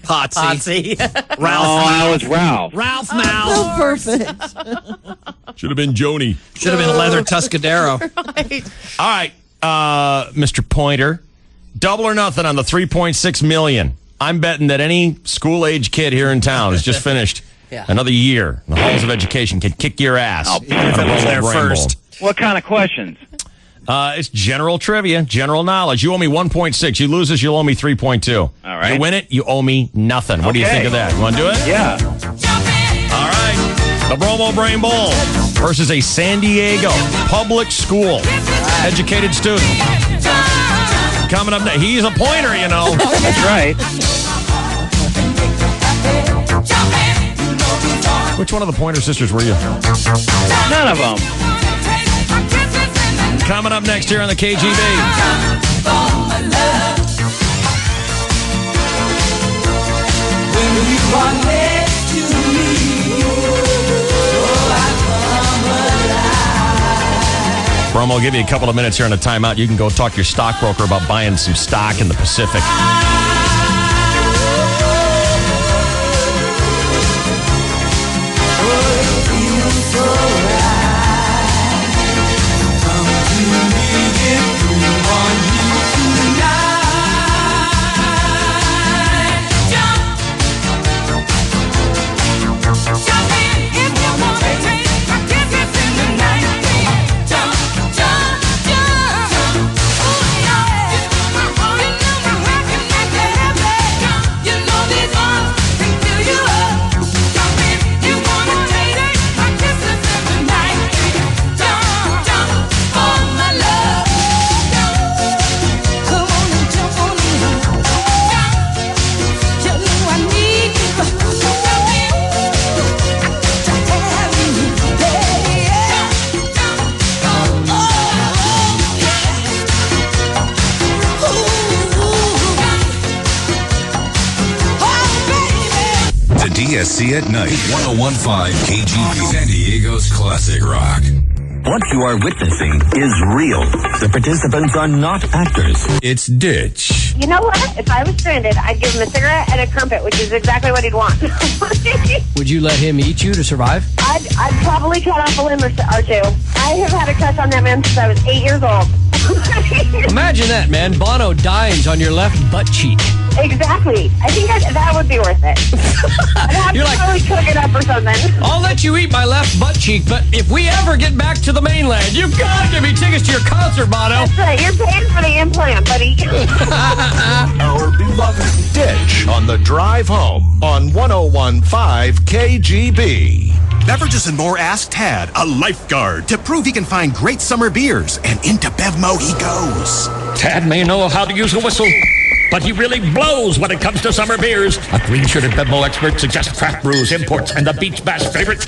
Potsy. Ralph. Oh, I was Ralph. Ralph So Mal. perfect. Should have been Joni. Should have been a leather Tuscadero. All right, Mr. Pointer, double or nothing on the $3.6 million. I'm betting that any school-age kid here in town has just finished another year in the halls of education can kick your ass. Oh, Even if it was there first. What kind of questions? It's general trivia, general knowledge. You owe me 1.6. You lose this, you'll owe me 3.2. All right. You win it, you owe me nothing. What do you think of that? You want to do it? Yeah. All right. The Bromo Brain Bowl versus a San Diego public school educated student. Coming up next. He's a pointer, That's right. Which one of the Pointer Sisters were you? None of them. Coming up next here on the KGB. Bromo will give you a couple of minutes here on a timeout. You can go talk to your stockbroker about buying some stock in the Pacific. DSC at night, 101.5 KGB, San Diego's classic rock. What you are witnessing is real. The participants are not actors. It's Ditch. You know what? If I was stranded, I'd give him a cigarette and a crumpet, which is exactly what he'd want. Would you let him eat you to survive? I'd probably cut off a limb or two. I have had a crush on that man since I was 8 years old. Imagine that, man. Bono dines on your left butt cheek. Exactly. I think that would be worth it. I'd have You're to like- probably cook it up or something. I'll let you eat my left butt cheek, but if we ever get back to the mainland, you've got to give me tickets to your concert, Bono. That's right. You're paying for the implant, buddy. Our beloved Ditch on the drive home on 101.5 KGB. Beverages and More asked Tad, a lifeguard, to prove he can find great summer beers, and into Bevmo he goes. Tad may know how to use a whistle, but he really blows when it comes to summer beers. A green-shirted Bevmo expert suggests craft brews, imports, and the beach bass favorites.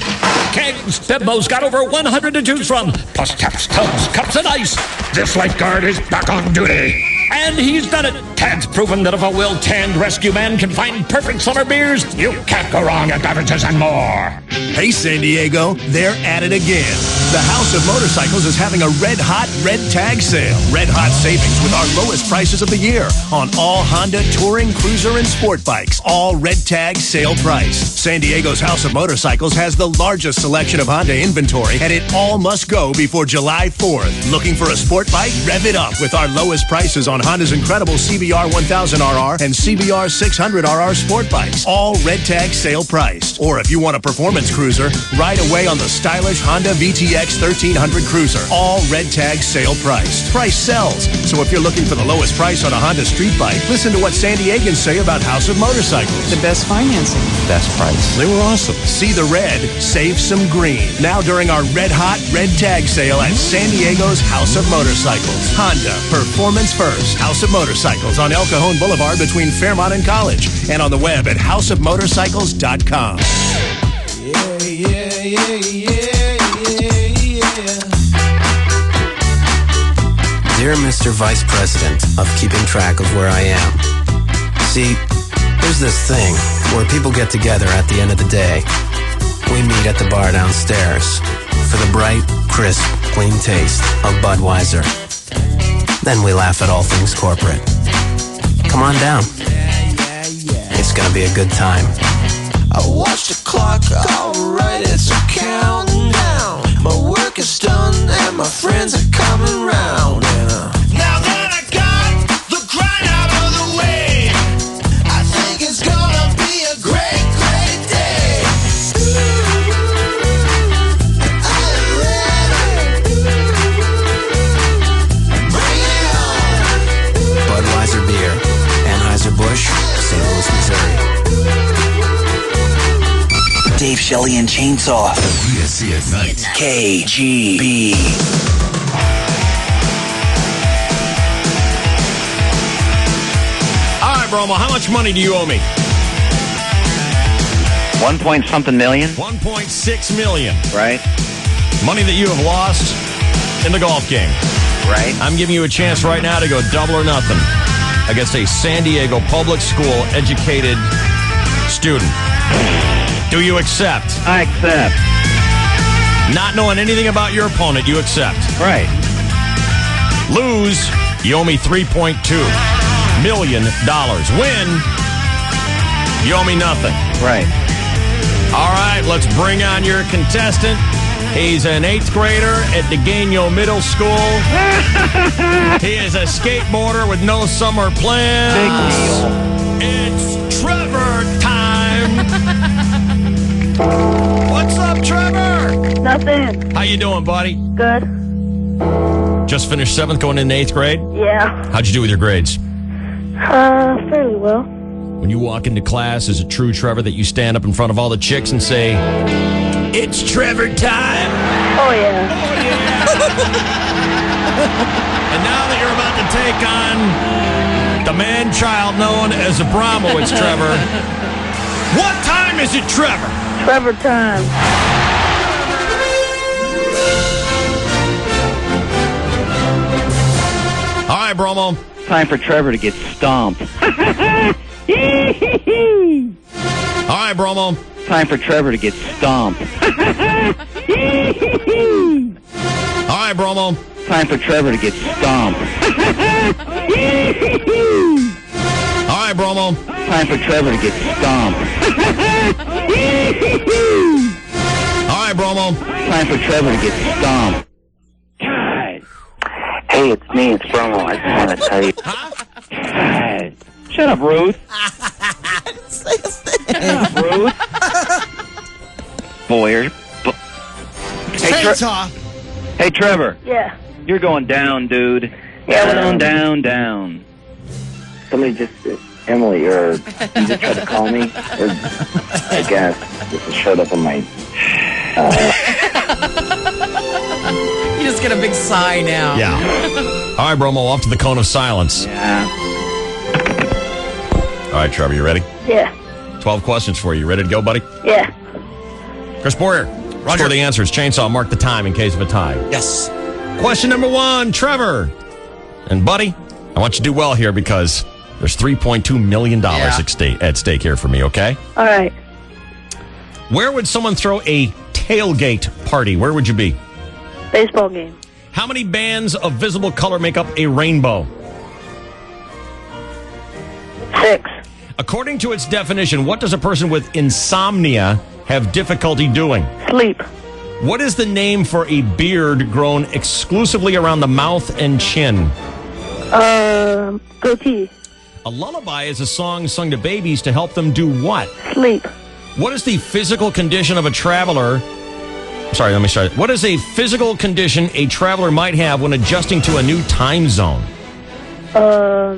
Kegs, Bevmo's got over 100 to choose from, plus taps, tubs, cups, and ice. This lifeguard is back on duty. And he's done it. Tad's proven that if a well-tanned rescue man can find perfect summer beers, you can't go wrong at Beverages and More. Hey, San Diego, they're at it again. The House of Motorcycles is having a red-hot red tag sale. Red-hot savings with our lowest prices of the year on all Honda touring, cruiser, and sport bikes. All red tag sale price. San Diego's House of Motorcycles has the largest selection of Honda inventory, and it all must go before July 4th. Looking for a sport bike? Rev it up with our lowest prices on Honda's incredible CBR 1000RR and CBR 600RR sport bikes. All red tag sale priced. Or if you want a performance cruiser, ride away on the stylish Honda VTX 1300 Cruiser. All red tag sale priced. Price sells. So if you're looking for the lowest price on a Honda street bike, listen to what San Diegans say about House of Motorcycles. The best financing. Best price. They were awesome. See the red, save some green. Now during our red hot red tag sale at San Diego's House of Motorcycles. Honda, performance first. House of Motorcycles on El Cajon Boulevard between Fairmont and College, and on the web at houseofmotorcycles.com. Dear Mr. Vice President of keeping track of where I am. See, there's this thing where people get together at the end of the day. We meet at the bar downstairs for the bright, crisp, clean taste of Budweiser. Then we laugh at all things corporate. Come on down. It's gonna be a good time. I watch the clock, alright, it's counting down. My work is done and my friends are coming round. Now that I got the grind out of the way, I think it's gonna be a great, great day. I'm ready. Bring it on. Budweiser beer, Anheuser-Busch, St. Louis, Missouri. Dave Shelley and Chainsaw. PSC at night. KGB. All right, Bromo, how much money do you owe me? 1 point something million. 1.6 million. Right. Money that you have lost in the golf game. Right. I'm giving you a chance right now to go double or nothing against a San Diego public school educated student. Do you accept? I accept. Not knowing anything about your opponent, you accept. Right. Lose, you owe me $3.2 million. Win, you owe me nothing. Right. All right, let's bring on your contestant. He's an 8th grader at DeGano Middle School. He is a skateboarder with no summer plans. Big deal. It's Trevor time. What's up, Trevor? Nothing. How you doing, buddy? Good. Just finished 7th, going into 8th grade? Yeah. How'd you do with your grades? Fairly well. When you walk into class, is it true, Trevor, that you stand up in front of all the chicks and say, "It's Trevor time"? Oh, yeah. And now that you're about to take on the man-child known as Abramowitz, Trevor, what time is it, Trevor? Trevor time. All right, Bromo. Time for Trevor to get stomped. All right, Bromo. Time for Trevor to get stomped. All right, Bromo. Time for Trevor to get stomped. All right, Bromo. Time for Trevor to get stomped. All right, Bromo. Time for Trevor to get stomped. Hey, it's me, it's Bromo. I just want to tell you. Shut up, Ruth. Ruth. Boyer. Chainsaw. Hey, Trevor. Yeah. You're going down, dude. Yeah, Down. Somebody just, Emily, or you just tried to call me? Or, I guess, just showed up on my, You just get a big sigh now. Yeah. All right, Bromo, off to the cone of silence. Yeah. All right, Trevor, you ready? Yeah. 12 questions for you. Ready to go, buddy? Yeah. Chris Boyer. Roger. For the answers. Chainsaw, mark the time in case of a tie. Yes. Question number 1, Trevor. And, buddy, I want you to do well here because there's $3.2 million at stake here for me, okay? All right. Where would someone throw a tailgate party? Where would you be? Baseball game. How many bands of visible color make up a rainbow? 6. According to its definition, what does a person with insomnia have difficulty doing? Sleep. What is the name for a beard grown exclusively around the mouth and chin? Goatee. A lullaby is a song sung to babies to help them do what? Sleep. What is the physical condition of a traveler? Sorry, let me start. What is a physical condition a traveler might have when adjusting to a new time zone? I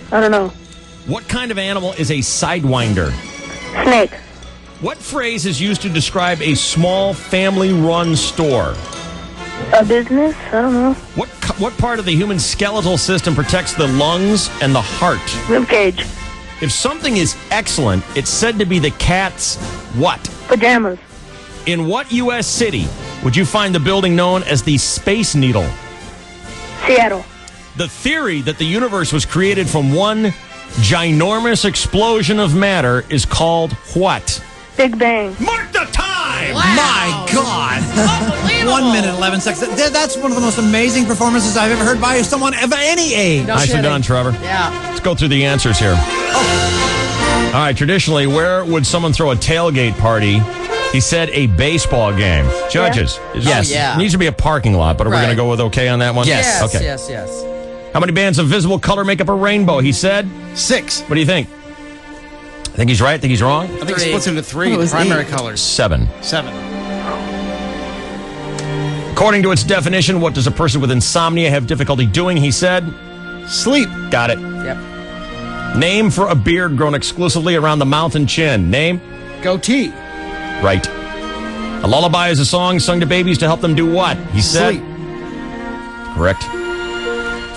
don't know. What kind of animal is a sidewinder? Snake. What phrase is used to describe a small family-run store? A business? I don't know. What part of the human skeletal system protects the lungs and the heart? Rib cage. If something is excellent, it's said to be the cat's what? Pajamas. In what U.S. city would you find the building known as the Space Needle? Seattle. The theory that the universe was created from one ginormous explosion of matter is called what? Big Bang. Mark the time! Wow. My God. 1 minute, 11 seconds. That's one of the most amazing performances I've ever heard by someone of any age. Nicely done, Trevor. Yeah. Let's go through the answers here. All right, traditionally, where would someone throw a tailgate party? He said a baseball game. Judges. Yes. Oh, yeah. It needs to be a parking lot, but are we going to go with okay on that one? Yes. Okay. Yes. How many bands of visible color make up a rainbow? He said 6. What do you think? Think he's right? Think he's wrong? I think it splits into 3 was primary 8. colors. 7. 7. According to its definition, what does a person with insomnia have difficulty doing? He said sleep. Got it. Yep. Name for a beard grown exclusively around the mouth and chin. Name? Goatee. Right. A lullaby is a song sung to babies to help them do what? He said sleep. Correct.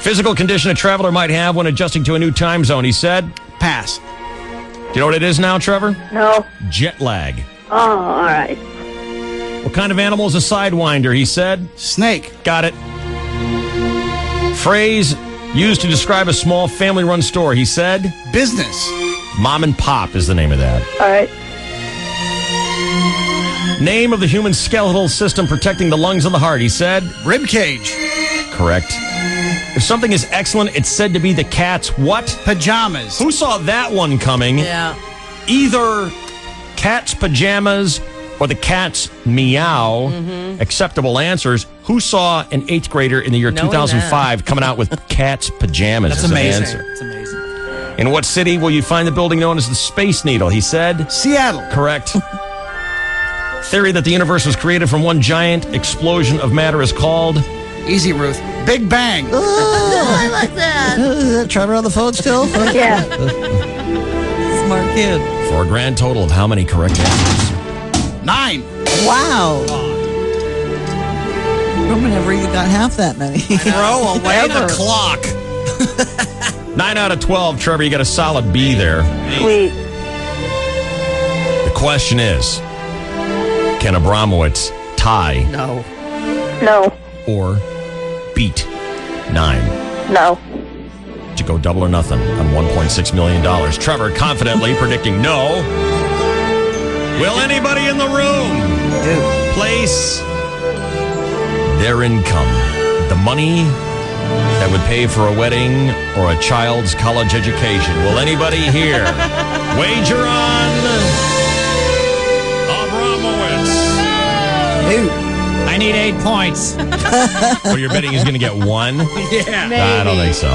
Physical condition a traveler might have when adjusting to a new time zone. He said pass. Do you know what it is now, Trevor? No. Jet lag. Oh, all right. What kind of animal is a sidewinder? He said snake. Got it. Phrase used to describe a small family-run store. He said business. Mom and Pop is the name of that. All right. Name of the human skeletal system protecting the lungs and the heart. He said rib cage. Correct. If something is excellent, it's said to be the cat's what? Pajamas. Who saw that one coming? Yeah. Either cat's pajamas or the cat's meow. Acceptable answers. Who saw an 8th grader in the year Knowing 2005 coming out with cat's pajamas? That's as an amazing. answer? That's amazing. In what city will you find the building known as the Space Needle? He said Seattle. Correct. Theory that the universe was created from one giant explosion of matter is called easy, Ruth. Big Bang. I like that. Is that Trevor on the phone still? Yeah. Smart kid. for a grand total of how many correct answers? 9. Wow. Roman never even got half that many. Throw away the clock. 9 out of 12, Trevor. You got a solid B there. Sweet. The question is, can Abramowitz tie No. No. or beat 9? No. To go double or nothing on $1.6 million. Trevor confidently predicting no. Will anybody in the room place their income, the money that would pay for a wedding or a child's college education? Will anybody here wager on Abramowitz? I need 8 points. Well, you're betting he's going to get 1? Yeah. I don't think so.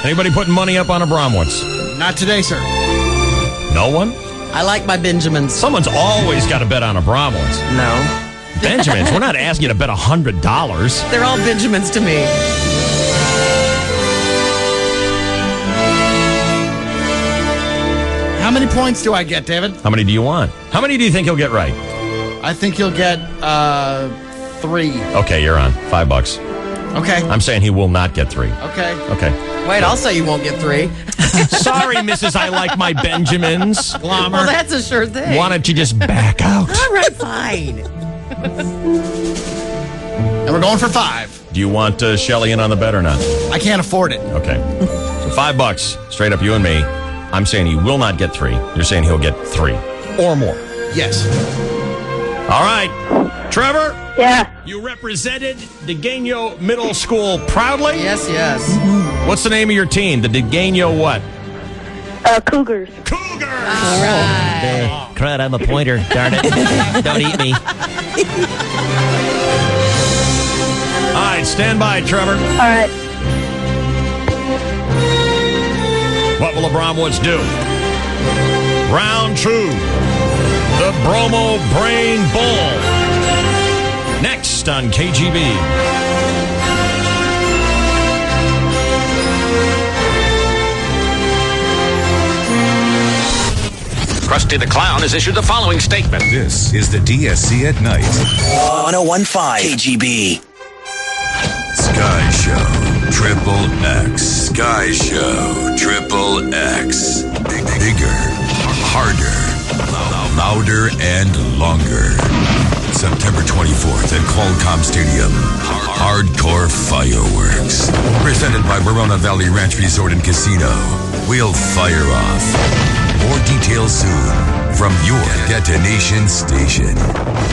Anybody putting money up on Abramowitz? Not today, sir. No one? I like my Benjamins. Someone's always got to bet on Abramowitz. No. Benjamins, we're not asking you to bet $100. They're all Benjamins to me. How many points do I get, David? How many do you want? How many do you think he'll get right? I think you'll get 3. Okay, you're on. $5. Okay. I'm saying he will not get 3. Okay. Okay. Wait, I'll say you won't get 3. Sorry, Mrs. I like my Benjamins. Glommer. Well, that's a sure thing. Why don't you just back out? All right, fine. And we're going for 5. Do you want Shelly in on the bet or not? I can't afford it. Okay. So $5, straight up you and me. I'm saying he will not get 3. You're saying he'll get 3 or more. Yes. All right. Trevor? Yeah. You represented Degano Middle School proudly? Yes, yes. What's the name of your team? The Degano what? Cougars. Cougars! All right. Crud, I'm a pointer. Darn it. Don't eat me. All right, stand by, Trevor. All right. What will Abramowitz do? Round 2. The Bromo Brain Bull. Next on KGB. Krusty the Clown has issued the following statement. This is the DSC at Night. 1015 KGB. Sky Show Triple X. Sky Show Triple X. Bigger, harder, louder, and longer. September 24th at Qualcomm Stadium. Hardcore fireworks. Presented by Verona Valley Ranch Resort and Casino. We'll fire off. More details soon from your detonation station.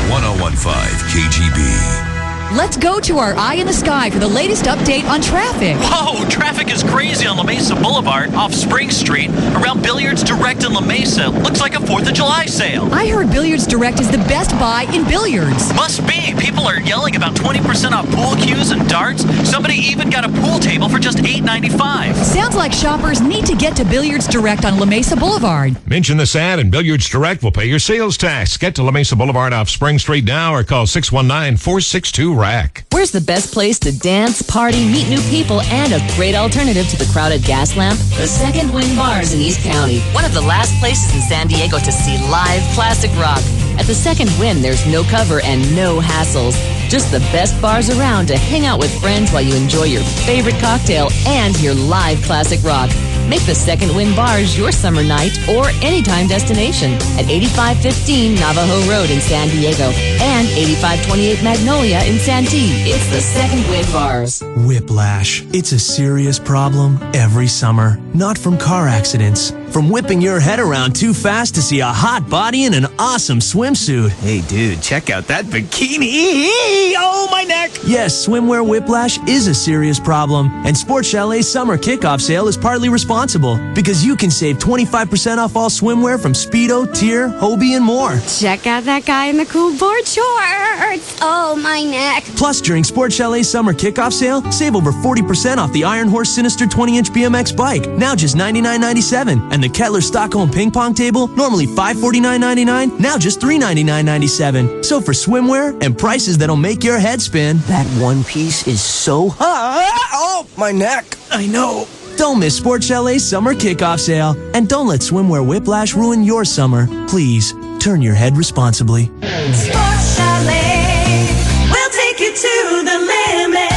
1015 KGB. Let's go to our eye in the sky for the latest update on traffic. Whoa, traffic is crazy on La Mesa Boulevard off Spring Street around Billiards Direct in La Mesa. Looks like a 4th of July sale. I heard Billiards Direct is the best buy in billiards. Must be. People are yelling about 20% off pool cues and darts. Somebody even got a pool table for just $8.95. Sounds like shoppers need to get to Billiards Direct on La Mesa Boulevard. Mention this ad and Billiards Direct will pay your sales tax. Get to La Mesa Boulevard off Spring Street now or call 619-462-RACK. Where's the best place to dance, party, meet new people, and a great alternative to the crowded gas lamp? The Second Wind Bars in East County. One of the last places in San Diego to see live classic rock. At the Second Wind, there's no cover and no hassles. Just the best bars around to hang out with friends while you enjoy your favorite cocktail and hear live classic rock. Make the Second Wind Bars your summer night or anytime destination at 8515 Navajo Road in San Diego and 8528 Magnolia in Santee. It's the Second Wind Bars. Whiplash. It's a serious problem every summer. Not from car accidents. From whipping your head around too fast to see a hot body in an awesome swimsuit. Hey, dude, check out that bikini. Oh, my neck. Yes, swimwear whiplash is a serious problem. And Sports Chalet's summer kickoff sale is partly responsible because you can save 25% off all swimwear from Speedo, Tier, Hobie, and more. Check out that guy in the cool board shorts. Oh, my neck. Plus, during Sports Chalet's summer kickoff sale, save over 40% off the Iron Horse Sinister 20-inch BMX bike, now just $99.97. And the Kettler Stockholm ping pong table, normally $549.99, now just $399.97. So for swimwear and prices that'll make your head spin. That one piece is so hot. Oh, my neck. I know. Don't miss Sports Chalet's summer kickoff sale. And don't let swimwear whiplash ruin your summer. Please, turn your head responsibly. Sports Chalet, we'll take you to the limit.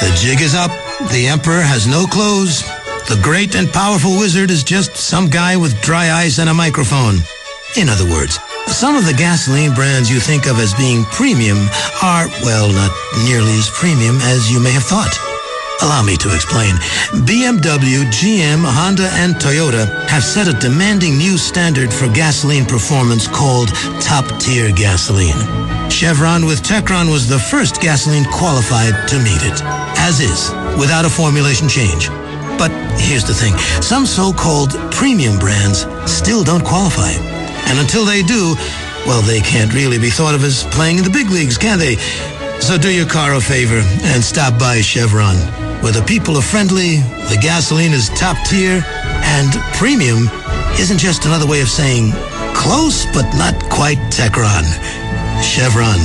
The jig is up. The Emperor has no clothes. The great and powerful wizard is just some guy with dry ice and a microphone. In other words, some of the gasoline brands you think of as being premium are, well, not nearly as premium as you may have thought. Allow me to explain. BMW, GM, Honda, and Toyota have set a demanding new standard for gasoline performance called top-tier gasoline. Chevron with Techron was the first gasoline qualified to meet it, as is, without a formulation change. But here's the thing. Some so-called premium brands still don't qualify. And until they do, well, they can't really be thought of as playing in the big leagues, can they? So do your car a favor and stop by Chevron. where the people are friendly, the gasoline is top tier, and premium isn't just another way of saying close but not quite Techron. Chevron.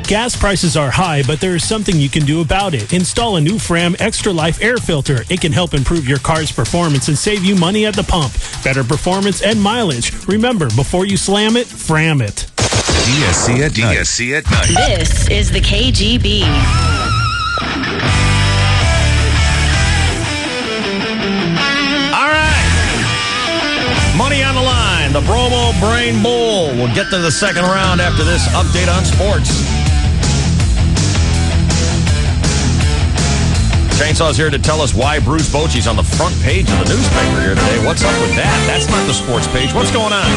Gas prices are high, but there is something you can do about it. Install a new Fram Extra Life air filter. It can help improve your car's performance and save you money at the pump. Better performance and mileage. Remember, before you slam it, Fram it. DSC at night. DSC at night. This is the KGB. All right. Money on the line. The Bromo Brain Bowl. We'll get to the second round after this update on sports. Chainsaw's here to tell us why Bruce Bochy's on the front page of the newspaper here today. What's up with that? That's not the sports page. What's going on?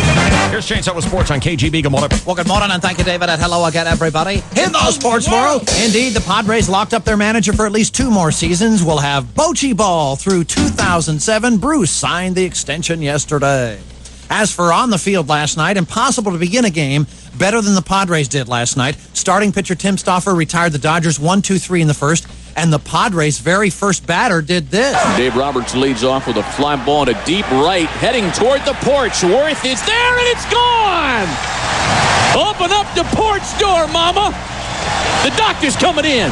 Here's Chainsaw with sports on KGB. Good morning. Well, good morning, and thank you, David, and hello again, everybody. In the sports world, indeed, the Padres locked up their manager for at least 2 more seasons. We'll have Bochy ball through 2007. Bruce signed the extension yesterday. As for on the field last night, impossible to begin a game better than the Padres did last night. Starting pitcher Tim Stoffer retired the Dodgers 1-2-3 in the first, and the Padres' very first batter did this. Dave Roberts leads off with a fly ball to deep right, heading toward the porch. Worth is there, and it's gone! Open up the porch door, Mama! The doctor's coming in.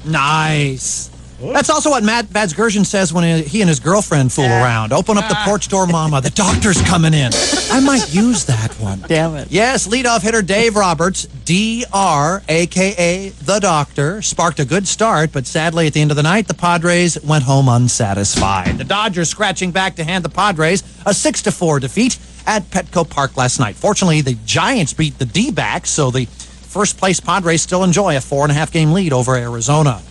Nice. That's also what Matt Vazgersian says when he and his girlfriend fool around. Open up the porch door, Mama. The doctor's coming in. I might use that one. Damn it. Yes, leadoff hitter Dave Roberts, DR, a.k.a. The Doctor, sparked a good start, but sadly at the end of the night, the Padres went home unsatisfied. The Dodgers scratching back to hand the Padres a 6-4 defeat at Petco Park last night. Fortunately, the Giants beat the D-backs, so the first-place Padres still enjoy a 4.5-game lead over Arizona.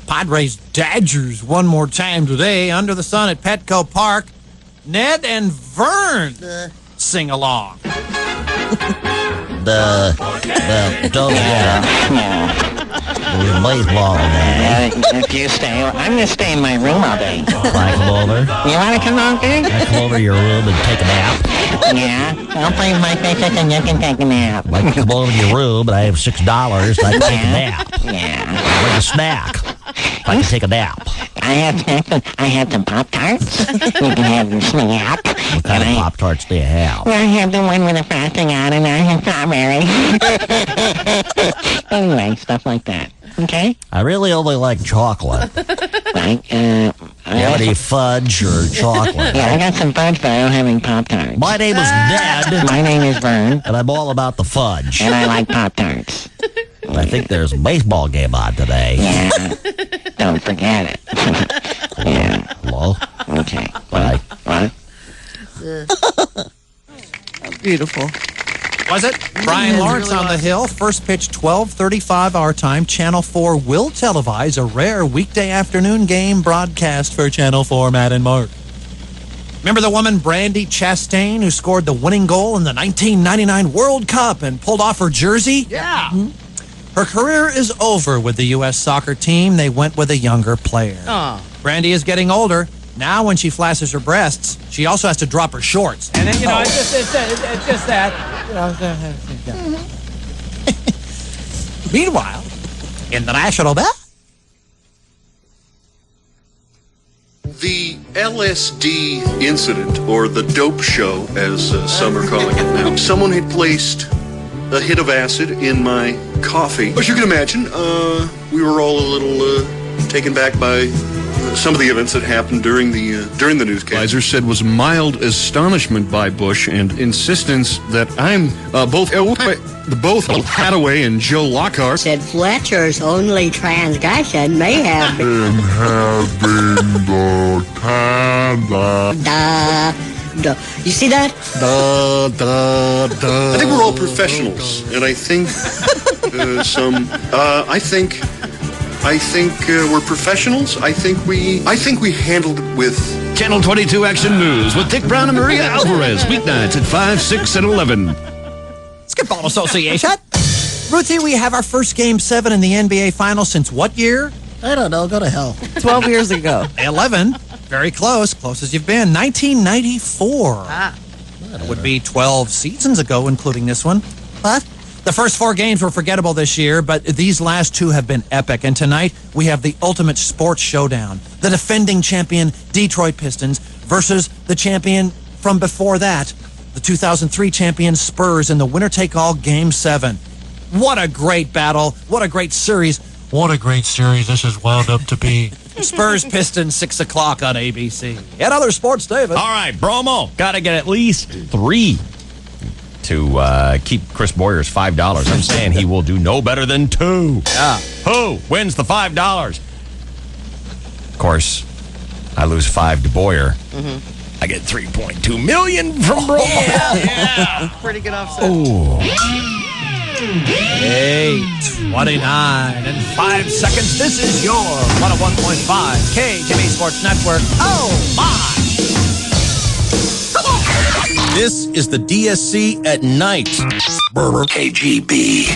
Padres Dodgers one more time today under the sun at Petco Park. Ned and Vern sing along. The baseball man. If you stay, I'm going to stay in my room all day. Like come over? You want to come over? I come over to your room and take a nap. Yeah, I'll play with my fishes and you can take a nap. I can come over to your room and I have $6. I can take a nap. Yeah. Like a snack. I can take a nap. I have snacks. I have some Pop-Tarts. You can have the snap. What kind of Pop-Tarts do you have? Well, I have the one with the frosting on and I have strawberry. Anyway, stuff like that. Okay? I really only like chocolate. Like, you have any fudge or chocolate? Yeah, I got some fudge, but I don't have any Pop-Tarts. My name is Ned. My name is Vern. And I'm all about the fudge. And I like Pop-Tarts. I think there's a baseball game on today. Yeah. Don't forget it. Yeah. Hello? Okay. Bye. What? Beautiful. Was it? Brian Lawrence really on the Hill. First pitch, 12:35 our time. Channel 4 will televise a rare weekday afternoon game broadcast for Channel 4, Matt and Mark. Remember the woman, Brandi Chastain, who scored the winning goal in the 1999 World Cup and pulled off her jersey? Yeah. Her career is over with the U.S. soccer team. They went with a younger player. Oh. Brandi is getting older. Now when she flashes her breasts, she also has to drop her shorts. And then, it's just that. Meanwhile, in the National Bell. The LSD incident, or the dope show, as some are calling it now. Someone had placed a hit of acid in my coffee. As you can imagine, we were all a little taken back by some of the events that happened during the newscast. Advisor said was mild astonishment by Bush and insistence that I'm both Hathaway and Joe Lockhart said Fletcher's only transgression may have been having the panda. You see that? I think we're all professionals, and I think I think we're professionals. I think we handled it with Channel 22 Action News with Dick Brown and Maria Alvarez, weeknights at 5, 6, and 11. Skip-Ball Association. Ruthie, we have our first Game 7 in the NBA Finals since what year? I don't know. Go to hell. 12 years ago. 11. Very close. Close as you've been. 1994. Ah. That would be 12 seasons ago, including this one. But The first 4 games were forgettable this year, but these last 2 have been epic. And tonight, we have the ultimate sports showdown. The defending champion Detroit Pistons versus the champion from before that, the 2003 champion Spurs in the winner-take-all Game 7. What a great battle. What a great series. What a great series this has wound up to be. Spurs Pistons, 6 o'clock on ABC. And other sports, David. All right, Bromo, got to get at least 3 to keep Chris Boyer's $5. I'm saying he will do no better than 2. Yeah. Who wins the $5? Of course, I lose 5 to Boyer. Mm-hmm. I get $3.2 million from Bromo. Yeah. Pretty good offset. Oh. 8:29 and 5 seconds. This is your 101.5 KGB Sports Network. Oh, my. This is the DSC at night. KGB.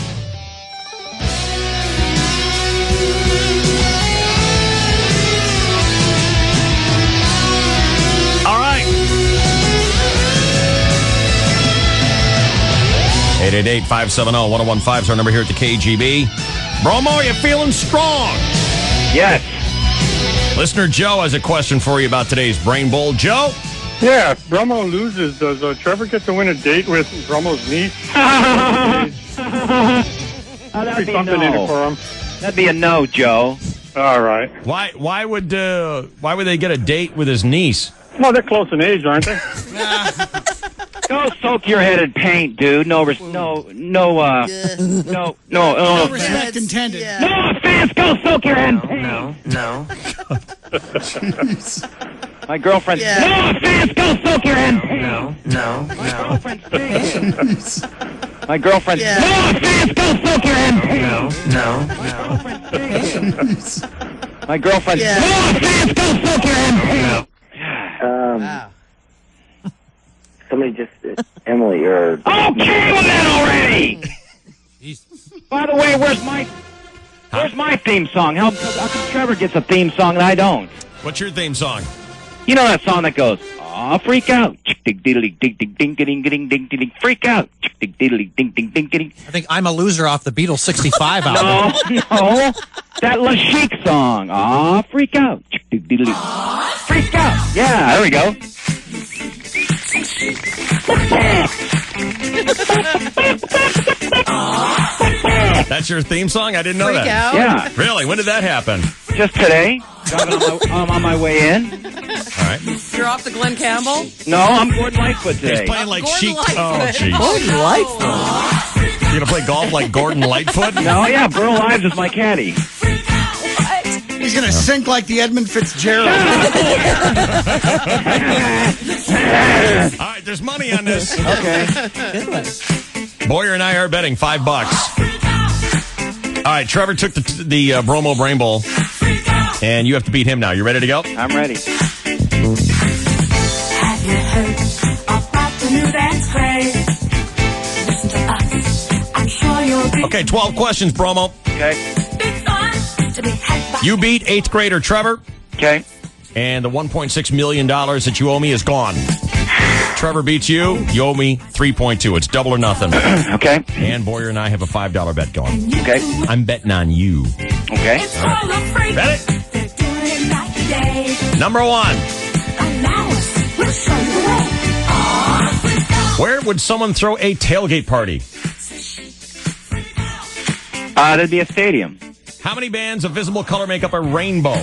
All right. 888-570-1015 is our number here at the KGB. Bromo, are you feeling strong? Yes. Listener Joe has a question for you about today's Brain Bowl. Joe? Yeah, if Bromo loses, does Trevor get to win a date with Bromo's niece? That'd be something in it for him. That'd be a no, Joe. All right. Why would they get a date with his niece? Well, they're close in age, aren't they? Go soak your head in paint, dude. No respect intended. Yeah. No offense. Go soak your head in paint. No. My girlfriend. Yeah. No offense. Go soak your head in paint. No. My girlfriend's My girlfriend. Yeah. No offense. Go soak your head in paint. My girlfriend. Yeah. No offense. Go soak your head in paint. Somebody just, Emily, or... Okay with that already! By the way, where's my theme song? How come Trevor gets a theme song and I don't? What's your theme song? You know that song that goes, aw, freak out. Freak out. I think I'm a Loser off the Beatles 65 album. No. That La Chic song. Aw, freak out. Freak out. Yeah, there we go. That's your theme song? I didn't know Freak that. out? Yeah. Really? When did that happen? Just today. I'm on my way in. All right. You're off to Glenn Campbell? No, I'm Gordon Lightfoot today. He's playing like Gordon Chic. Lightfoot. Oh, jeez. Gordon Lightfoot. You gonna play golf like Gordon Lightfoot? No, yeah, Burl Ives is my caddy. He's going to sink like the Edmund Fitzgerald. All right, there's money on this. Okay. Boyer and I are betting $5. All right, Trevor took the Bromo Brain Bowl, and you have to beat him now. You ready to go? I'm ready. Have you heard about the new dance craze? Listen to us. I'm sure you'll be... Okay, 12 questions, Bromo. Okay. You beat 8th grader Trevor. Okay. And the $1.6 million that you owe me is gone. Trevor beats you. You owe me 3.2. It's double or nothing. Okay. And Boyer and I have a $5 bet going. Okay. I'm betting on you. Okay. All right. Bet it. Number 1. Where would someone throw a tailgate party? That'd be a stadium. How many bands of visible color make up a rainbow?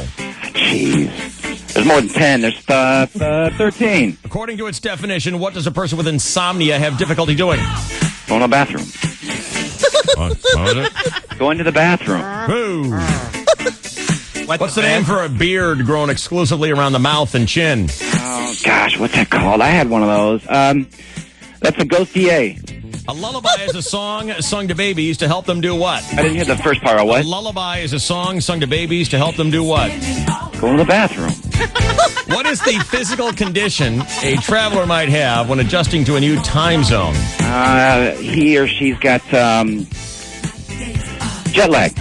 Jeez. There's more than 10. There's 13. According to its definition, what does a person with insomnia have difficulty doing? Go to the bathroom. What was it? Going to the bathroom. Boo. What's the name for a beard grown exclusively around the mouth and chin? Oh, gosh, what's that called? I had one of those. That's a ghostie. A lullaby is a song sung to babies to help them do what? I didn't hear the first part of what? A lullaby is a song sung to babies to help them do what? Go to the bathroom. What is the physical condition a traveler might have when adjusting to a new time zone? He or she's got jet lag.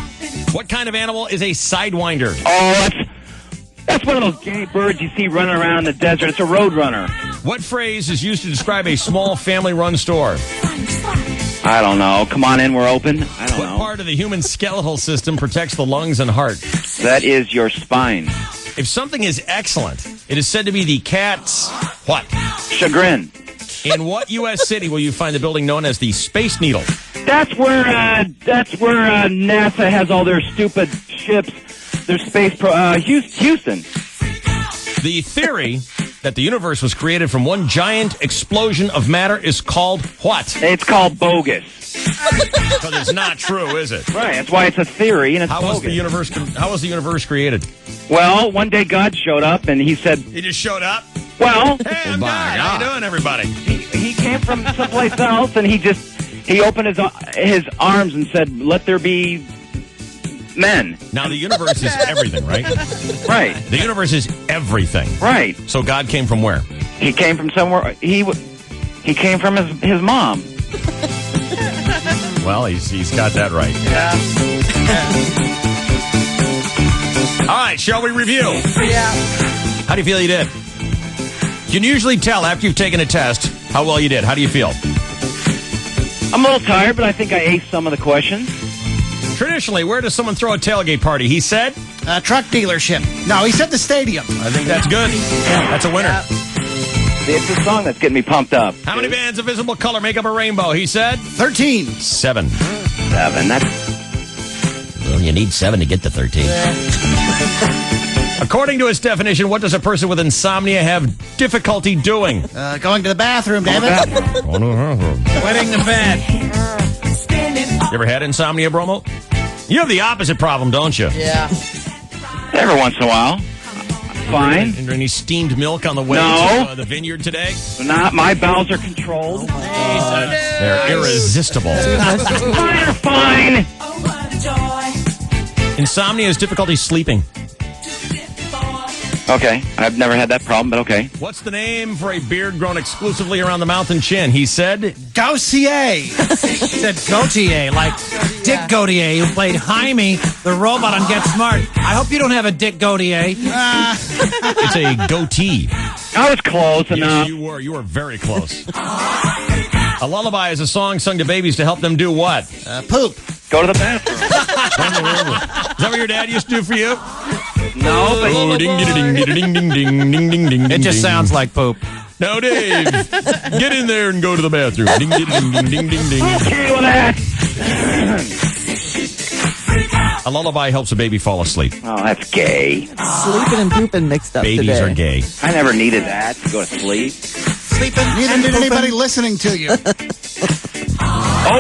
What kind of animal is a sidewinder? Oh, that's one of those gay birds you see running around in the desert. It's a road runner. What phrase is used to describe a small family-run store? I don't know. Come on in, we're open. I don't What know. part of the human skeletal system protects the lungs and heart? That is your spine. If something is excellent, it is said to be the cat's what? Chagrin. In what U.S. city will you find the building known as the Space Needle? That's where NASA has all their stupid ships. Their space Houston. The theory that the universe was created from one giant explosion of matter is called what? It's called bogus. Because it's not true, is it? Right. That's why it's a theory, and it's How bogus. was the universe created? Well, one day God showed up, and he said... He just showed up? Well... Hey, I'm God. How you doing, everybody? He came from someplace else, and he opened his arms and said, "Let there be men." Now, the universe is everything, right? Right. The universe is everything. Right. So God came from where? He came from somewhere. He came from his mom. Well, he's got that right. Yeah. All right, shall we review? Yeah. How do you feel you did? You can usually tell after you've taken a test how well you did. How do you feel? I'm a little tired, but I think I aced some of the questions. Traditionally, where does someone throw a tailgate party? He said? Truck dealership. No, he said the stadium. I think that's good. That's a winner. Yeah. It's the song that's getting me pumped up. How many bands of visible color make up a rainbow? He said? 13. 7. 7. Well, you need 7 to get to 13. According to its definition, what does a person with insomnia have difficulty doing? Going to the bathroom, David. Wetting the bed. You ever had insomnia, Bromo? You have the opposite problem, don't you? Yeah. Every once in a while. Fine. Is there any steamed milk on the way No. to the vineyard today? Not. My bowels are controlled. They're irresistible. Fine. Insomnia is difficulty sleeping. Okay. I've never had that problem, but okay. What's the name for a beard grown exclusively around the mouth and chin? He said... Gautier. He said Gautier, like Dick Gautier, who played Jaime, the robot on Get Smart. I hope you don't have a Dick Gautier. It's a goatee. I was close enough. You were. You were very close. A lullaby is a song sung to babies to help them do what? Poop. Go to the bathroom. Is that what your dad used to do for you? No, but... Oh, ding, ding, ding, ding, ding, ding, ding, ding, ding, ding. It just sounds like poop. Now, Dave, get in there and go to the bathroom. Ding, ding, ding, ding, ding, ding, ding. Okay with that. A lullaby helps a baby fall asleep. Oh, that's gay. Sleeping and pooping mixed up Babies today. are gay. I never needed that to go to sleep. Sleeping. Neither did anybody listening to you. 0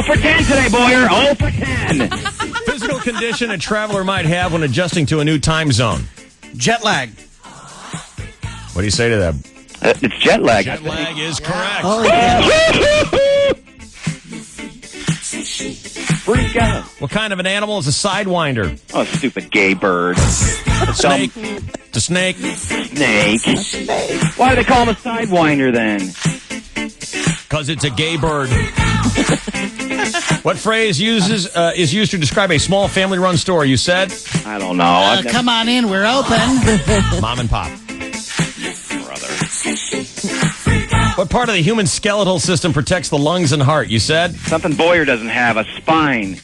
for 10 today, Boyer. 0 for 10. Physical condition a traveler might have when adjusting to a new time zone. Jet lag. What do you say to that? It's jet lag. Jet lag is correct. Oh, yeah. Freak out. What kind of an animal is a sidewinder? Oh, stupid gay bird. A snake. It's a snake. Snake. Why do they call him a sidewinder then? Because it's a gay bird. What phrase is used to describe a small family-run store? You said? I don't know. Come on in. We're open. Mom and pop. Brother. What part of the human skeletal system protects the lungs and heart? You said? Something Boyer doesn't have, a spine.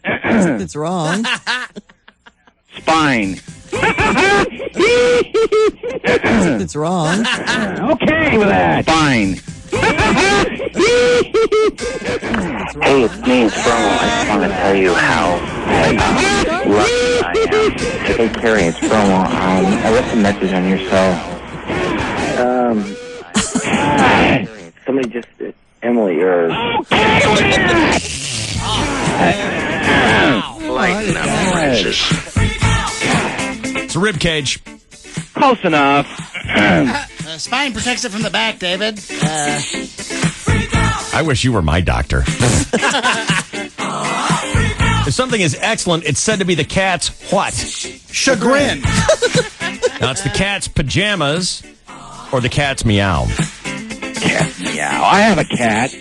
It's wrong. Spine. It's wrong. Okay with that. Spine. Hey, it's me, it's Bromo. I just want to tell you how lucky I am. Hey, Carrie, it's Bromo. I left a message on your cell. Somebody just... Emily, or... It's a rib cage. Close enough. Spine protects it from the back, David. I wish you were my doctor. If something is excellent, it's said to be the cat's what? Chagrin. Now, it's the cat's pajamas or the cat's meow. Cat meow. I have a cat.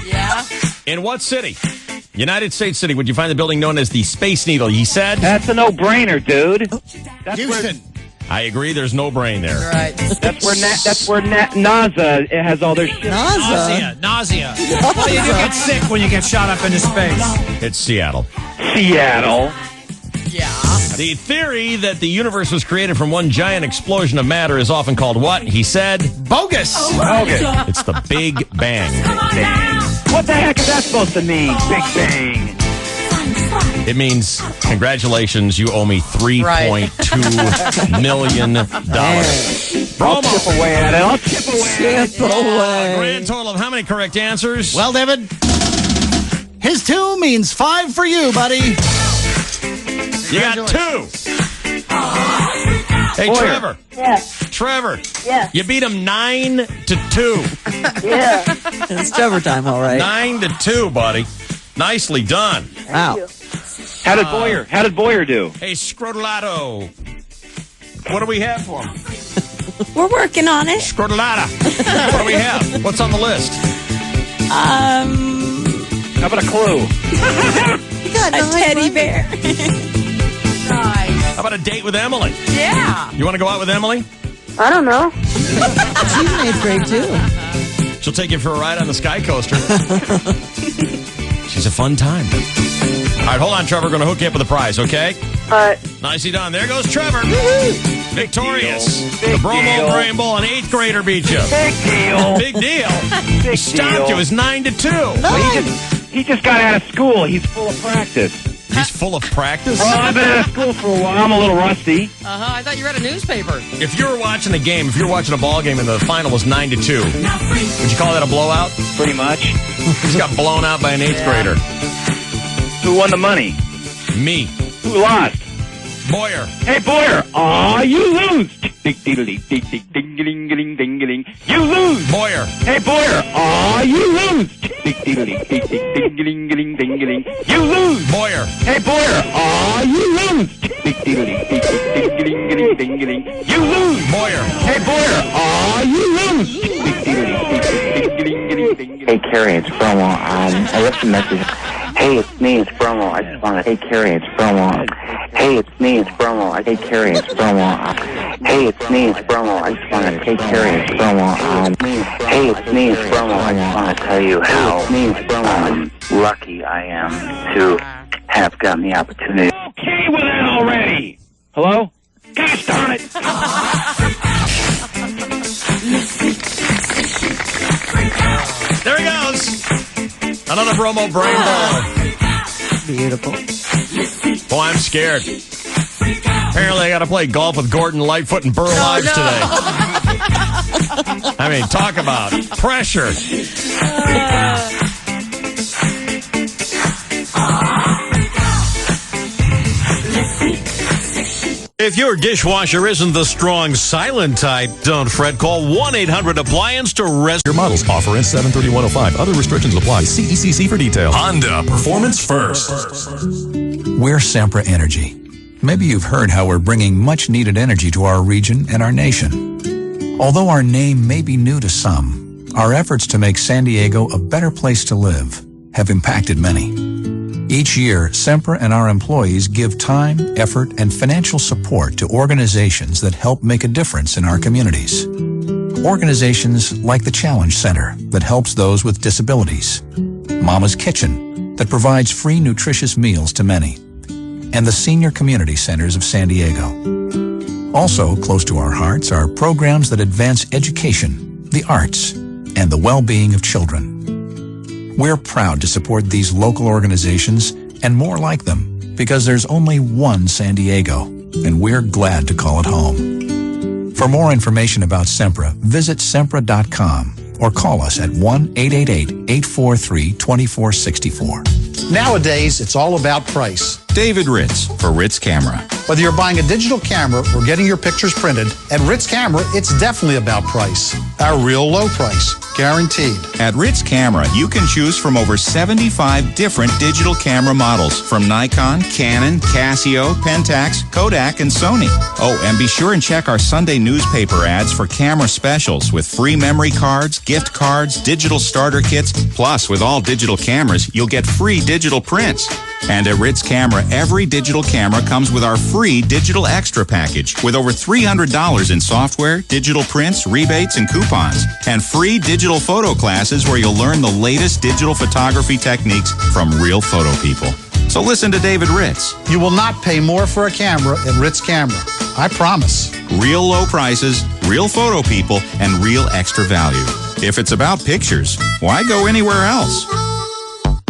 Yeah. In what city? United States City. Would you find the building known as the Space Needle? He said? That's a no-brainer, dude. That's Houston. I agree. There's no brain there. Right. That's where NASA has all their shit. Nausea. What do you do? Get sick when you get shot up into space. It's Seattle. Seattle. Yeah. The theory that the universe was created from one giant explosion of matter is often called what? He said, bogus. Bogus. It's the Big Bang. What the heck is that supposed to mean? Big Bang. It means, congratulations, you owe me $3.2 million. I'll chip away at it. Grand total of how many correct answers? Well, David, his 2 means 5 for you, buddy. You got 2. Hey, Boyer. Trevor. Yes. Trevor. Yes. You beat him 9-2. Yeah. It's Trevor time, all right. 9-2, buddy. Nicely done. Wow. How did Boyer do? Hey, Scrotolato. What do we have for him? We're working on it. Scrotolata. What do we have? What's on the list? How about a clue? got a teddy bear. How about a date with Emily? Yeah. You want to go out with Emily? I don't know. She's in 8th grade, too. She'll take you for a ride on the Sky Coaster. She's a fun time. All right, hold on, Trevor. Going to hook you up with a prize, okay? All right. Nicely done. There goes Trevor. Victorious. Big The Bromo deal. Brain Bowl, an 8th grader beat you. Big deal. Big deal. He stopped deal. you. It's 9-2. Well, he just got out of school. He's full of practice. He's full of practice? Well, I've been out of school for a while. I'm a little rusty. Uh-huh. I thought you read a newspaper. If you were watching a game, if you were watching a ball game and the final was 9-2, would you call that a blowout? Pretty much. He's got blown out by an 8th grader. Who won the money? Me. Who lost? Boyer. Hey, Boyer. Aw, you lose. Ding-ding-ding-ding-ding-ding-ding. You lose. Boyer. Hey, Boyer. Aw, you lose. Ding-ding-ding-ding-ding-ding-ding. You lose. Boyer. Hey, Boyer. Aw, you lose. Ding-ding-ding-ding-ding-ding-ding. You lose. Boyer. Hey, Boyer. Aw, you lose. Hey, Carrie, it's Bromo. I left a message. Hey, it's me, it's Bromo. I just want to. Hey, Carrie, it's Bromo. Hey, it's me, it's Bromo. Hey, Carrie, it's Bromo. Hey, it's me, it's Bromo. I just want to. Hey, Carrie, it's Bromo. Hey, it's me, it's Bromo. I just want to tell you how lucky I am to have gotten the opportunity. Okay with that already. Hello? Gosh darn it. There he goes. Another Bromo Brain Ball. Beautiful. Boy, I'm scared. Apparently, I got to play golf with Gordon Lightfoot and Burl Ives today. I mean, talk about pressure. If your dishwasher isn't the strong silent type, don't fret. Call 1-800-APPLIANCE to rescue your models. Offer ends 7/31/05. Other restrictions apply. See ECC for details. Honda Performance First. We're Sempra Energy. Maybe you've heard how we're bringing much needed energy to our region and our nation. Although our name may be new to some, our efforts to make San Diego a better place to live have impacted many. Each year, Sempra and our employees give time, effort, and financial support to organizations that help make a difference in our communities. Organizations like the Challenge Center that helps those with disabilities, Mama's Kitchen that provides free nutritious meals to many, and the Senior Community Centers of San Diego. Also close to our hearts are programs that advance education, the arts, and the well-being of children. We're proud to support these local organizations and more like them because there's only one San Diego, and we're glad to call it home. For more information about Sempra, visit Sempra.com or call us at 1-888-843-2464. Nowadays, it's all about price. David Ritz for Ritz Camera. Whether you're buying a digital camera or getting your pictures printed, at Ritz Camera, it's definitely about price. Our real low price, guaranteed. At Ritz Camera, you can choose from over 75 different digital camera models from Nikon, Canon, Casio, Pentax, Kodak, and Sony. Oh, and be sure and check our Sunday newspaper ads for camera specials with free memory cards, gift cards, digital starter kits. Plus, with all digital cameras, you'll get free digital prints. And at Ritz Camera, every digital camera comes with our free Digital Extra package with over $300 in software, digital prints, rebates, and coupons, and free digital photo classes where you'll learn the latest digital photography techniques from real photo people. So listen to David Ritz. You will not pay more for a camera at Ritz Camera. I promise. Real low prices, real photo people, and real extra value. If it's about pictures, why go anywhere else?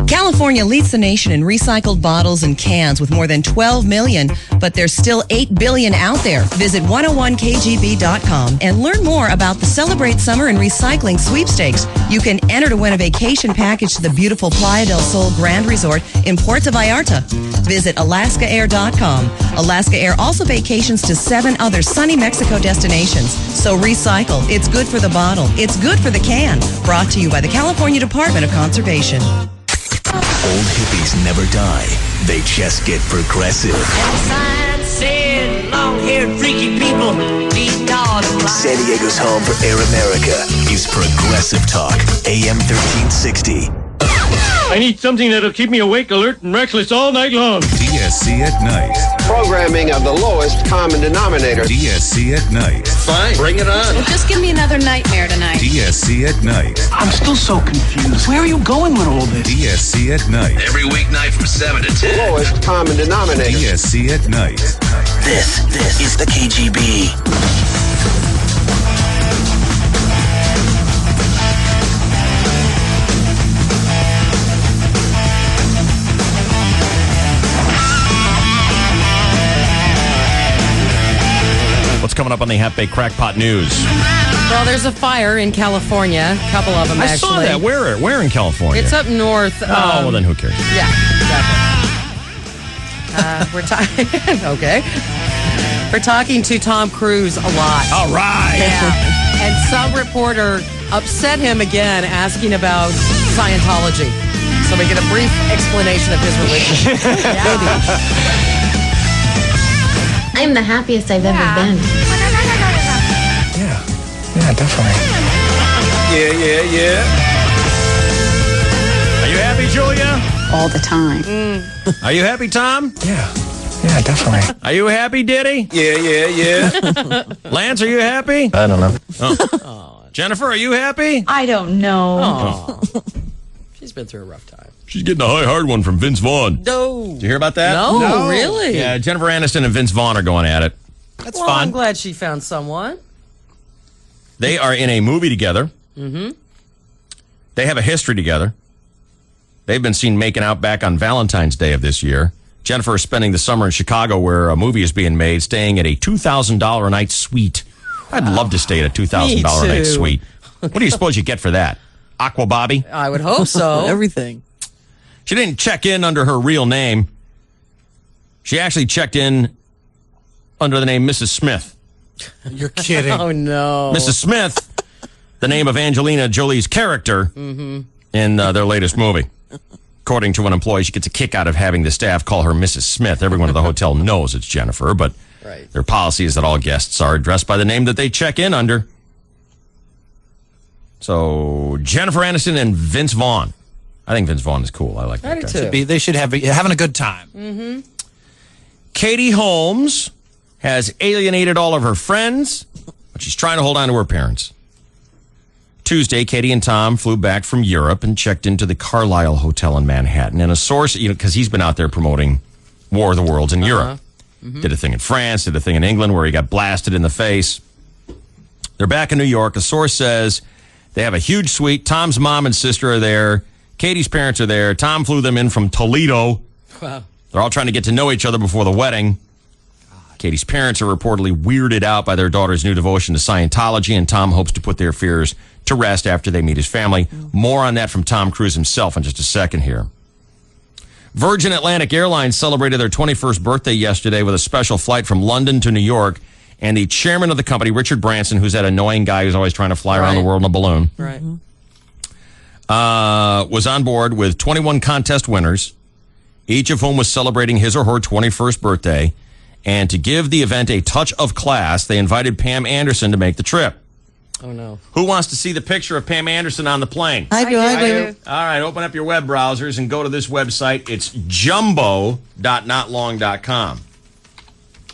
California leads the nation in recycled bottles and cans with more than 12 million, but there's still 8 billion out there. Visit 101kgb.com and learn more about the Celebrate Summer and Recycling sweepstakes. You can enter to win a vacation package to the beautiful Playa del Sol Grand Resort in Puerto Vallarta. Visit alaskaair.com. Alaska Air also vacations to 7 other sunny Mexico destinations. So recycle. It's good for the bottle. It's good for the can. Brought to you by the California Department of Conservation. Old hippies never die. They just get progressive. Long-haired freaky people San Diego's home for Air America is Progressive Talk, AM 1360. I need something that'll keep me awake, alert, and reckless all night long. DSC at night. Programming of the lowest common denominator. DSC at night. Fine, bring it on. Well, just give me another nightmare tonight. DSC at night. I'm still so confused. Where are you going with all this? DSC at night. Every weeknight from 7 to 10. Lowest common denominator. DSC at night. This is the KGB. What's coming up on the Half Baked Crackpot News? Well, there's a fire in California. A couple of them, I actually. saw that. Where in California? It's up north. Well, then who cares? Yeah, exactly. We're talking. Okay. We're talking to Tom Cruise a lot. All right. Yeah. And some reporter upset him again, asking about Scientology. So we get a brief explanation of his religion. I'm the happiest I've ever been. Yeah, definitely. Yeah. Are you happy, Julia? All the time. Are you happy, Tom? Yeah, definitely. Are you happy, Diddy? Yeah. Lance, are you happy? I don't know. Oh. Jennifer, are you happy? I don't know. Oh. She's been through a rough time. She's getting a hard one from Vince Vaughn. No. Did you hear about that? No, really? Yeah, Jennifer Aniston and Vince Vaughn are going at it. That's fun. I'm glad she found someone. They are in a movie together. Mm-hmm. They have a history together. They've been seen making out back on Valentine's Day of this year. Jennifer is spending the summer in Chicago where a movie is being made, staying at a $2,000 a night suite. I'd love to stay at a $2,000 a night suite. What do you suppose you get for that? Aqua Bobby? I would hope so. Everything. She didn't check in under her real name. She actually checked in under the name Mrs. Smith. You're kidding. Oh, no. Mrs. Smith, the name of Angelina Jolie's character in their latest movie. According to an employee, she gets a kick out of having the staff call her Mrs. Smith. Everyone at the hotel knows it's Jennifer, but their policy is that all guests are addressed by the name that they check in under. So, Jennifer Aniston and Vince Vaughn. I think Vince Vaughn is cool. I like that guy. They should have having a good time. Mm-hmm. Katie Holmes has alienated all of her friends, but she's trying to hold on to her parents. Tuesday, Katie and Tom flew back from Europe and checked into the Carlisle Hotel in Manhattan. And a source, because he's been out there promoting War of the Worlds in Europe. Did a thing in France, did a thing in England where he got blasted in the face. They're back in New York. A source says they have a huge suite. Tom's mom and sister are there. Katie's parents are there. Tom flew them in from Toledo. Wow. They're all trying to get to know each other before the wedding. Katie's parents are reportedly weirded out by their daughter's new devotion to Scientology, and Tom hopes to put their fears to rest after they meet his family. More on that from Tom Cruise himself in just a second here. Virgin Atlantic Airlines celebrated their 21st birthday yesterday with a special flight from London to New York, and the chairman of the company, Richard Branson, who's that annoying guy who's always trying to fly around the world in a balloon, was on board with 21 contest winners, each of whom was celebrating his or her 21st birthday. And to give the event a touch of class, they invited Pam Anderson to make the trip. Oh, no. Who wants to see the picture of Pam Anderson on the plane? I do. All right, open up your web browsers and go to this website. It's jumbo.notlong.com.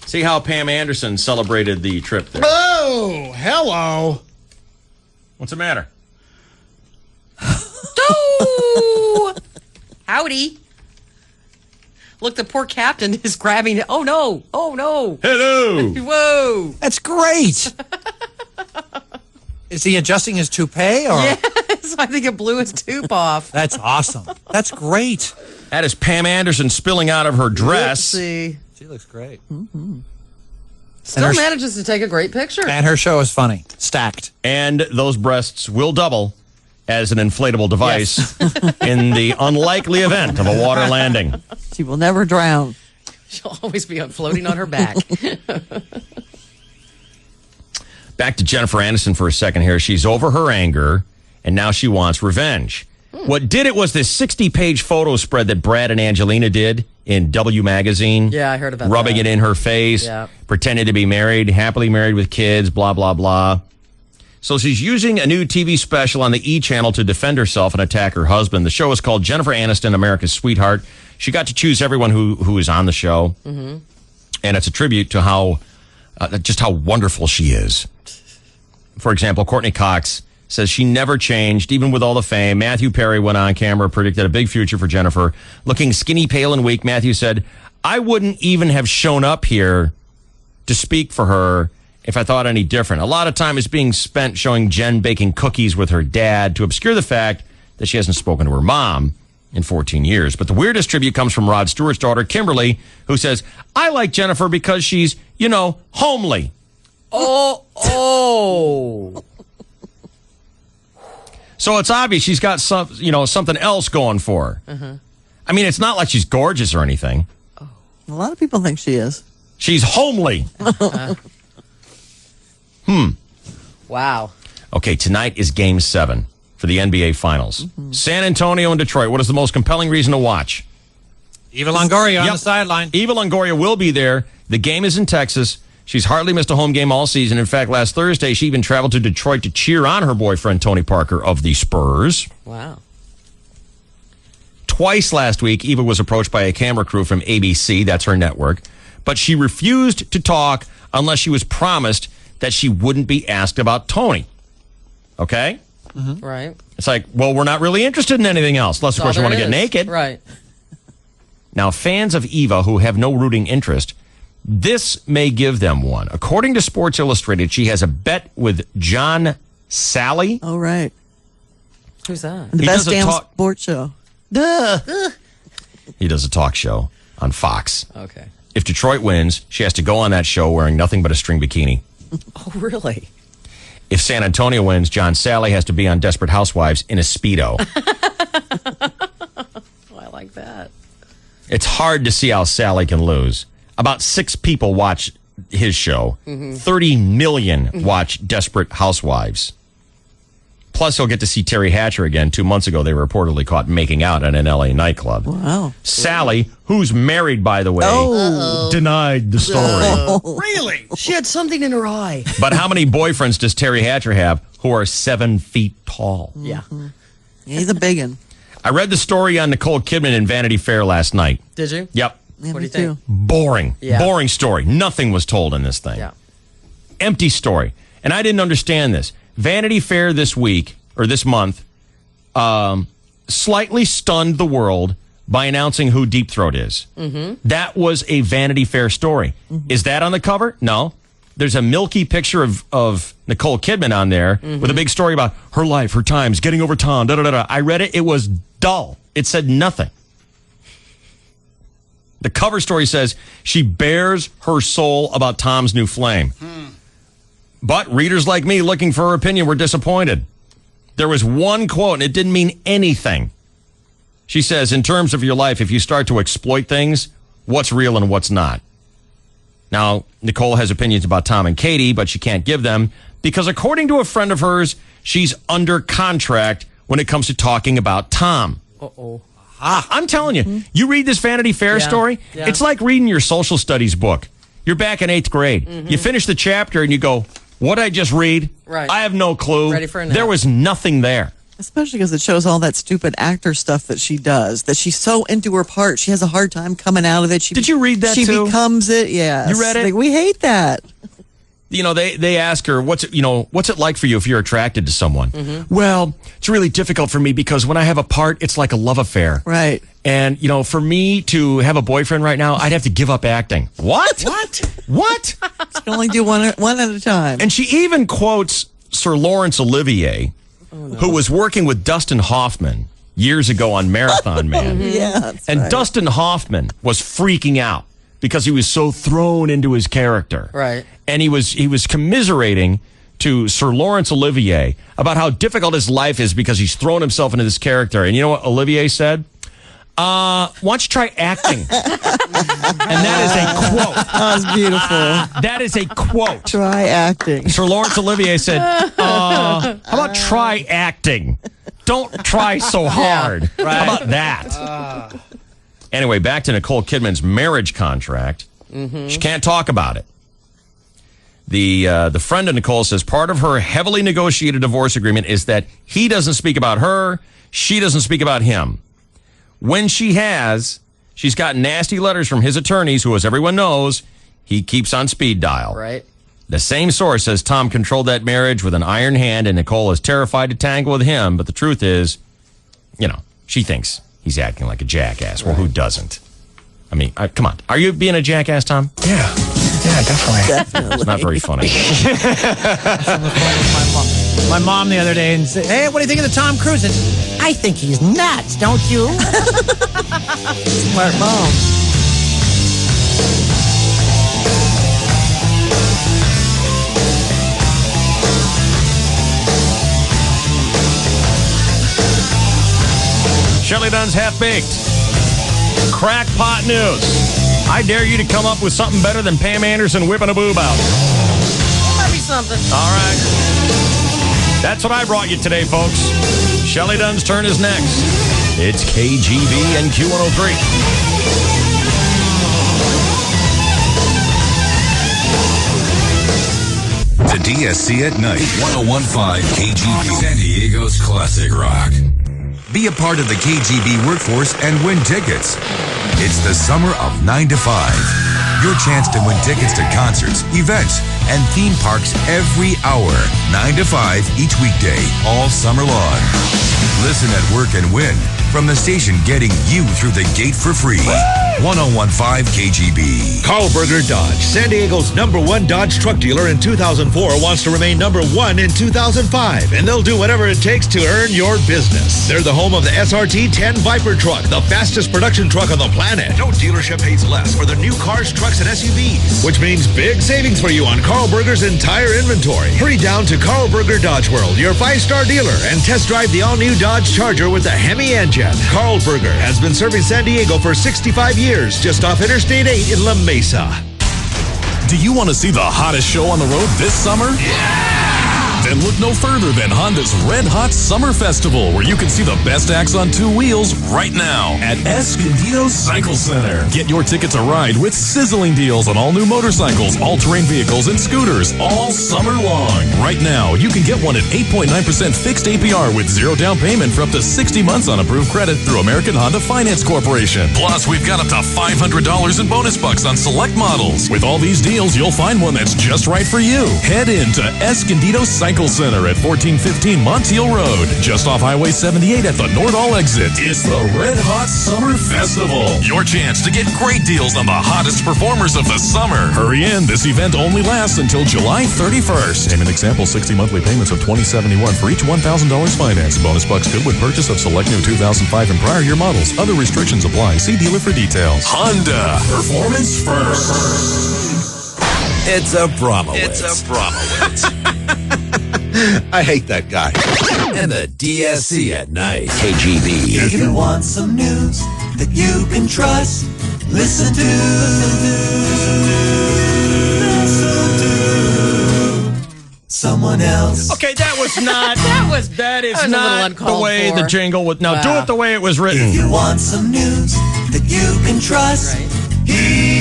See how Pam Anderson celebrated the trip there. Oh, hello. What's the matter? Oh! Howdy. Look, the poor captain is grabbing. Oh, no. Oh, no. Hello. Whoa. That's great. Is he adjusting his toupee? Or? Yes, I think it blew his tube off. That's awesome. That's great. That is Pam Anderson spilling out of her dress. See. She looks great. Still manages to take a great picture. And her show is funny. Stacked. And those breasts will double as an inflatable device in the unlikely event of a water landing. She will never drown. She'll always be floating on her back. Back to Jennifer Aniston for a second here. She's over her anger, and now she wants revenge. What did it was this 60-page photo spread that Brad and Angelina did in W Magazine. Yeah, I heard about rubbing that. it in her face, pretending to be married, happily married with kids, blah, blah, blah. So she's using a new TV special on the E! Channel to defend herself and attack her husband. The show is called Jennifer Aniston, America's Sweetheart. She got to choose everyone who is on the show. And it's a tribute to how wonderful she is. For example, Courtney Cox says she never changed, even with all the fame. Matthew Perry went on camera, predicted a big future for Jennifer. Looking skinny, pale, and weak, Matthew said, I wouldn't even have shown up here to speak for her if I thought any different. A lot of time is being spent showing Jen baking cookies with her dad to obscure the fact that she hasn't spoken to her mom in 14 years. But the weirdest tribute comes from Rod Stewart's daughter, Kimberly, who says, I like Jennifer because she's, homely. Oh. So it's obvious she's got something else going for her. I mean, it's not like she's gorgeous or anything. A lot of people think she is. She's homely. Wow. Okay, tonight is Game 7 for the NBA Finals. San Antonio and Detroit. What is the most compelling reason to watch? Eva Longoria on the sideline. Eva Longoria will be there. The game is in Texas. She's hardly missed a home game all season. In fact, last Thursday, she even traveled to Detroit to cheer on her boyfriend, Tony Parker, of the Spurs. Wow. Twice last week, Eva was approached by a camera crew from ABC, that's her network, but she refused to talk unless she was promised that she wouldn't be asked about Tony. Okay? Right. It's like, well, we're not really interested in anything else, unless, of course, you want to get naked. Right. Now, fans of Eva who have no rooting interest, this may give them one. According to Sports Illustrated, she has a bet with John Sally. Oh, right. Who's that? The best damn sports show. Duh. He does a talk show on Fox. Okay. If Detroit wins, she has to go on that show wearing nothing but a string bikini. Oh, really? If San Antonio wins, John Sally has to be on Desperate Housewives in a Speedo. Oh, I like that. It's hard to see how Sally can lose. About 6 people watch his show. 30 million watch Desperate Housewives. Plus, he'll get to see Terry Hatcher again. 2 months ago, they were reportedly caught making out at an L.A. nightclub. Wow. Sally, who's married, by the way, denied the story. Really? She had something in her eye. But how many boyfriends does Terry Hatcher have who are 7 feet tall? Yeah. He's a big one. I read the story on Nicole Kidman in Vanity Fair last night. Did you? Yep. Yeah, What do you me too. think? Boring. Yeah. Boring story. Nothing was told in this thing. Yeah. Empty story. And I didn't understand this. Vanity Fair this week, or this month, slightly stunned the world by announcing who Deep Throat is. That was a Vanity Fair story. Is that on the cover? No. There's a milky picture of Nicole Kidman on there with a big story about her life, her times, getting over Tom, da-da-da-da. I read it. It was dull. It said nothing. The cover story says she bears her soul about Tom's new flame. But readers like me looking for her opinion were disappointed. There was one quote, and it didn't mean anything. She says, in terms of your life, if you start to exploit things, what's real and what's not? Now, Nicole has opinions about Tom and Katie, but she can't give them because, according to a friend of hers, she's under contract when it comes to talking about Tom. Uh-oh. I'm telling you, you read this Vanity Fair story, yeah. it's like reading your social studies book. You're back in 8th grade. You finish the chapter and you go, what'd I just read? Right. I have no clue. Ready for a nap. There was nothing there. Especially because it shows all that stupid actor stuff that she does, that she's so into her part. She has a hard time coming out of it. Did you read that she too? She becomes it, yeah. You read it? Like, we hate that. You know, they ask her, what's it like for you if you're attracted to someone? Mm-hmm. Well, it's really difficult for me because when I have a part, it's like a love affair. Right. And, for me to have a boyfriend right now, I'd have to give up acting. What? What? You can only do one at a time. And she even quotes Sir Laurence Olivier, who was working with Dustin Hoffman years ago on Marathon Man. Yeah, that's and right. Dustin Hoffman was freaking out because he was so thrown into his character. Right. And he was commiserating to Sir Laurence Olivier about how difficult his life is because he's thrown himself into this character. And you know what Olivier said? Why don't you try acting? And that is a quote. That was beautiful. That is a quote. Try acting. Sir Laurence Olivier said, how about try acting? Don't try so hard. Yeah, right. How about that? Anyway, back to Nicole Kidman's marriage contract. Mm-hmm. She can't talk about it. The friend of Nicole says part of her heavily negotiated divorce agreement is that he doesn't speak about her, she doesn't speak about him. When she's got nasty letters from his attorneys, who, as everyone knows, he keeps on speed dial. Right. The same source says Tom controlled that marriage with an iron hand, and Nicole is terrified to tangle with him. But the truth is, she thinks he's acting like a jackass. Well, who doesn't? I mean, come on. Are you being a jackass, Tom? Yeah, definitely. It's not very funny. My mom the other day and said, "Hey, what do you think of the Tom Cruise?" And, I think he's nuts, don't you? Smart mom. Shelley Dunn's Half-Baked. Crackpot news. I dare you to come up with something better than Pam Anderson whipping a boob out. Might be something. All right. That's what I brought you today, folks. Shelley Dunn's turn is next. It's KGB and Q103. The DSC at night, 1015 KGB, San Diego's classic rock. Be a part of the KGB workforce and win tickets. It's the summer of 9 to 5. Your chance to win tickets to concerts, events, and theme parks every hour, 9 to 5 each weekday, all summer long. Listen at work and win from the station getting you through the gate for free. 1015 KGB. Carlberger Dodge, San Diego's #1 Dodge truck dealer in 2004, wants to remain #1 in 2005, and they'll do whatever it takes to earn your business. They're the home of the SRT 10 Viper truck, the fastest production truck on the planet. No dealership pays less for their new cars, trucks, and SUVs, which means big savings for you on Carlberger's entire inventory. Hurry down to Carlberger Dodge World, your 5-star dealer, and test drive the all-new Dodge Charger with the Hemi engine. Carlberger has been serving San Diego for 65 years, just off Interstate 8 in La Mesa. Do you want to see the hottest show on the road this summer? Yeah! Then look no further than Honda's Red Hot Summer Festival, where you can see the best acts on two wheels right now at Escondido Cycle Center. Get your ticket to ride with sizzling deals on all new motorcycles, all-terrain vehicles, and scooters all summer long. Right now, you can get one at 8.9% fixed APR with zero down payment for up to 60 months on approved credit through American Honda Finance Corporation. Plus, we've got up to $500 in bonus bucks on select models. With all these deals, you'll find one that's just right for you. Head into Escondido Cycle Center at 1415 Montiel Road, just off Highway 78 at the Nordall exit. It's the Red Hot Summer Festival. Your chance to get great deals on the hottest performers of the summer. Hurry in. This event only lasts until July 31st. Name an example 60 monthly payments of $20.71 for each $1,000 finance. Bonus bucks good with purchase of select new 2005 and prior year models. Other restrictions apply. See dealer for details. Honda. Performance first. It's a Bromowitz. I hate that guy. And the DSC at night. KGB. If you want some news that you can trust, listen to someone else. Okay, that was not. That is was not the way the jingle was. Now do it the way it was written. If you want some news that you can trust, here's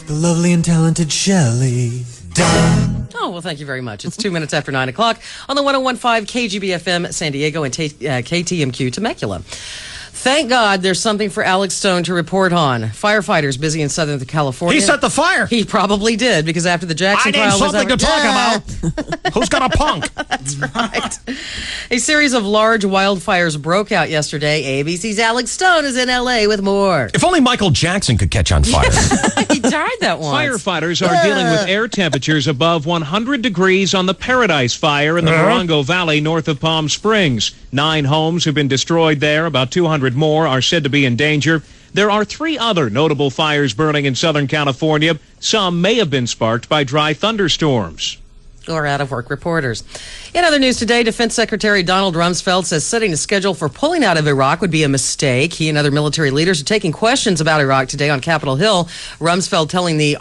the lovely and talented Shelley Dunn. Oh, Oh, well, thank you very much. It's 2 minutes after 9 o'clock on the 101.5 KGB-FM San Diego and KTMQ Temecula. Thank God there's something for Alex Stone to report on. Firefighters busy in Southern California. He set the fire. He probably did, because after the Jackson trial was something to talk about. Who's got a punk? That's right. A series of large wildfires broke out yesterday. ABC's Alex Stone is in L.A. with more. If only Michael Jackson could catch on fire. He died that once. Firefighters are dealing with air temperatures above 100 degrees on the Paradise Fire in the Morongo Valley north of Palm Springs. 9 homes have been destroyed there. About 200 more are said to be in danger. There are 3 other notable fires burning in Southern California. Some may have been sparked by dry thunderstorms. Or out-of-work reporters. In other news today, Defense Secretary Donald Rumsfeld says setting a schedule for pulling out of Iraq would be a mistake. He and other military leaders are taking questions about Iraq today on Capitol Hill. Rumsfeld telling the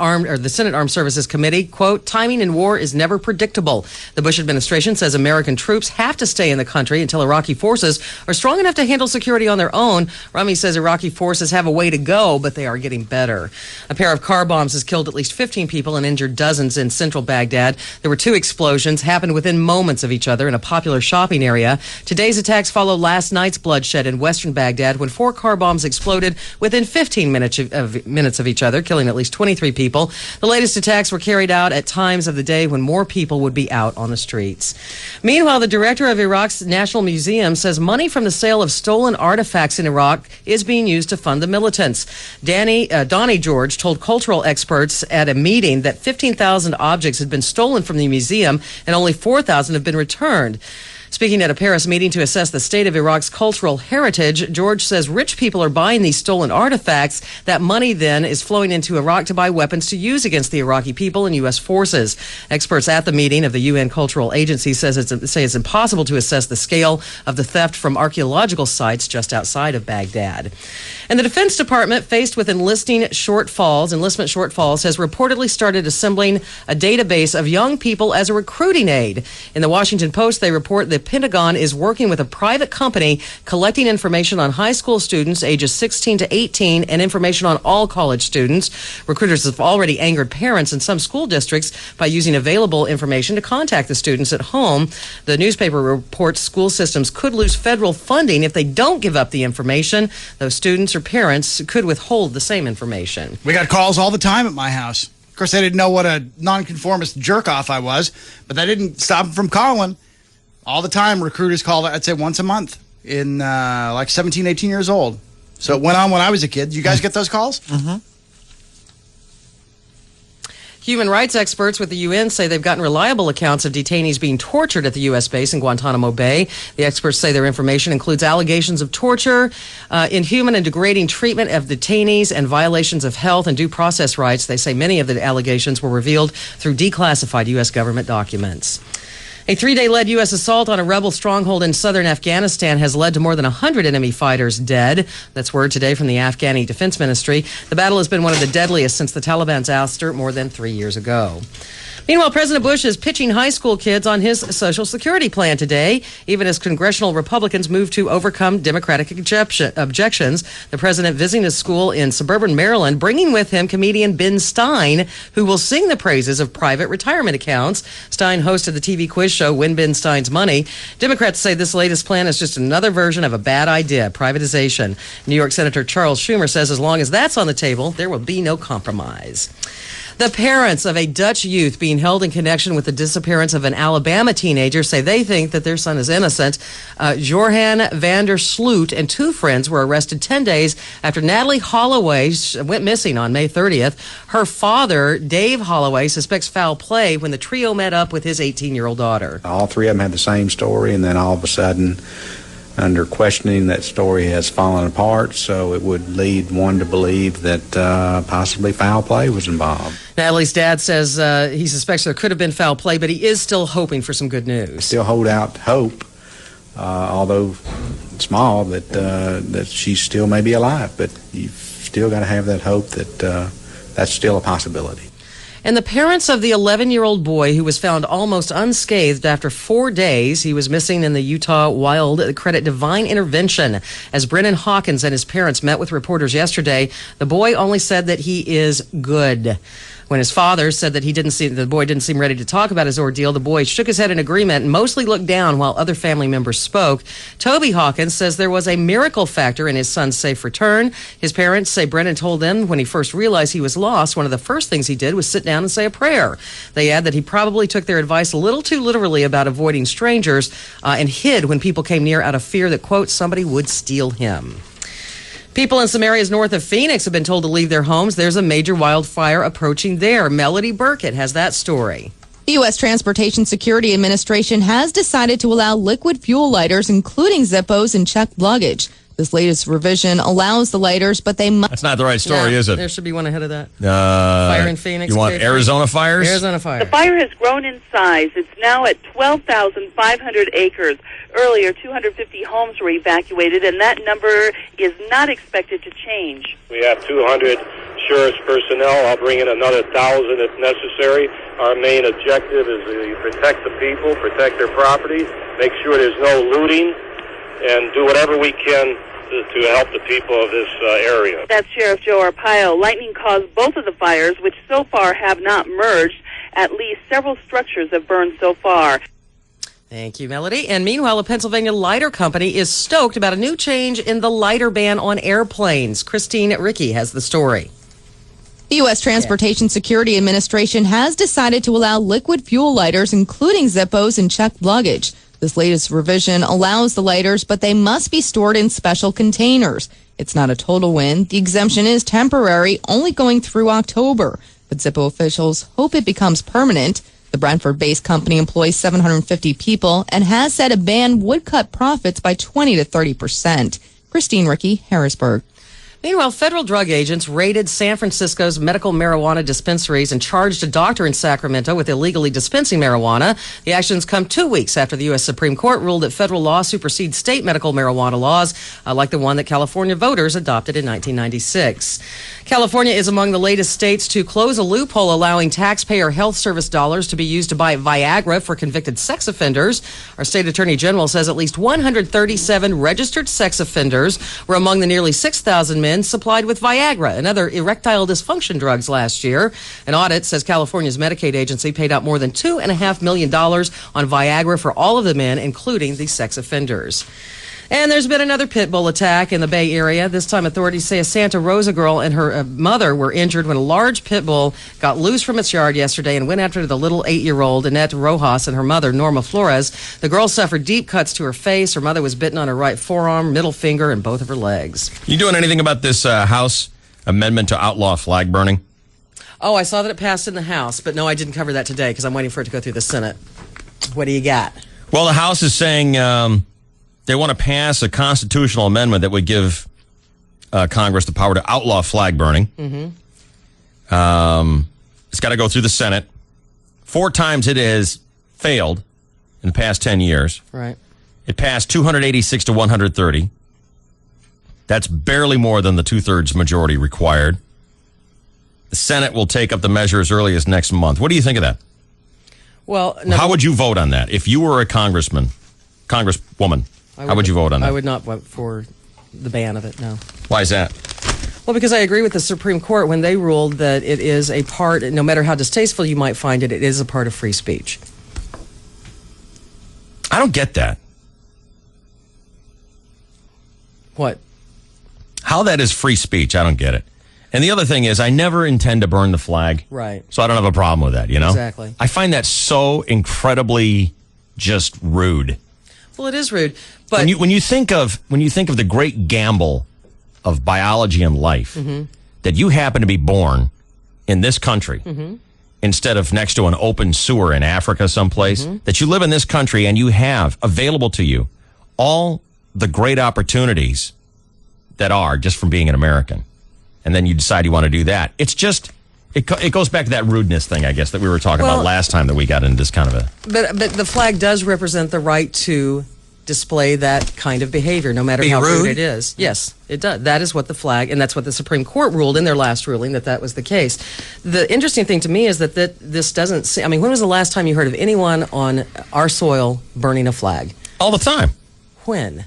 Senate Armed Services Committee, quote, timing in war is never predictable. The Bush administration says American troops have to stay in the country until Iraqi forces are strong enough to handle security on their own. Rummy says Iraqi forces have a way to go, but they are getting better. A pair of car bombs has killed at least 15 people and injured dozens in central Baghdad. There were 2 explosions happened within moments of each other in a popular shopping area. Today's attacks follow last night's bloodshed in western Baghdad when 4 car bombs exploded within 15 minutes of each other, killing at least 23 people. The latest attacks were carried out at times of the day when more people would be out on the streets. Meanwhile, the director of Iraq's National Museum says money from the sale of stolen artifacts in Iraq is being used to fund the militants. Donnie George told cultural experts at a meeting that 15,000 objects had been stolen from the museum and only 4,000 have been returned. Speaking at a Paris meeting to assess the state of Iraq's cultural heritage, George says rich people are buying these stolen artifacts. That money then is flowing into Iraq to buy weapons to use against the Iraqi people and U.S. forces. Experts at the meeting of the UN Cultural Agency say it's impossible to assess the scale of the theft from archaeological sites just outside of Baghdad. And the Defense Department, faced with enlistment shortfalls, has reportedly started assembling a database of young people as a recruiting aid. In the Washington Post, they report the Pentagon is working with a private company collecting information on high school students ages 16 to 18 and information on all college students. Recruiters have already angered parents in some school districts by using available information to contact the students at home. The newspaper reports school systems could lose federal funding if they don't give up the information. Those students or parents could withhold the same information. We got calls all the time at my house. Of course, they didn't know what a nonconformist jerk-off I was, but that didn't stop them from calling. All the time, recruiters call, I'd say, once a month in like 17, 18 years old. So it went on when I was a kid. You guys get those calls? Mm-hmm. Human rights experts with the UN say they've gotten reliable accounts of detainees being tortured at the U.S. base in Guantanamo Bay. The experts say their information includes allegations of torture, inhuman and degrading treatment of detainees, and violations of health and due process rights. They say many of the allegations were revealed through declassified U.S. government documents. A 3-day lead U.S. assault on a rebel stronghold in southern Afghanistan has led to more than 100 enemy fighters dead. That's word today from the Afghani Defense Ministry. The battle has been one of the deadliest since the Taliban's ouster more than 3 years ago. Meanwhile, President Bush is pitching high school kids on his Social Security plan today, even as congressional Republicans move to overcome Democratic objections. The president visiting a school in suburban Maryland, bringing with him comedian Ben Stein, who will sing the praises of private retirement accounts. Stein hosted the TV quiz show Win Ben Stein's Money. Democrats say this latest plan is just another version of a bad idea, privatization. New York Senator Charles Schumer says as long as that's on the table, there will be no compromise. The parents of a Dutch youth being held in connection with the disappearance of an Alabama teenager say they think that their son is innocent. Jorhan van der Sloot and 2 friends were arrested 10 days after Natalie Holloway went missing on May 30th. Her father, Dave Holloway, suspects foul play when the trio met up with his 18-year-old daughter. All 3 of them had the same story, and then all of a sudden, under questioning, that story has fallen apart, so it would lead one to believe that possibly foul play was involved. Natalie's dad says he suspects there could have been foul play, but he is still hoping for some good news. Still hold out hope, although small, that she still may be alive, but you've still got to have that hope that that's still a possibility. And the parents of the 11-year-old boy who was found almost unscathed after 4 days, he was missing in the Utah wild, credit divine intervention. As Brennan Hawkins and his parents met with reporters yesterday, the boy only said that he is good. When his father said that the boy didn't seem ready to talk about his ordeal, the boy shook his head in agreement and mostly looked down while other family members spoke. Toby Hawkins says there was a miracle factor in his son's safe return. His parents say Brennan told them when he first realized he was lost, one of the first things he did was sit down and say a prayer. They add that he probably took their advice a little too literally about avoiding strangers and hid when people came near out of fear that, quote, somebody would steal him. People in some areas north of Phoenix have been told to leave their homes. There's a major wildfire approaching there. Melody Burkett has that story. The U.S. Transportation Security Administration has decided to allow liquid fuel lighters, including Zippos and checked luggage. This latest revision allows the lighters, but they must... That's not the right story, is it? There should be one ahead of that. Fire in Phoenix. You want Arizona fires? Arizona fire. The fire has grown in size. It's now at 12,500 acres. Earlier, 250 homes were evacuated, and that number is not expected to change. We have 200 sheriff's personnel. I'll bring in another 1,000 if necessary. Our main objective is to protect the people, protect their property, make sure there's no looting, and do whatever we can to help the people of this area. That's Sheriff Joe Arpaio. Lightning caused both of the fires, which so far have not merged. At least several structures have burned so far. Thank you, Melody. And meanwhile, a Pennsylvania lighter company is stoked about a new change in the lighter ban on airplanes. Christine Ricky has the story. The U.S. Transportation Security Administration has decided to allow liquid fuel lighters, including Zippos and checked luggage. This latest revision allows the lighters, but they must be stored in special containers. It's not a total win. The exemption is temporary, only going through October. But Zippo officials hope it becomes permanent. The Brantford-based company employs 750 people and has said a ban would cut profits by 20 to 30%. Christine Ricky, Harrisburg. Meanwhile, federal drug agents raided San Francisco's medical marijuana dispensaries and charged a doctor in Sacramento with illegally dispensing marijuana. The actions come 2 weeks after the U.S. Supreme Court ruled that federal law supersedes state medical marijuana laws, like the one that California voters adopted in 1996. California is among the latest states to close a loophole allowing taxpayer health service dollars to be used to buy Viagra for convicted sex offenders. Our state attorney general says at least 137 registered sex offenders were among the nearly 6,000 men supplied with Viagra and other erectile dysfunction drugs last year. An audit says California's Medicaid agency paid out more than $2.5 million on Viagra for all of the men, including the sex offenders. And there's been another pit bull attack in the Bay Area. This time, authorities say a Santa Rosa girl and her mother were injured when a large pit bull got loose from its yard yesterday and went after the little 8-year-old Annette Rojas and her mother, Norma Flores. The girl suffered deep cuts to her face. Her mother was bitten on her right forearm, middle finger, and both of her legs. You doing anything about this House amendment to outlaw flag burning? Oh, I saw that it passed in the House, but no, I didn't cover that today because I'm waiting for it to go through the Senate. What do you got? Well, the House is saying... they want to pass a constitutional amendment that would give Congress the power to outlaw flag burning. Mm-hmm. It's got to go through the Senate. 4 times it has failed in the past 10 years. Right. It passed 286 to 130. That's barely more than the 2/3 majority required. The Senate will take up the measure as early as next month. What do you think of that? Well, no, how would you vote on that if you were a congresswoman? How would you vote on that? I would not vote for the ban of it, no. Why is that? Well, because I agree with the Supreme Court when they ruled that it is a part, no matter how distasteful you might find it, it is a part of free speech. I don't get that. What? How that is free speech, I don't get it. And the other thing is, I never intend to burn the flag. Right. So I don't have a problem with that, you know? Exactly. I find that so incredibly just rude. Well, it is rude. But when you think of the great gamble of biology and life, mm-hmm. that you happen to be born in this country mm-hmm. instead of next to an open sewer in Africa someplace, mm-hmm. that you live in this country and you have available to you all the great opportunities that are just from being an American. And then you decide you want to do that. It's just, it goes back to that rudeness thing, I guess, that we were talking about last time that we got into this kind of a... But the flag does represent the right to display that kind of behavior, no matter how rude it is. Yes, it does. That is what the flag, and that's what the Supreme Court ruled in their last ruling, that was the case. The interesting thing to me is that this doesn't... I mean, when was the last time you heard of anyone on our soil burning a flag? All the time. When?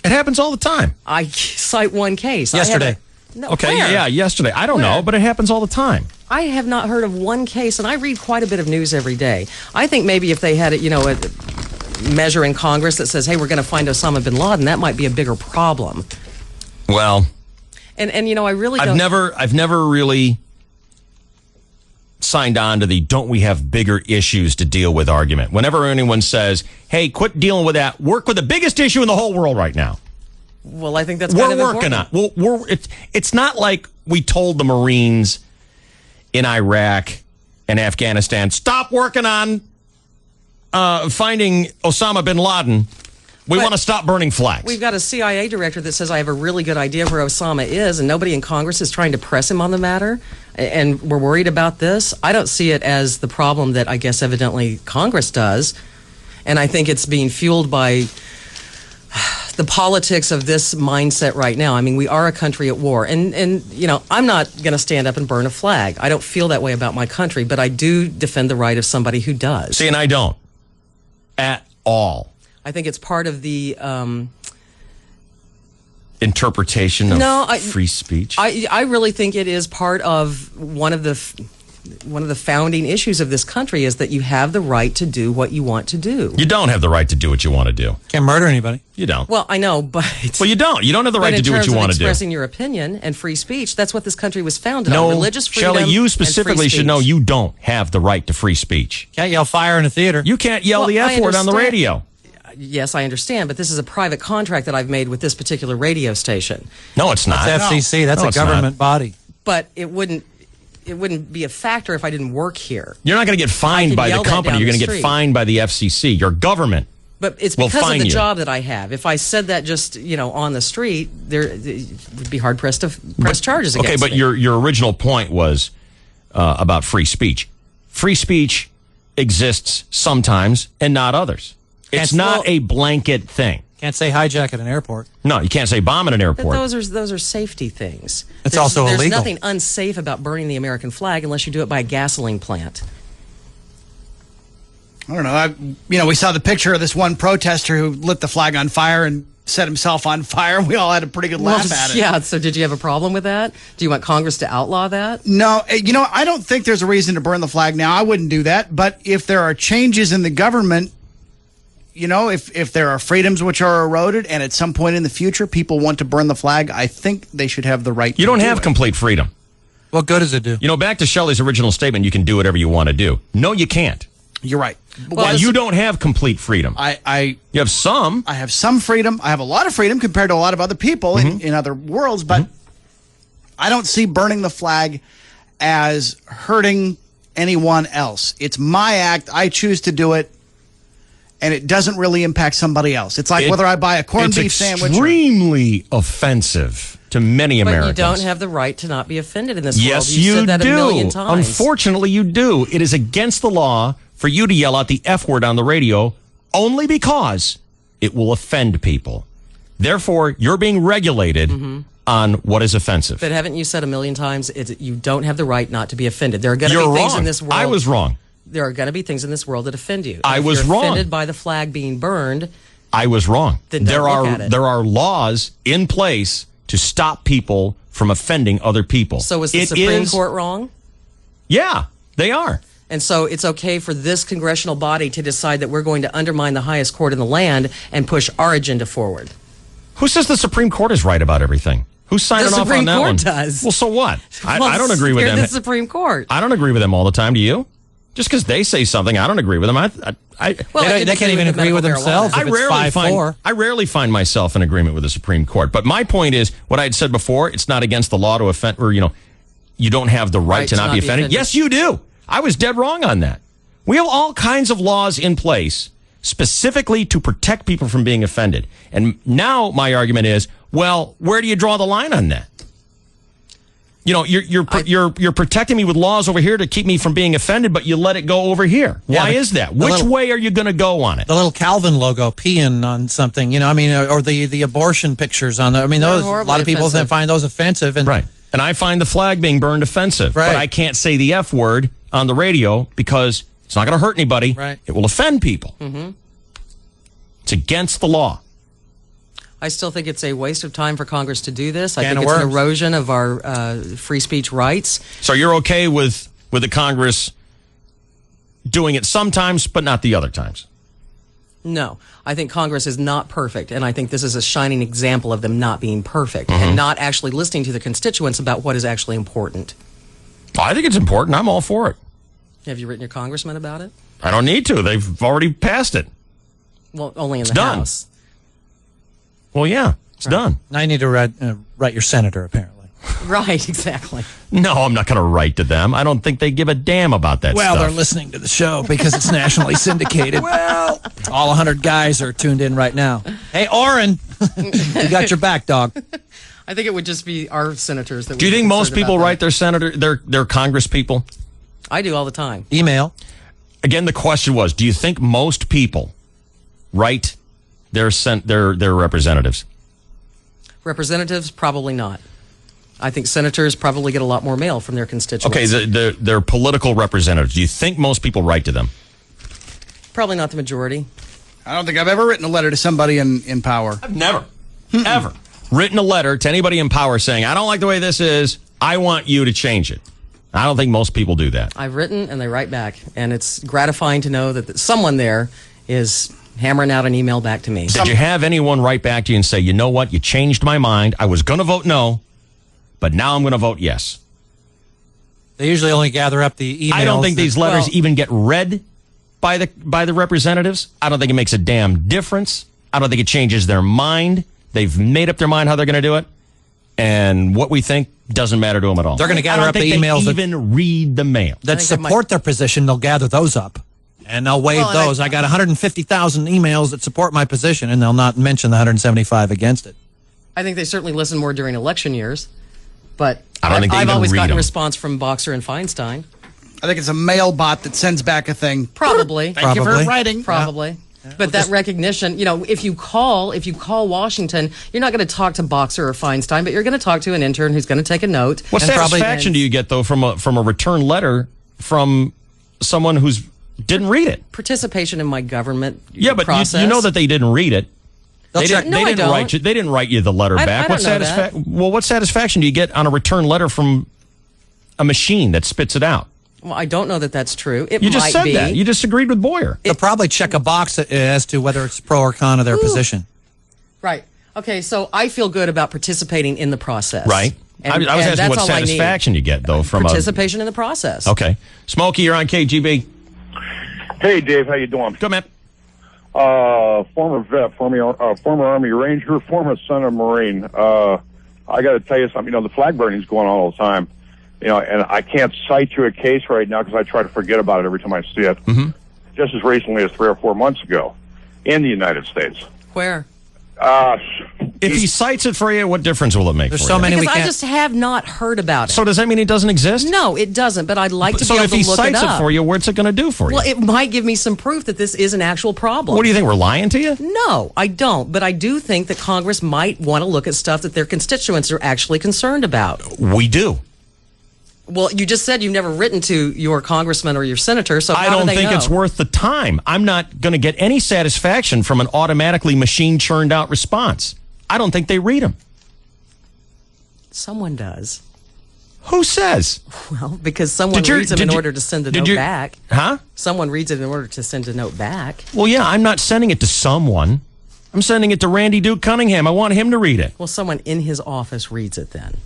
It happens all the time. I cite one case. Yesterday. No, okay, where? yeah, yesterday. I don't know, but it happens all the time. I have not heard of one case, and I read quite a bit of news every day. I think maybe if they had a measure in Congress that says, hey, we're going to find Osama bin Laden, that might be a bigger problem. Well, and I really don't. I've never really signed on to the don't we have bigger issues to deal with argument. Whenever anyone says, hey, quit dealing with that, work with the biggest issue in the whole world right now. Well, I think that's kind of working important. on. It's not like we told the Marines in Iraq and Afghanistan, stop working on finding Osama bin Laden. We want to stop burning flags. We've got a CIA director that says I have a really good idea where Osama is, and nobody in Congress is trying to press him on the matter, and we're worried about this. I don't see it as the problem that I guess evidently Congress does, and I think it's being fueled by the politics of this mindset right now. I mean, we are a country at war, and I'm not going to stand up and burn a flag. I don't feel that way about my country, but I do defend the right of somebody who does. See, and I don't at all. I think it's part of the interpretation of free speech. I really think it is part of one of the founding issues of this country is that you have the right to do what you want to do. You don't have the right to do what you want to do. Can't murder anybody. You don't. Well, I know, but well, you don't. You don't have the right to do what you want to do. Expressing your opinion and free speech. That's what this country was founded on. Religious freedom. Shelley, you specifically should know you don't have the right to free speech. Can't yell fire in a theater. You can't yell the F word on the radio. Yes, I understand, but this is a private contract that I've made with this particular radio station. No, it's not. That's FCC. That's a government body. But it wouldn't be a factor if I didn't work here. You're not going to get fined by the company. You're going to get fined by the FCC. Your government. But it's because of the job that I have. If I said that just on the street, it would be hard pressed to press charges against me. Okay, but your original point was about free speech. Free speech exists sometimes and not others. It's not a blanket thing. Can't say hijack at an airport. No, you can't say bomb at an airport. But those are safety things. It's also illegal. There's nothing unsafe about burning the American flag unless you do it by a gasoline plant. I don't know. We saw the picture of this one protester who lit the flag on fire and set himself on fire. We all had a pretty good laugh at it. Yeah, so did you have a problem with that? Do you want Congress to outlaw that? No, I don't think there's a reason to burn the flag now. I wouldn't do that. But if there are changes in the government, if there are freedoms which are eroded and at some point in the future people want to burn the flag, I think they should have the right to do it. You don't have complete freedom. What good does it do? Back to Shelley's original statement, you can do whatever you want to do. No, you can't. You're right. Well, you don't have complete freedom. You have some. I have some freedom. I have a lot of freedom compared to a lot of other people in other worlds, but I don't see burning the flag as hurting anyone else. It's my act. I choose to do it. And it doesn't really impact somebody else. It's like whether I buy a corned beef sandwich. It's extremely offensive to many Americans. But you don't have the right to not be offended in this world. Yes, You said that do. a million times. Unfortunately, you do. It is against the law for you to yell out the F word on the radio only because it will offend people. Therefore, you're being regulated on what is offensive. But haven't you said a million times you don't have the right not to be offended? There are going to be things in this world. I was wrong. There are going to be things in this world that offend you. I was wrong. If you're offended wrong. by the flag being burned, I was wrong. Then don't look at it. There are laws in place to stop people from offending other people. So is the Supreme Court wrong? Yeah, they are. And so it's okay for this congressional body to decide that we're going to undermine the highest court in the land and push our agenda forward. Who says the Supreme Court is right about everything? Who's signing off on that one? The Supreme Court does. Well, so what? I don't agree with them. The Supreme Court. I don't agree with them all the time. Do you? Just because they say something, I don't agree with them. They can't even agree with themselves. I rarely find myself in agreement with the Supreme Court. But my point is, what I had said before, it's not against the law to offend, or you don't have the right to not be offended. Yes, you do. I was dead wrong on that. We have all kinds of laws in place specifically to protect people from being offended. And now my argument is, well, where do you draw the line on that? You're protecting me with laws over here to keep me from being offended, but you let it go over here. Why is that? Which way are you going to go on it? The little Calvin logo peeing on something, or the abortion pictures on there. Those a lot of people find those offensive. And right. And I find the flag being burned offensive. Right. But I can't say the F word on the radio because it's not going to hurt anybody. Right. It will offend people. Mm-hmm. It's against the law. I still think it's a waste of time for Congress to do this. I Can think of it's an worms. erosion of our free speech rights. So you're okay with the Congress doing it sometimes, but not the other times? No, I think Congress is not perfect, and I think this is a shining example of them not being perfect and not actually listening to their constituents about what is actually important. I think it's important. I'm all for it. Have you written your congressman about it? I don't need to. They've already passed it. Well, only in It's the done. House. Well, yeah, it's done. Now you need to write your senator, apparently. Right, exactly. No, I'm not going to write to them. I don't think they give a damn about that Well, stuff. they're listening to the show because it's nationally syndicated. Well, all 100 guys are tuned in right now. Hey, Orrin, we got your back, dog. I think it would just be our senators that. Do you think most people write their senator, their Congress people? I do all the time. Email. Again, the question was: do you think most people write their representatives? Representatives, probably not. I think senators probably get a lot more mail from their constituents. Okay, their political representatives. Do you think most people write to them? Probably not the majority. I don't think I've ever written a letter to somebody in power. I've never, ever written a letter to anybody in power saying, I don't like the way this is. I want you to change it. I don't think most people do that. I've written and they write back. And it's gratifying to know that someone there is hammering out an email back to me. Did you have anyone write back to you and say, you know what? You changed my mind. I was going to vote no, but now I'm going to vote yes. They usually only gather up the emails. I don't think these letters even get read by the representatives. I don't think it makes a damn difference. I don't think it changes their mind. They've made up their mind how they're going to do it. And what we think doesn't matter to them at all. They're going to gather up the emails they even read the mail. that support their position. They'll gather those up. And they'll waive those. I got 150,000 emails that support my position, and they'll not mention the 175 against it. I think they certainly listen more during election years. But I don't think they I've even always read gotten them. response from Boxer and Feinstein. I think it's a mail bot that sends back a thing. Probably. Thank you for writing. Probably. But that recognition, if you call Washington, you're not going to talk to Boxer or Feinstein, but you're going to talk to an intern who's going to take a note. What satisfaction do you get, though, from a return letter from someone who's didn't read it? Participation in my government but process. you know that they didn't read it. They didn't write you. They didn't write you the letter back. I don't know that. Well, what satisfaction do you get on a return letter from a machine that spits it out? Well, I don't know that that's true. It You just might said be. that. You disagreed with Boyer. They'll probably check a box as to whether it's pro or con of their position. Right. Okay, so I feel good about participating in the process. Right. And, I was and asking that's what all I need. satisfaction you get, though, from participation in the process. Okay. Smokey, you're on KGB. Hey, Dave, how you doing? Good, man. Former vet, former Army Ranger, former Son of Marine. I got to tell you something. The flag burning's going on all the time. And I can't cite you a case right now because I try to forget about it every time I see it. Mm-hmm. Just as recently as 3 or 4 months ago in the United States. Where? If he cites it for you, what difference will it make? There's for so you? many Because I just have not heard about it. So does that mean it doesn't exist? No, it doesn't, but I'd like to So be able if to he look it cites up. it for you, what's it going to do for you? Well, it might give me some proof that this is an actual problem. What do you think? We're lying to you? No, I don't. But I do think that Congress might want to look at stuff that their constituents are actually concerned about. We do. Well, you just said you've never written to your congressman or your senator, so I how don't do they think know? it's worth the time. I'm not going to get any satisfaction from an automatically machine churned out response. I don't think they read them. Someone does. Who says? Well, because someone reads them in order to send a note back. Huh? Someone reads it in order to send a note back. Well, yeah, I'm not sending it to someone. I'm sending it to Randy Duke Cunningham. I want him to read it. Well, someone in his office reads it then.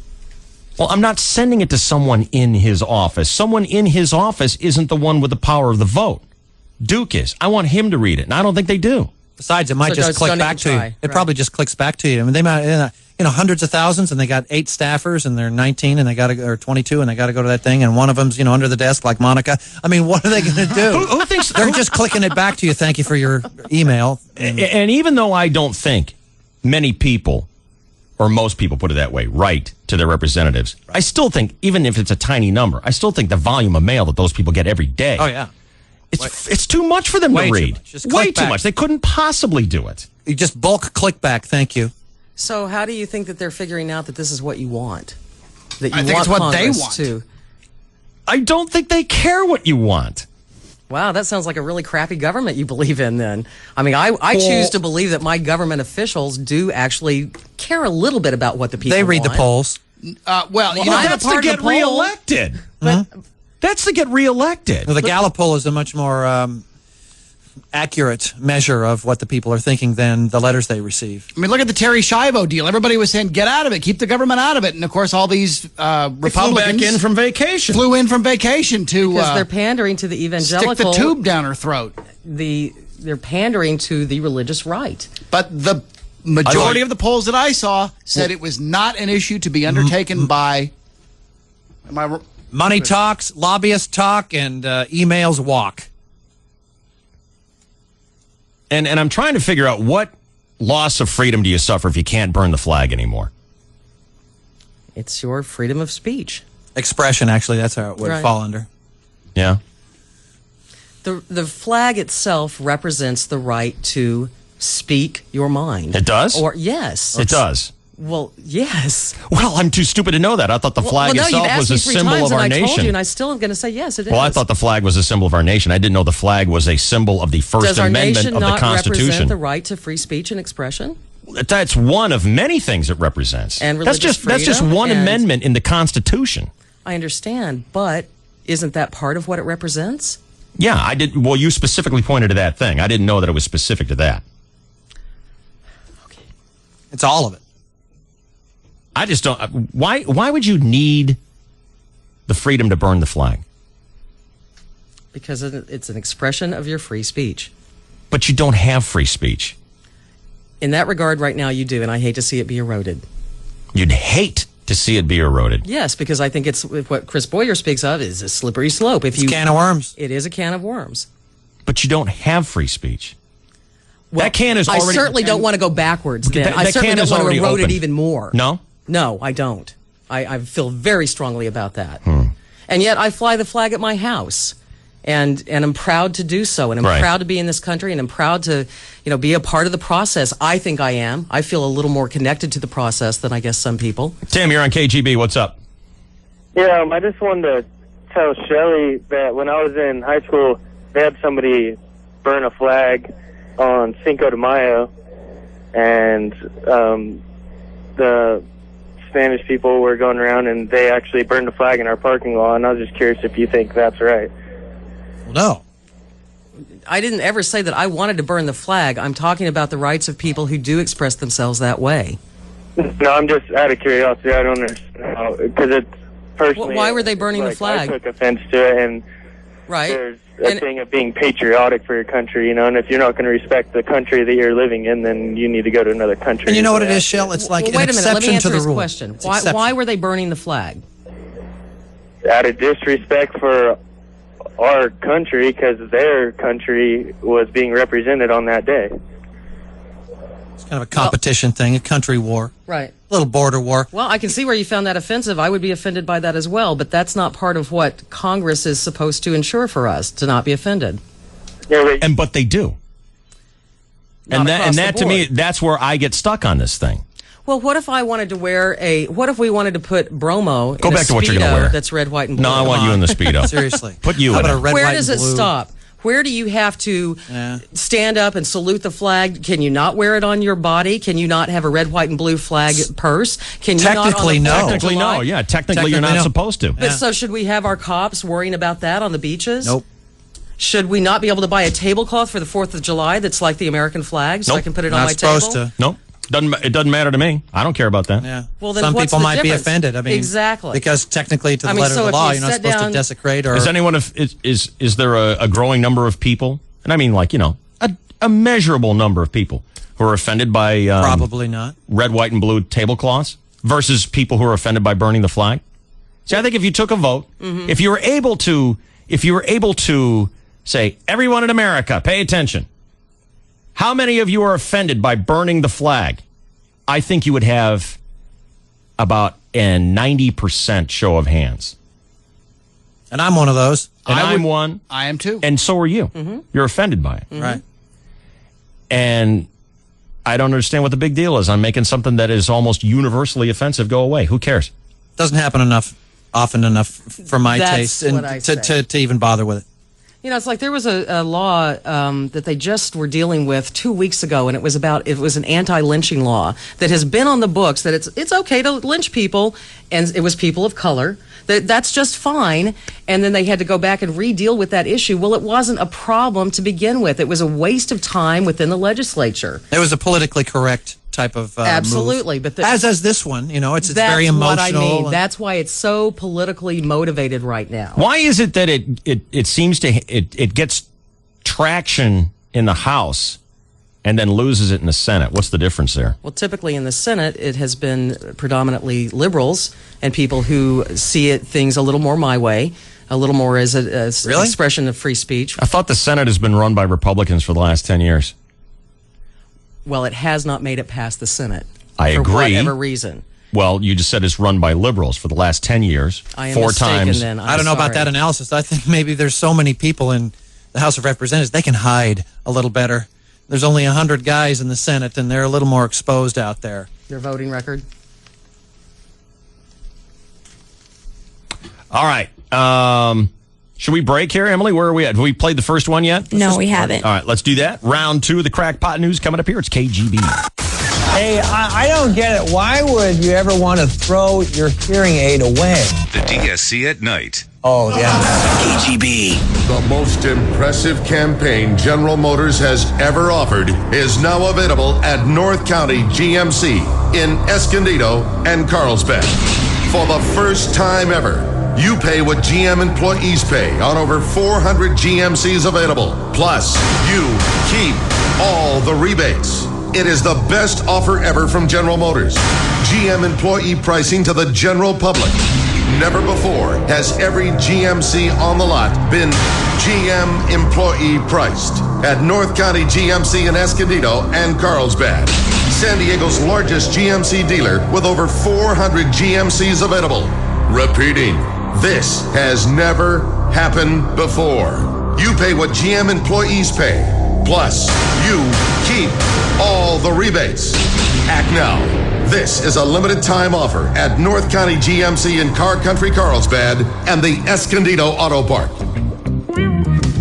Well, I'm not sending it to someone in his office. Someone in his office isn't the one with the power of the vote. Duke is. I want him to read it, and I don't think they do. Besides, it might just click back to you. It probably just clicks back to you. I mean, they might, hundreds of thousands, and they got 8 staffers, and they're 19, and they got to, or 22, and they got to go to that thing, and one of them's, under the desk like Monica. I mean, what are they going to do? Who thinks they're just clicking it back to you? Thank you for your email. And even though I don't think many people, or most people, put it that way, write to their representatives, I still think, even if it's a tiny number, I still think the volume of mail that those people get every day. Oh, yeah. It's too much for them to Way too read. much. Just Way click too back. much. They couldn't possibly do it. You just bulk click back. Thank you. So how do you think that they're figuring out that this is what you want? That you I think want it's what they Congress want. to. I don't think they care what you want. Wow, that sounds like a really crappy government you believe in then. I mean, I choose to believe that my government officials do actually care a little bit about what the people They read the want. polls. Well, you know, I'm a that's to part of get the poll. reelected. That's to get reelected. Well, the Gallup poll is a much more accurate measure of what the people are thinking than the letters they receive. I mean, look at the Terry Schiavo deal. Everybody was saying, get out of it, keep the government out of it. And, of course, all these Republicans flew back in from vacation. Flew in from vacation to Because they're pandering to the evangelical. stick the tube down her throat. They're pandering to the religious right. But the majority of the polls that I saw said it was not an issue to be undertaken by... Money talks, lobbyists talk, and emails walk. And I'm trying to figure out what loss of freedom do you suffer if you can't burn the flag anymore? It's your freedom of speech. Expression, actually, that's how it would Right. fall under. Yeah. The flag itself represents the right to speak your mind. It does? Or yes. It does. Well, yes. Well, I'm too stupid to know that. I thought the flag no, itself you've asked was me a 3 symbol times of our and I told nation. you, and I still am going to say yes, it is. Well, I thought the flag was a symbol of our nation. I didn't know the flag was a symbol of the First Does our Amendment nation of the not Constitution. represent the right to free speech and expression? That's one of many things it represents. And that's just freedom one and- amendment in the Constitution. I understand, but isn't that part of what it represents? Yeah, I did. Well, you specifically pointed to that thing. I didn't know that it was specific to that. It's all of it. I just don't. Why would you need the freedom to burn the flag? Because it's an expression of your free speech. But you don't have free speech. In that regard, right now you do, and I hate to see it be eroded. You'd hate to see it be eroded. Yes, because I think it's what Chris Boyer speaks of is a slippery slope. If It's a can of worms. It is a can of worms. But you don't have free speech. Well, that can is I already. certainly don't want to go backwards. Then That I certainly can don't is want to already erode open. it even more. No? No, I don't. I feel very strongly about that. And yet I fly the flag at my house. And I'm proud to do so. And I'm Right. proud to be in this country. And I'm proud to, be a part of the process. I think I am. I feel a little more connected to the process than I guess some people. Tim, you're on KGB. What's up? Yeah, I just wanted to tell Shelly that when I was in high school, they had somebody burn a flag on Cinco de Mayo, and the Spanish people were going around and they actually burned a flag in our parking lot, and I was just curious if you think that's right. Well, no. I didn't ever say that I wanted to burn the flag. I'm talking about the rights of people who do express themselves that way. No, I'm just out of curiosity. I don't understand because it's personally. Why were they burning the flag? I took offense to it, and Right. there's a thing of being patriotic for your country, and if you're not going to respect the country that you're living in, then you need to go to another country. And you know what it is, Shell? It's like Well, an wait a minute. Let me exception answer to the his rule. question. It's Why exception. were they burning the flag? Out of disrespect for our country, because their country was being represented on that day. It's kind of a competition thing, a country war, Right. a little border war. Well, I can see where you found that offensive. I would be offended by that as well, but that's not part of what Congress is supposed to ensure for us, to not be offended. But they do. Not And across the that to me, board. that's where I get stuck on this thing. Well, what if I wanted to what if we wanted to put bromo Go in back a to what you're gonna Speedo wear. that's red, white, and blue? No, I want you in the Speedo. Seriously. Put you How in about it. a red, Where white, does and it blue? stop? Where do you have to stand up and salute the flag? Can you not wear it on your body? Can you not have a red, white, and blue flag purse? Can you Technically, not on the 4th no. of Technically, July? no. Yeah, technically you're not no. supposed to. But so should we have our cops worrying about that on the beaches? Nope. Should we not be able to buy a tablecloth for the 4th of July that's like the American flag so I Nope. can put it on Not my supposed table? to. No, it doesn't matter to me. I don't care about that. Yeah. Well, then Some what's people the might be difference? offended. I mean, Exactly. because technically, to the I mean, letter so of if the law, you you're not sit supposed down- to desecrate or. Is anyone is there a growing number of people, and I mean like a measurable number of people who are offended by Probably not. red, white, and blue tablecloths versus people who are offended by burning the flag? See, I think if you took a vote, if you were able to say, everyone in America, pay attention. How many of you are offended by burning the flag? I think you would have about a 90% show of hands. And I'm one of those. And I'm one. I am too. And so are you. You're offended by it. Right. And I don't understand what the big deal is. I'm making something that is almost universally offensive go away. Who cares? Doesn't happen often enough for my That's taste and what I say. to even bother with it. You know, it's like there was a law that they just were dealing with 2 weeks ago, and it was an anti-lynching law that has been on the books that it's okay to lynch people, and it was people of color. That's just fine. And then they had to go back and re-deal with that issue. Well, it wasn't a problem to begin with. It was a waste of time within the legislature. It was a politically correct type of absolutely, move. but as this one, you know, it's that's very emotional. What I mean. That's why it's so politically motivated right now. Why is it that it seems to it gets traction in the House and then loses it in the Senate? What's the difference there? Well, typically in the Senate, it has been predominantly liberals and people who see things a little more my way, a little more as an expression of free speech. I thought the Senate has been run by Republicans for the last 10 years. Well, it has not made it past the Senate. I agree. For whatever reason. Well, you just said it's run by liberals for the last 10 years. I am 4 mistaken times. then. I don't know about that analysis. I think maybe there's so many people in the House of Representatives, they can hide a little better. There's only 100 guys in the Senate, and they're a little more exposed out there. Their voting record? All right. Should we break here, Emily? Where are we at? Have we played the first one yet? No, we haven't. All right, let's do that. Round 2 of the Crackpot News coming up here. It's KGB. Hey, I don't get it. Why would you ever want to throw your hearing aid away? The DSC at night. Oh, yeah. KGB. The most impressive campaign General Motors has ever offered is now available at North County GMC in Escondido and Carlsbad. For the first time ever, you pay what GM employees pay on over 400 GMCs available. Plus, you keep all the rebates. It is the best offer ever from General Motors. GM employee pricing to the general public. Never before has every GMC on the lot been GM employee priced. At North County GMC in Escondido and Carlsbad, San Diego's largest GMC dealer with over 400 GMCs available. Repeating, this has never happened before. You pay what GM employees pay. Plus, you keep all the rebates. Act now. This is a limited time offer at North County GMC in Car Country Carlsbad and the Escondido Auto Park.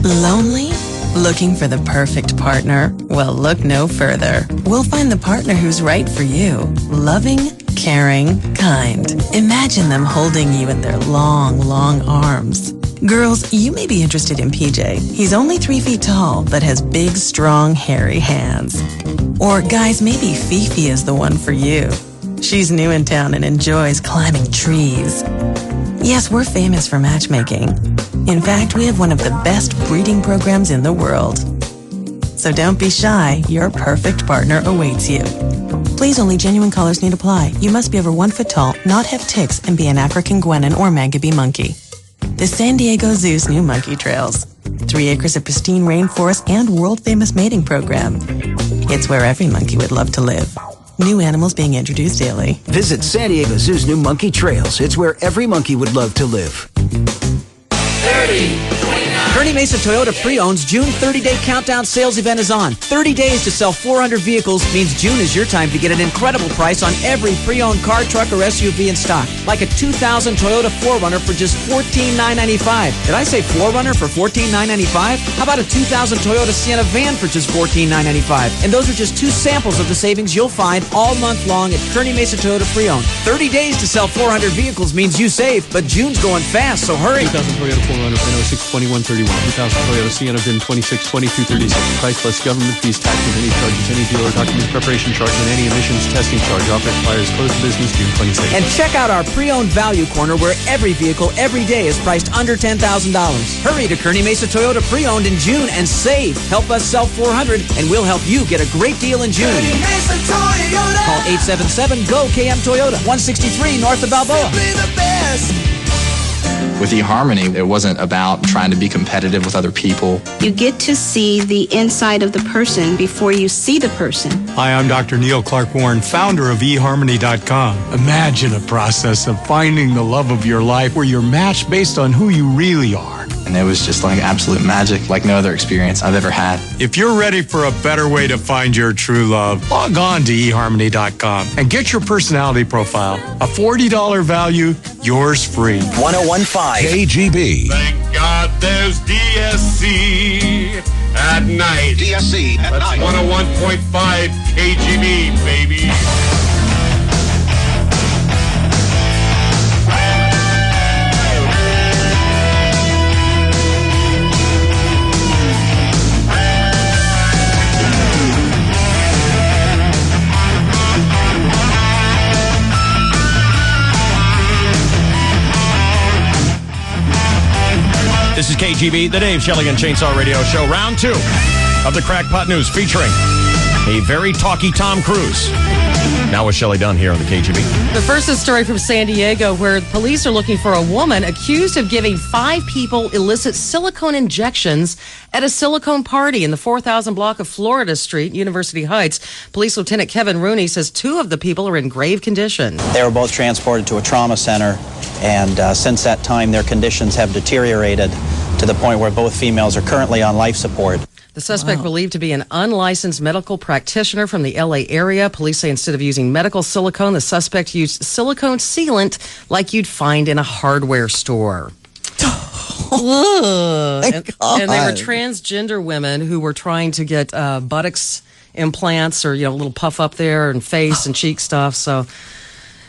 Lonely? Looking for the perfect partner? Well, look no further. We'll find the partner who's right for you. Loving, caring, kind. Imagine them holding you in their long, long arms. Girls, you may be interested in PJ. He's only 3 feet tall, but has big, strong, hairy hands. Or guys, maybe Fifi is the one for you. She's new in town and enjoys climbing trees. Yes, we're famous for matchmaking. In fact, we have one of the best breeding programs in the world. So don't be shy. Your perfect partner awaits you. Please, only genuine callers need apply. You must be over 1 foot tall, not have ticks, and be an African Gwenin or Mangabey monkey. The San Diego Zoo's new monkey trails. 3 acres of pristine rainforest and world-famous mating program. It's where every monkey would love to live. New animals being introduced daily. Visit San Diego Zoo's new monkey trails. It's where every monkey would love to live. 30. Kearney Mesa Toyota Pre-Owned's June 30-day countdown sales event is on. 30 days to sell 400 vehicles means June is your time to get an incredible price on every pre-owned car, truck, or SUV in stock. Like a 2000 Toyota 4Runner for just $14,995. Did I say 4Runner for $14,995? How about a 2000 Toyota Sienna van for just $14,995? And those are just 2 samples of the savings you'll find all month long at Kearney Mesa Toyota Pre-Owned. 30 days to sell 400 vehicles means you save, but June's going fast, so hurry. 2000 Toyota 4Runner VIN 062131. 2000 Toyota Sienna VIN 262236. Price plus government fees, taxes, any charges, any dealer document preparation charge, and any emissions testing charge. Offer expires close of business June 26th. And check out our pre-owned value corner where every vehicle every day is priced under $10,000. Hurry to Kearney Mesa Toyota Pre-Owned in June and save. Help us sell 400 and we'll help you get a great deal in June. Call 877-GO-KM Toyota, 163 north of Balboa. With eHarmony, it wasn't about trying to be competitive with other people. You get to see the inside of the person before you see the person. Hi, I'm Dr. Neil Clark Warren, founder of eHarmony.com. Imagine a process of finding the love of your life where you're matched based on who you really are. and it was just like absolute magic, like no other experience I've ever had. If you're ready for a better way to find your true love, log on to eharmony.com and get your personality profile. A $40 value, yours free. 1015 KGB. Thank God there's DSC at night. DSC at That's night. 101.5 KGB, baby. This is KGB, the Dave Shelley and Chainsaw Radio Show, round 2 of the Crackpot News, featuring a very talky Tom Cruise. Now with Shelley Dunn here on the KGB. The first is a story from San Diego where police are looking for a woman accused of giving 5 people illicit silicone injections at a silicone party in the 4000 block of Florida Street, University Heights. Police Lieutenant Kevin Rooney says 2 of the people are in grave condition. They were both transported to a trauma center, and since that time, their conditions have deteriorated to the point where both females are currently on life support. The suspect believed to be an unlicensed medical practitioner from the LA area. Police say instead of using medical silicone, the suspect used silicone sealant like you'd find in a hardware store. And they were transgender women who were trying to get buttocks implants or, a little puff up there and face and cheek stuff. So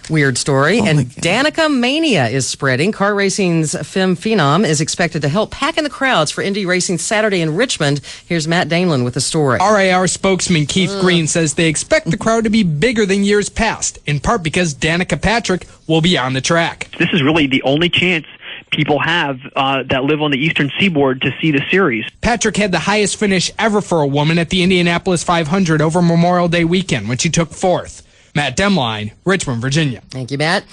weird story. And Danica Mania is spreading. Car racing's femme phenom is expected to help pack in the crowds for Indy Racing Saturday in Richmond. Here's Matt Daneland with the story. RAR spokesman Keith Green says they expect the crowd to be bigger than years past, in part because Danica Patrick will be on the track. This is really the only chance people have that live on the eastern seaboard to see the series. Patrick had the highest finish ever for a woman at the Indianapolis 500 over Memorial Day weekend when she took 4th. Matt Demline, Richmond, Virginia. Thank you, Matt.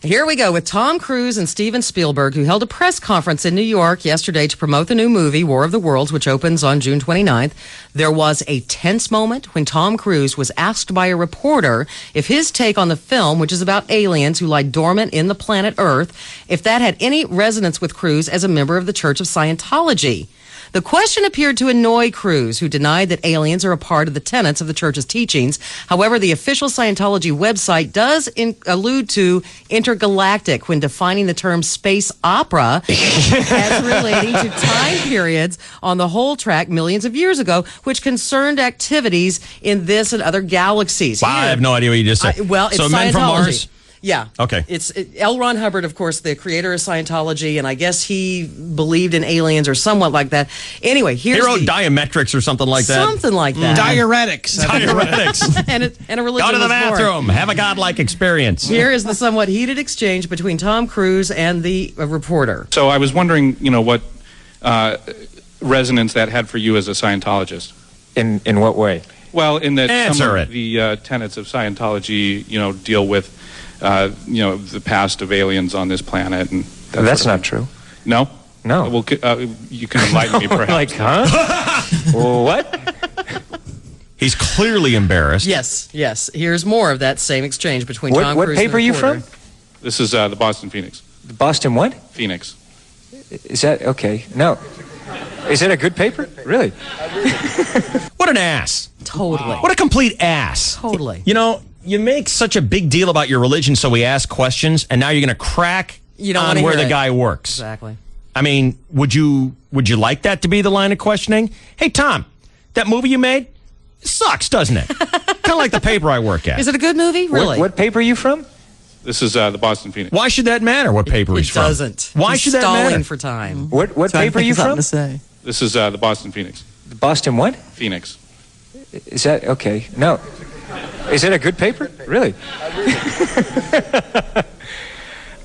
Here we go with Tom Cruise and Steven Spielberg, who held a press conference in New York yesterday to promote the new movie, War of the Worlds, which opens on June 29th. There was a tense moment when Tom Cruise was asked by a reporter if his take on the film, which is about aliens who lie dormant in the planet Earth, if that had any resonance with Cruise as a member of the Church of Scientology. The question appeared to annoy Cruise, who denied that aliens are a part of the tenets of the church's teachings. However, the official Scientology website does allude to intergalactic when defining the term space opera as relating to time periods on the whole track millions of years ago, which concerned activities in this and other galaxies. Wow, I have no idea what you just said. It's so Scientology. Men from Mars? Yeah. Okay. It's L. Ron Hubbard, of course, the creator of Scientology, and I guess he believed in aliens or somewhat like that. Anyway, here's Hero Diametrics or something like that. Something like that. Diuretics. and a religion Go to the was bathroom. born. Have a godlike experience. Here is the somewhat heated exchange between Tom Cruise and the reporter. So I was wondering, what resonance that had for you as a Scientologist. In what way? Well, in that some Answer of the tenets of Scientology, deal with, the past of aliens on this planet, and that's not true. No. No. Well, you can enlighten me, perhaps. Like, huh? What? He's clearly embarrassed. Yes. Here's more of that same exchange between Tom What Cruise paper and are the you reporter. from? This is the Boston Phoenix. The Boston what? Phoenix. Is that okay? No. Is it a good paper? Really? What an ass. Totally. What a complete ass. Totally. You make such a big deal about your religion, so we ask questions, and now you're going to crack You don't on wanna where hear the it. guy works. Exactly. I mean, would you like that to be the line of questioning? Hey, Tom, that movie you made sucks, doesn't it? Kind of like the paper I work at. Is it a good movie? Really? What paper are you from? This is the Boston Phoenix. Why should that matter? What paper he's It from? doesn't. Why He's should that stalling matter? for time. What Trying to paper are think you of something from? to say. This is the Boston Phoenix. The Boston what? Phoenix. Is that okay? No. Is it a good paper? Really?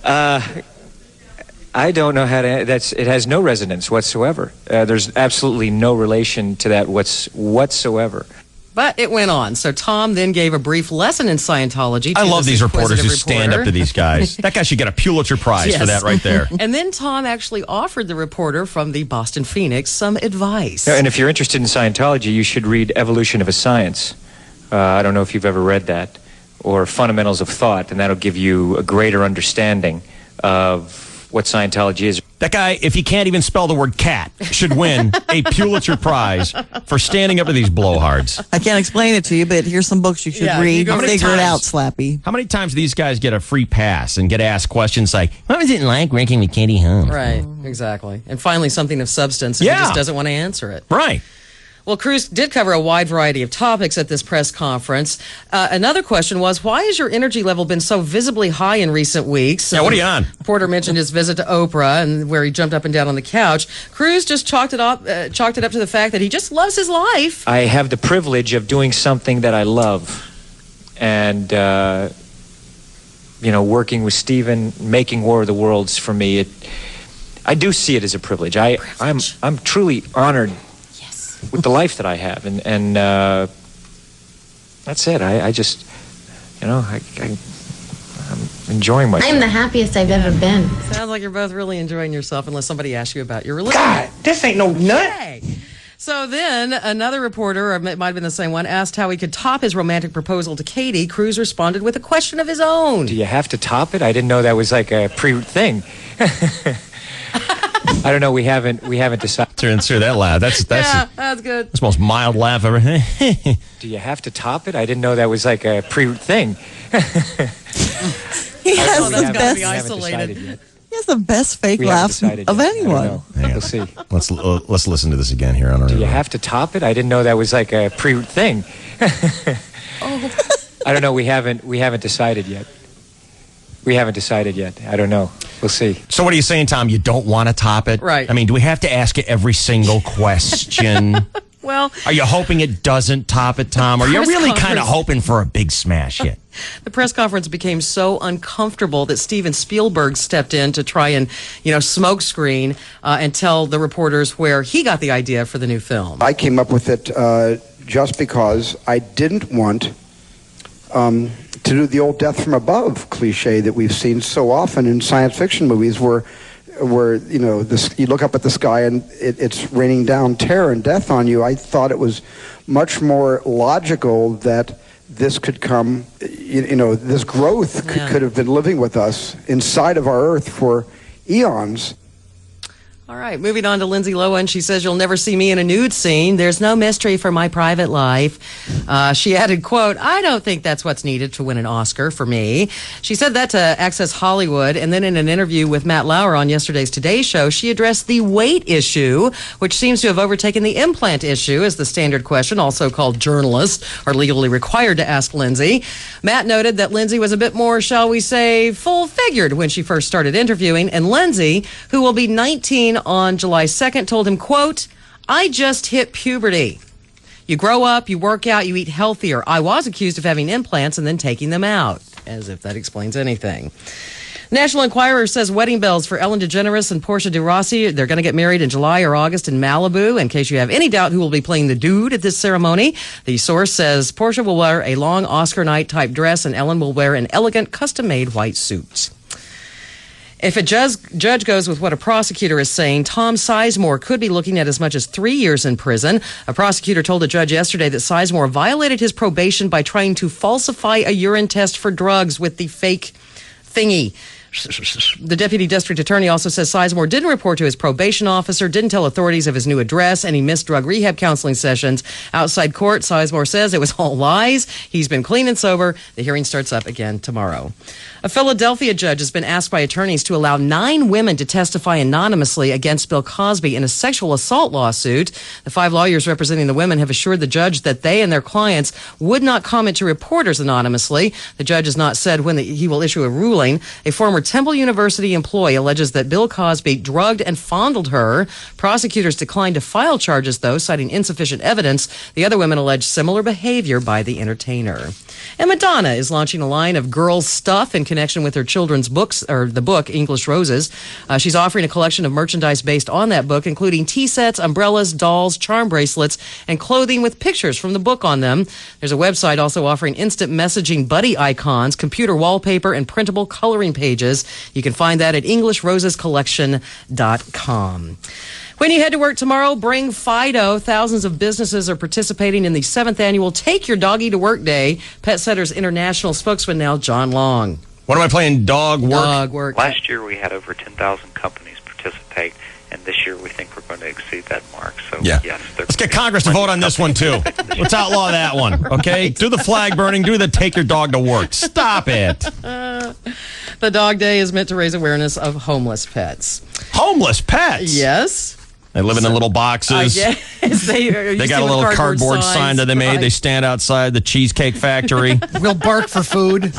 I don't know how to. It has no resonance whatsoever. There's absolutely no relation to that whatsoever. But it went on. So Tom then gave a brief lesson in Scientology. I to love this these reporters who inquisitive stand up reporter. to these guys. That guy should get a Pulitzer Prize for Yes. that right there. And then Tom actually offered the reporter from the Boston Phoenix some advice. And if you're interested in Scientology, you should read Evolution of a Science. I don't know if you've ever read that, or Fundamentals of Thought, and that'll give you a greater understanding of what Scientology is. That guy, if he can't even spell the word cat, should win a Pulitzer Prize for standing up to these blowhards. I can't explain it to you, but here's some books you should read. Figure it out, Slappy. How many times do these guys get a free pass and get asked questions like, what was it like working with Katie Holmes? Right, exactly. And finally, something of substance, and he just doesn't want to answer it. Right. Well, Cruz did cover a wide variety of topics at this press conference. Another question was, why has your energy level been so visibly high in recent weeks? Yeah, what are you on? Porter mentioned his visit to Oprah, and where he jumped up and down on the couch. Cruz just chalked it up to the fact that he just loves his life. I have the privilege of doing something that I love. And, working with Stephen, making War of the Worlds for me, I do see it as a privilege. I'm truly honored with the life that I have, and that's it. I just, I'm enjoying myself. I'm the happiest I've ever been. Sounds like you're both really enjoying yourself, unless somebody asks you about your religion. God, this ain't no nut. Hey. So then, another reporter, or it might have been the same one, asked how he could top his romantic proposal to Katie. Cruz responded with a question of his own. Do you have to top it? I didn't know that was like a pre-thing. I don't know. We haven't decided. Sure, that laugh. That's good. That's the most mild laugh ever. Do you have to top it? I didn't know that was like a pre-thing. He has the best. Be isolated. He has the best fake laugh of anyone. We'll see. Let's listen to this again here on our. Do you have to top it? I didn't know that was like a pre-thing. I don't know. We haven't decided yet. We haven't decided yet. I don't know. We'll see. So what are you saying, Tom? You don't want to top it? Right. I mean, do we have to ask it every single question? Well, are you hoping it doesn't top it, Tom? Or are you really kind of hoping for a big smash hit? The press conference became so uncomfortable that Steven Spielberg stepped in to try and, smoke screen and tell the reporters where he got the idea for the new film. I came up with it just because I didn't want to do the old death from above cliche that we've seen so often in science fiction movies where you look up at the sky and it's raining down terror and death on you. I thought it was much more logical that this could come, this growth could have been living with us inside of our Earth for eons. All right, moving on to Lindsay Lohan. She says, "You'll never see me in a nude scene. There's no mystery for my private life." She added, quote, "I don't think that's what's needed to win an Oscar for me." She said that to Access Hollywood, and then in an interview with Matt Lauer on yesterday's Today Show, she addressed the weight issue, which seems to have overtaken the implant issue as the standard question, also called journalists are legally required to ask Lindsay. Matt noted that Lindsay was a bit more, shall we say, full-figured when she first started interviewing, and Lindsay, who will be 19 on July 2nd, told him, quote, "I just hit puberty. You grow up, you work out, you eat healthier. I was accused of having implants and then taking them out." As if that explains anything. National Enquirer says wedding bells for Ellen DeGeneres and Portia de Rossi. They're going to get married in July or August in Malibu. In case you have any doubt who will be playing the dude at this ceremony, the source says Portia will wear a long Oscar night type dress and Ellen will wear an elegant custom-made white suit. If a judge goes with what a prosecutor is saying, Tom Sizemore could be looking at as much as 3 years in prison. A prosecutor told a judge yesterday that Sizemore violated his probation by trying to falsify a urine test for drugs with the fake thingy. The deputy district attorney also says Sizemore didn't report to his probation officer, didn't tell authorities of his new address, and he missed drug rehab counseling sessions. Outside court, Sizemore says it was all lies. He's been clean and sober. The hearing starts up again tomorrow. A Philadelphia judge has been asked by attorneys to allow 9 women to testify anonymously against Bill Cosby in a sexual assault lawsuit. The 5 lawyers representing the women have assured the judge that they and their clients would not comment to reporters anonymously. The judge has not said when he will issue a ruling. A former Temple University employee alleges that Bill Cosby drugged and fondled her. Prosecutors declined to file charges, though, citing insufficient evidence. The other women allege similar behavior by the entertainer. And Madonna is launching a line of girls' stuff in connection with her children's books, or the book, English Roses. She's offering a collection of merchandise based on that book, including tea sets, umbrellas, dolls, charm bracelets, and clothing with pictures from the book on them. There's a website also offering instant messaging buddy icons, computer wallpaper, and printable coloring pages. You can find that at EnglishRosesCollection.com. When you head to work tomorrow, bring Fido. Thousands of businesses are participating in the 7th annual Take Your Doggy to Work Day. Pet Setters International spokesman now, John Long. What am I playing? Dog work? Dog work. Last year we had over 10,000 companies participate. and this year we think we're going to exceed that mark. So, Yeah. yes. Let's get Congress to vote on this one, too. Let's outlaw that one, okay? Do the flag burning. Do the take your dog to work. Stop it. The Dog Day is meant to raise awareness of homeless pets. Homeless pets? Yes. They live in the little boxes. Yes. They got a little cardboard sign that they made. Right. They stand outside the Cheesecake Factory. We'll bark for food.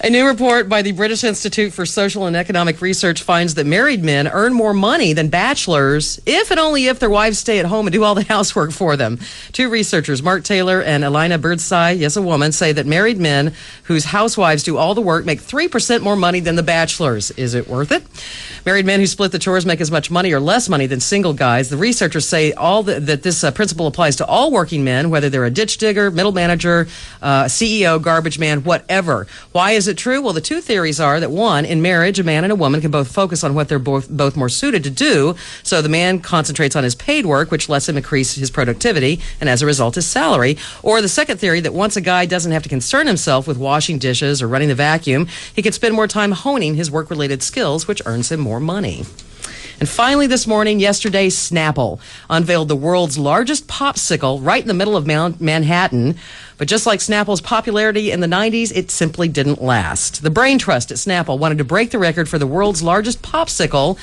A new report by the British Institute for Social and Economic Research finds that married men earn more money than bachelors if and only if their wives stay at home and do all the housework for them. Two researchers, Mark Taylor and Elina Birdseye, yes, a woman, say that married men whose housewives do all the work make 3% more money than the bachelors. Is it worth it? Married men who split the chores make as much money or less money than single guys. The researchers say that this principle applies to all working men, whether they're a ditch digger, middle manager, CEO, garbage man, whatever. Why is it true? Well, the two theories are that, one, in marriage, a man and a woman can both focus on what they're both more suited to do. So the man concentrates on his paid work, which lets him increase his productivity and, as a result, his salary. Or the second theory that once a guy doesn't have to concern himself with washing dishes or running the vacuum, he can spend more time honing his work-related skills, which earns him more money. And finally this morning, yesterday, Snapple unveiled the world's largest popsicle right in the middle of Manhattan. But just like Snapple's popularity in the 90s, it simply didn't last. The Brain Trust at Snapple wanted to break the record for the world's largest popsicle.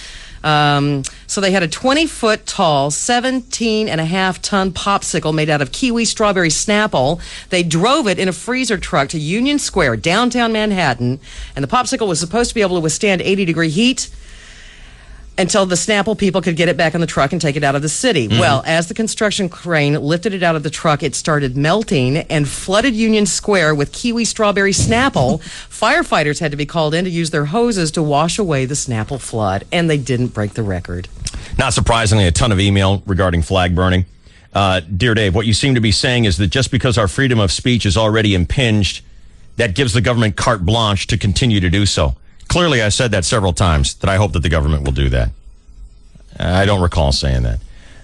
So they had a 20-foot tall, 17.5-ton popsicle made out of kiwi strawberry Snapple. They drove it in a freezer truck to Union Square, downtown Manhattan. And the popsicle was supposed to be able to withstand 80-degree heat until the Snapple people could get it back on the truck and take it out of the city. Mm-hmm. Well, as the construction crane lifted it out of the truck, it started melting and flooded Union Square with kiwi strawberry Snapple. Firefighters had to be called in to use their hoses to wash away the Snapple flood, and they didn't break the record. Not surprisingly, a ton of email regarding flag burning. Dear Dave, what you seem to be saying is that just because our freedom of speech is already impinged, that gives the government carte blanche to continue to do so. Clearly, I said that several times, that I hope that the government will do that. I don't recall saying that.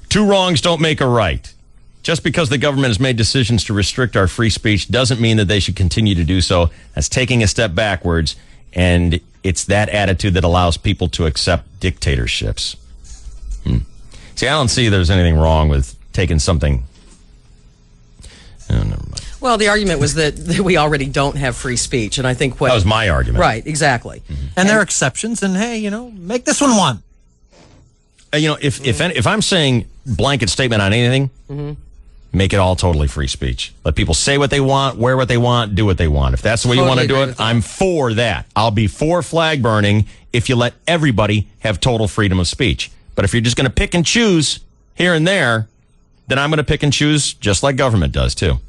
Two wrongs don't make a right. Just because the government has made decisions to restrict our free speech doesn't mean that they should continue to do so. That's taking a step backwards, and it's that attitude that allows people to accept dictatorships. See, I don't see there's anything wrong with taking something... Oh, never mind. Well, the argument was that we already don't have free speech, and I think that was my argument. Right, exactly. Mm-hmm. And there are exceptions, and hey, make this one. If I'm saying blanket statement on anything, make it all totally free speech. Let people say what they want, wear what they want, do what they want. If that's the way you want to do it, I'm for that. I'll be for flag burning if you let everybody have total freedom of speech. But if you're just going to pick and choose here and there, then I'm going to pick and choose just like government does too.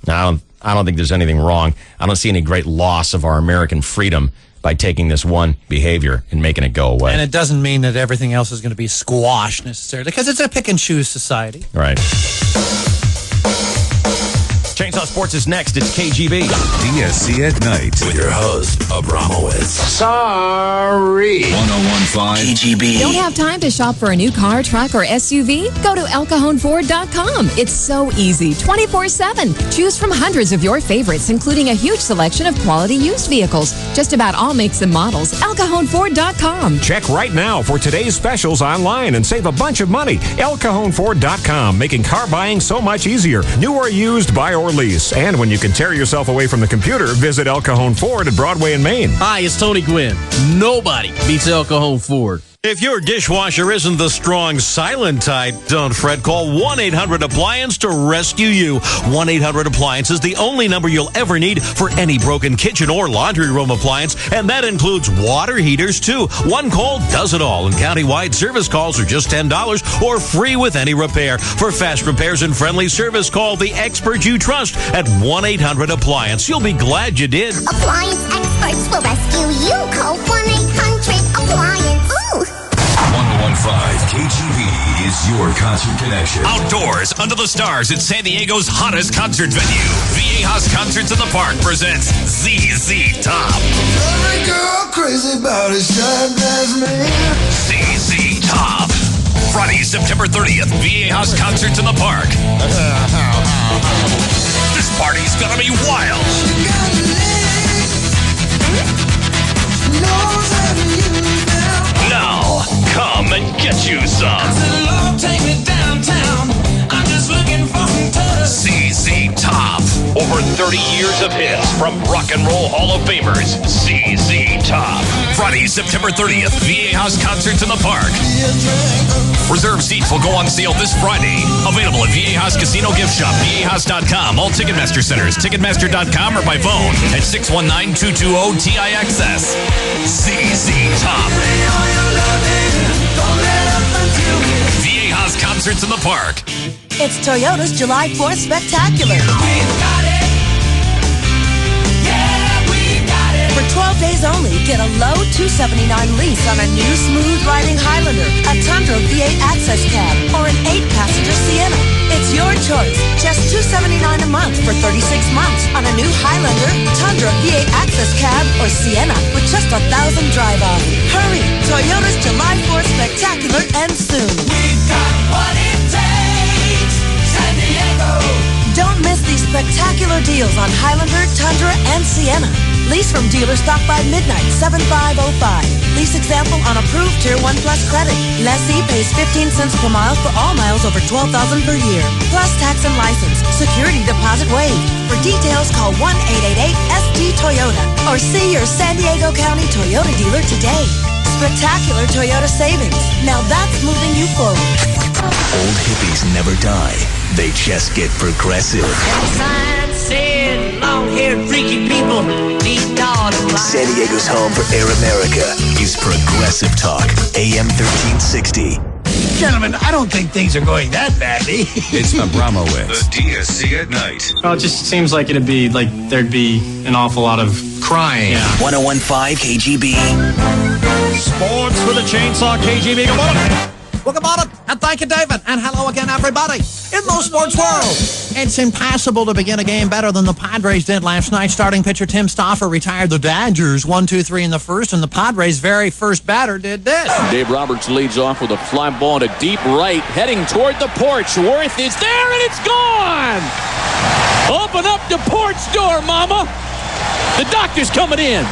Now, I don't think there's anything wrong. I don't see any great loss of our American freedom by taking this one behavior and making it go away. And it doesn't mean that everything else is going to be squashed necessarily, because it's a pick and choose society. Right. Chainsaw Sports is next. It's KGB. DSC at Night with your host, Abramowitz. Sorry. 1015 KGB. Don't have time to shop for a new car, truck, or SUV? Go to ElCajonFord.com. It's so easy, 24/7. Choose from hundreds of your favorites, including a huge selection of quality used vehicles. Just about all makes and models. ElCajonFord.com. Check right now for today's specials online and save a bunch of money. ElCajonFord.com, making car buying so much easier. New or used, buy or lease. And when you can tear yourself away from the computer, visit El Cajon Ford at Broadway and Main. Hi, it's Tony Gwynn. Nobody beats El Cajon Ford. If your dishwasher isn't the strong, silent type, don't fret. Call 1-800-APPLIANCE to rescue you. 1-800-APPLIANCE is the only number you'll ever need for any broken kitchen or laundry room appliance, and that includes water heaters, too. One call does it all, and countywide service calls are just $10 or free with any repair. For fast repairs and friendly service, call the expert you trust at 1-800-APPLIANCE. You'll be glad you did. Appliance experts will rescue you. Call 1-800-APPLIANCE. Ooh! 1015 KGB is your concert connection. Outdoors, under the stars at San Diego's hottest concert venue. Viejas Concerts in the Park presents ZZ Top. Every girl crazy about his shine drives me. ZZ Top. Friday, September 30th, Viejas Concerts in the Park. This party's gonna be wild. Now, come and get you some. Take me downtown. I'm just looking for some touch. ZZ Top. Over 30 years of hits from Rock and Roll Hall of Famers. ZZ Top. Friday, September 30th, VA House Concerts in the Park. Reserved seats will go on sale this Friday. Available at VA House Casino Gift Shop, VAHouse.com, all Ticketmaster centers, Ticketmaster.com, or by phone at 619-220-TIXS. ZZ Top. VA House Concerts in the Park. It's Toyota's July 4th Spectacular. For 12 days only, get a low $279 lease on a new smooth-riding Highlander, a Tundra VA Access Cab, or an 8-passenger Sienna. It's your choice. Just $279 a month for 36 months on a new Highlander, Tundra VA Access Cab, or Sienna with just 1,000 drive-off. Hurry! Toyota's July 4th Spectacular ends soon. We've got what it takes, San Diego. Don't miss these spectacular deals on Highlander, Tundra, and Sienna. Lease from dealer stock by midnight, 7505. Lease example on approved Tier 1 Plus credit. Lessee pays 15 cents per mile for all miles over 12,000 per year. Plus tax and license. Security deposit waived. For details, call 1-888-SD-TOYOTA or see your San Diego County Toyota dealer today. Spectacular Toyota savings. Now that's moving you forward. Old hippies never die. They just get progressive. Long-haired, freaky people need dogs. San Diego's home for Air America is Progressive Talk, AM 1360. Gentlemen, I don't think things are going that badly. It's Abramowitz. The DSC at night. Well, it just seems like it'd be like there'd be an awful lot of crying. Yeah. 101.5 KGB. Sports with a chainsaw, KGB. Come on. Well, good morning, and thank you, David, and hello again, everybody. In the sports world, it's impossible to begin a game better than the Padres did last night. Starting pitcher Tim Stoffer retired the Dodgers 1-2-3 in the first, and the Padres' very first batter did this. Dave Roberts leads off with a fly ball to deep right, heading toward the porch. Worth is there, and it's gone! Open up the porch door, mama! The doctor's coming in.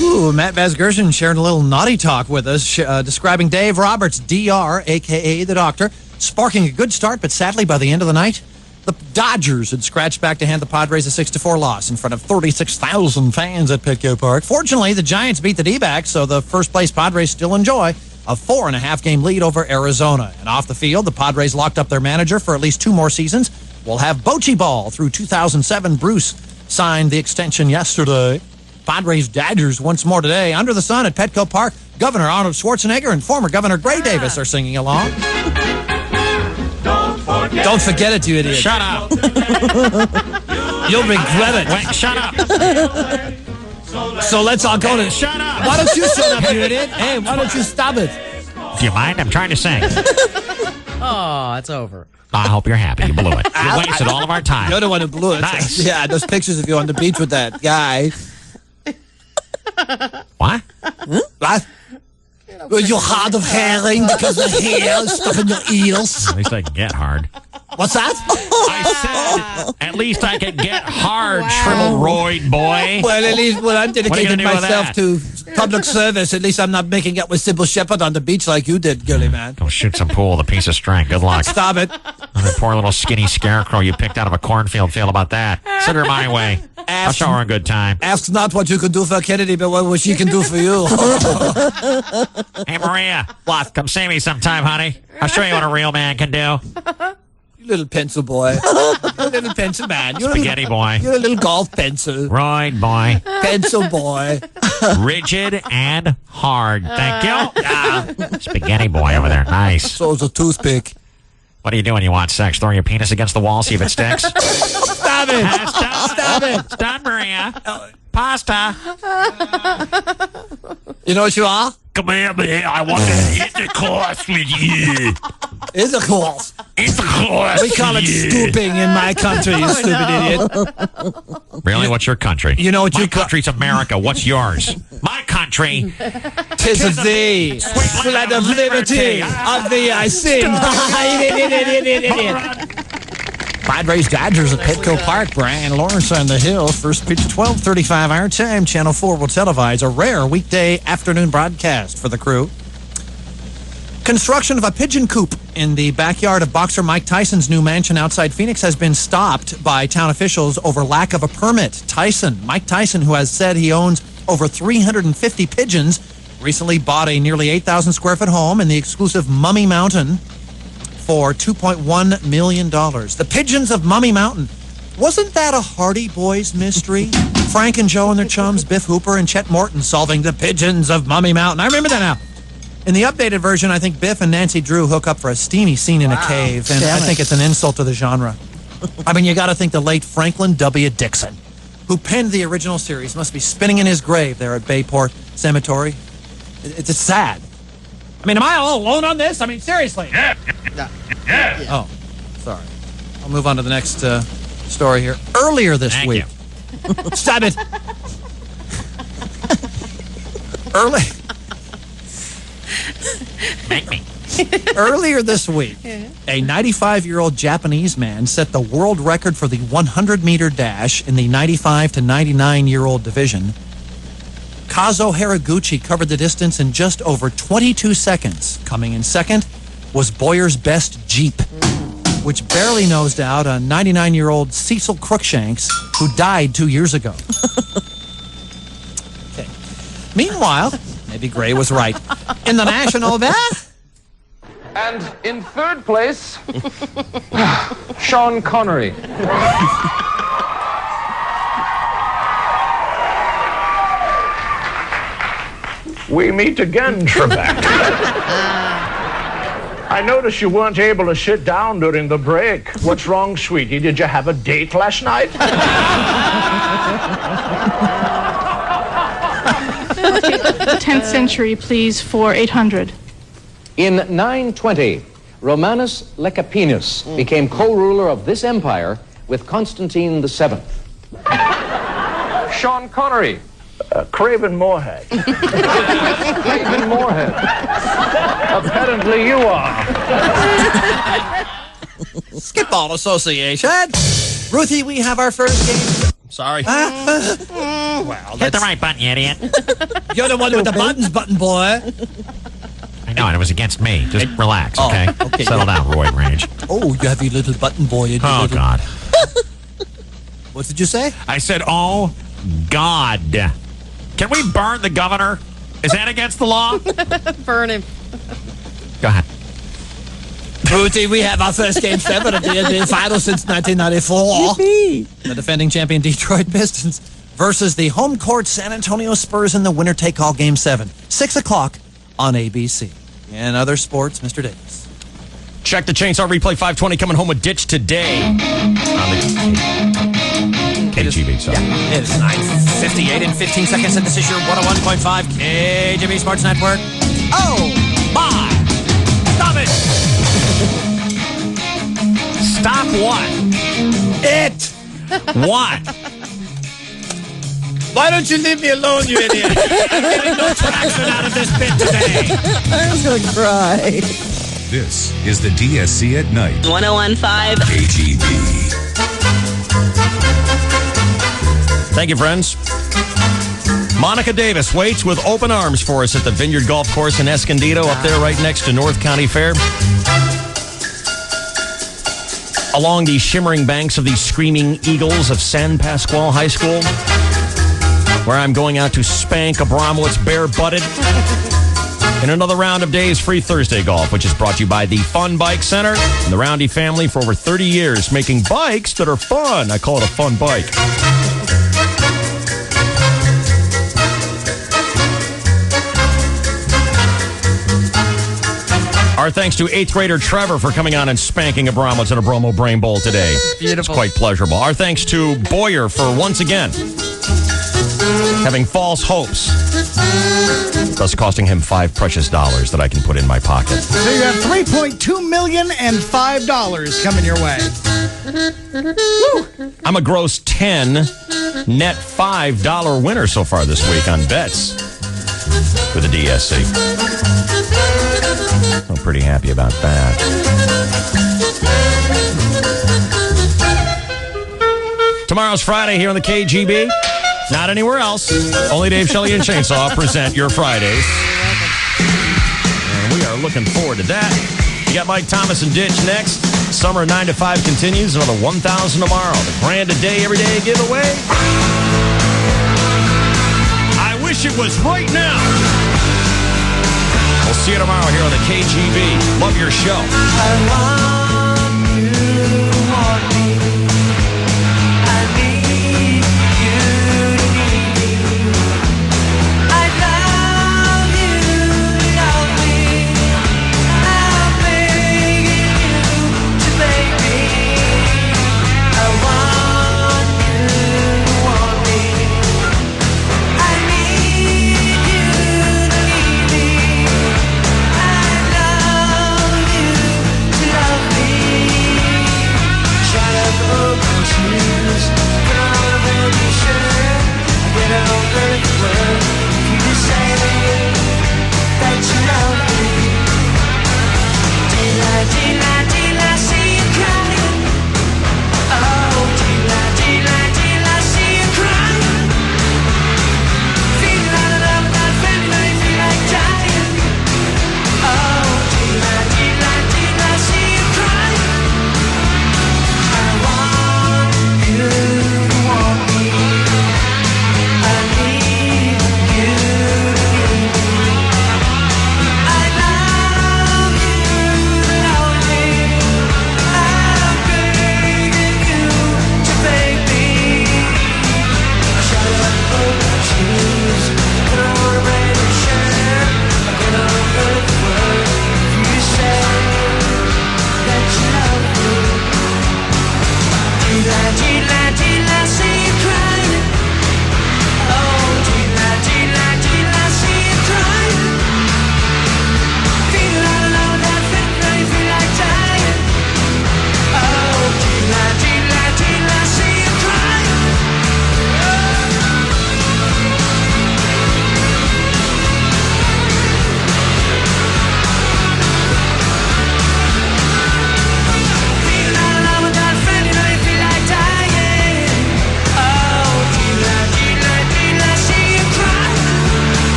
Ooh, Matt Vasgersian shared a little naughty talk with us, describing Dave Roberts, DR, a.k.a. the doctor, sparking a good start, but sadly, by the end of the night, the Dodgers had scratched back to hand the Padres a 6-4 loss in front of 36,000 fans at Petco Park. Fortunately, the Giants beat the D-backs, so the first-place Padres still enjoy a 4.5-game lead over Arizona. And off the field, the Padres locked up their manager for at least 2 more seasons. We'll have Bochy Ball through 2007. Bruce signed the extension yesterday. Padres Dodgers once more today. Under the sun at Petco Park, Governor Arnold Schwarzenegger and former Governor Gray Davis are singing along. Don't forget it, you idiot. Shut up. You'll regret it. Wait, shut up. So let's all go to... Shut up. Why don't you shut up, you idiot? Hey, why don't you stop it? Do you mind? I'm trying to sing. Oh, it's over. I hope you're happy. You blew it. You wasted all of our time. You're the one who blew it. Nice. Yeah, those pictures of you on the beach with that guy. What? What? Well, you're hard of hearing because the hair is stuck in your ears. At least I can get hard. What's that? I said, at least I can get hard, shrivelroid boy. Well, at least I'm dedicating myself to that? public service. At least I'm not making up with Sybil Shepherd on the beach like you did, girly man. Go shoot some pool with a piece of string. Good luck. Stop it. And the poor little skinny scarecrow you picked out of a cornfield feel about that. Send her my way. I'll show her a good time. Ask not what you can do for Kennedy, but what she can do for you. Hey, Maria. What? Come see me sometime, honey. I'll show you what a real man can do. You little pencil boy. You're a little pencil man. You're Spaghetti boy. You're a little golf pencil. Right, boy. Pencil boy. Rigid and hard. Thank you. Spaghetti boy over there. Nice. So's a toothpick. What are you doing? You want sex? Throwing your penis against the wall, see if it sticks? Stop it. Stop it. It's done, Maria. Pasta. You know what you are? Come here, man. I want to intercourse with you. Intercourse. Intercourse. We call it stooping in my country, you stupid idiot. Really? What's your country? You know what my country's America. What's yours? My country. Tis of thee. Sweet land of liberty. Of thee I sing. Padres Dodgers at Petco Park. Brian Lawrence on the hill. First pitch 12:35 our time. Channel 4 will televise a rare weekday afternoon broadcast for the crew. Construction of a pigeon coop in the backyard of boxer Mike Tyson's new mansion outside Phoenix has been stopped by town officials over lack of a permit. Mike Tyson, who has said he owns over 350 pigeons, recently bought a nearly 8,000 square foot home in the exclusive Mummy Mountain for $2.1 million. The Pigeons of Mummy Mountain. Wasn't that a Hardy Boys mystery? Frank and Joe and their chums, Biff Hooper and Chet Morton, solving the Pigeons of Mummy Mountain. I remember that now. In the updated version, I think Biff and Nancy Drew hook up for a steamy scene in a cave, and I think it's an insult to the genre. I mean, you got to think the late Franklin W. Dixon, who penned the original series, must be spinning in his grave there at Bayport Cemetery. It's sad. I mean, am I all alone on this? I mean, seriously. Yeah. Oh, sorry. I'll move on to the next story here. Earlier this week. Stop it. Earlier this week, a 95-year-old Japanese man set the world record for the 100-meter dash in the 95 to 99-year-old division. Kazo Haraguchi covered the distance in just over 22 seconds. Coming in second was Boyer's Best Jeep, which barely nosed out a 99-year-old Cecil Crookshanks, who died 2 years ago. Okay. Meanwhile, maybe Gray was right. In the National And in third place, Sean Connery. We meet again, Trebek. I noticed you weren't able to sit down during the break. What's wrong, sweetie? Did you have a date last night? The 10th century, please, for 800. In 920, Romanus Lecapinus became co-ruler of this empire with Constantine VII. Sean Connery. Craven Moorhead. Craven Moorhead. Apparently you are. Skip-Ball Association. Ruthie, we have our first game. Sorry. Well, hit the right button, you idiot. You're the one with the buttons, button boy. I know, and it was against me. Just relax, Oh, okay? okay, Settle yeah. down, Roid Rage. Oh, you have your little button boy. Oh, God. What did you say? I said, oh, God. Can we burn the governor? Is that against the law? Burn him. Go ahead. Ruthie, we have our first game 7 of the NBA Finals since 1994. The defending champion Detroit Pistons versus the home court San Antonio Spurs in the winner-take-all Game 7. 6 o'clock on ABC. In other sports, Mr. Davis. Check the Chainsaw Replay 520 coming home with Ditch today on the KGB side. Yeah, it is 9:58 and 15 seconds, and this is your 101.5 KGB Sports Network. Oh, my. Stop it. Stop what? It. What? Why don't you leave me alone, you idiot? I'm getting no traction out of this bit today. I was going to cry. This is the DSC at Night. 101.5 KGB. Thank you, friends. Monica Davis waits with open arms for us at the Vineyard Golf Course in Escondido, up there right next to North County Fair. Along the shimmering banks of the Screaming Eagles of San Pasqual High School, where I'm going out to spank Abramowitz bare-butted in another round of Days Free Thursday Golf, which is brought to you by the Fun Bike Center and the Roundy family for over 30 years, making bikes that are fun. I call it a fun bike. Our thanks to 8th grader Trevor for coming on and spanking Abramowitz in a Bromo Brain Bowl today. Beautiful. It's quite pleasurable. Our thanks to Boyer for once again having false hopes, thus costing him $5 precious that I can put in my pocket. So you have $3.2 million and $5 coming your way. Woo. I'm a gross 10, net $5 winner so far this week on bets for the DSC. I'm pretty happy about that. Tomorrow's Friday here on the KGB. Not anywhere else. Only Dave, Shelley, and Chainsaw present your Fridays. And we are looking forward to that. You got Mike Thomas and Ditch next. Summer 9 to 5 continues. Another 1,000 tomorrow. The grand a day, every day giveaway. I wish it was right now. We'll see you tomorrow here on the KGB. Love your show.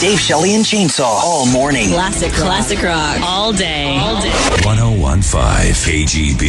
Dave, Shelley, and Chainsaw all morning. Classic rock all day. 1015 KGB.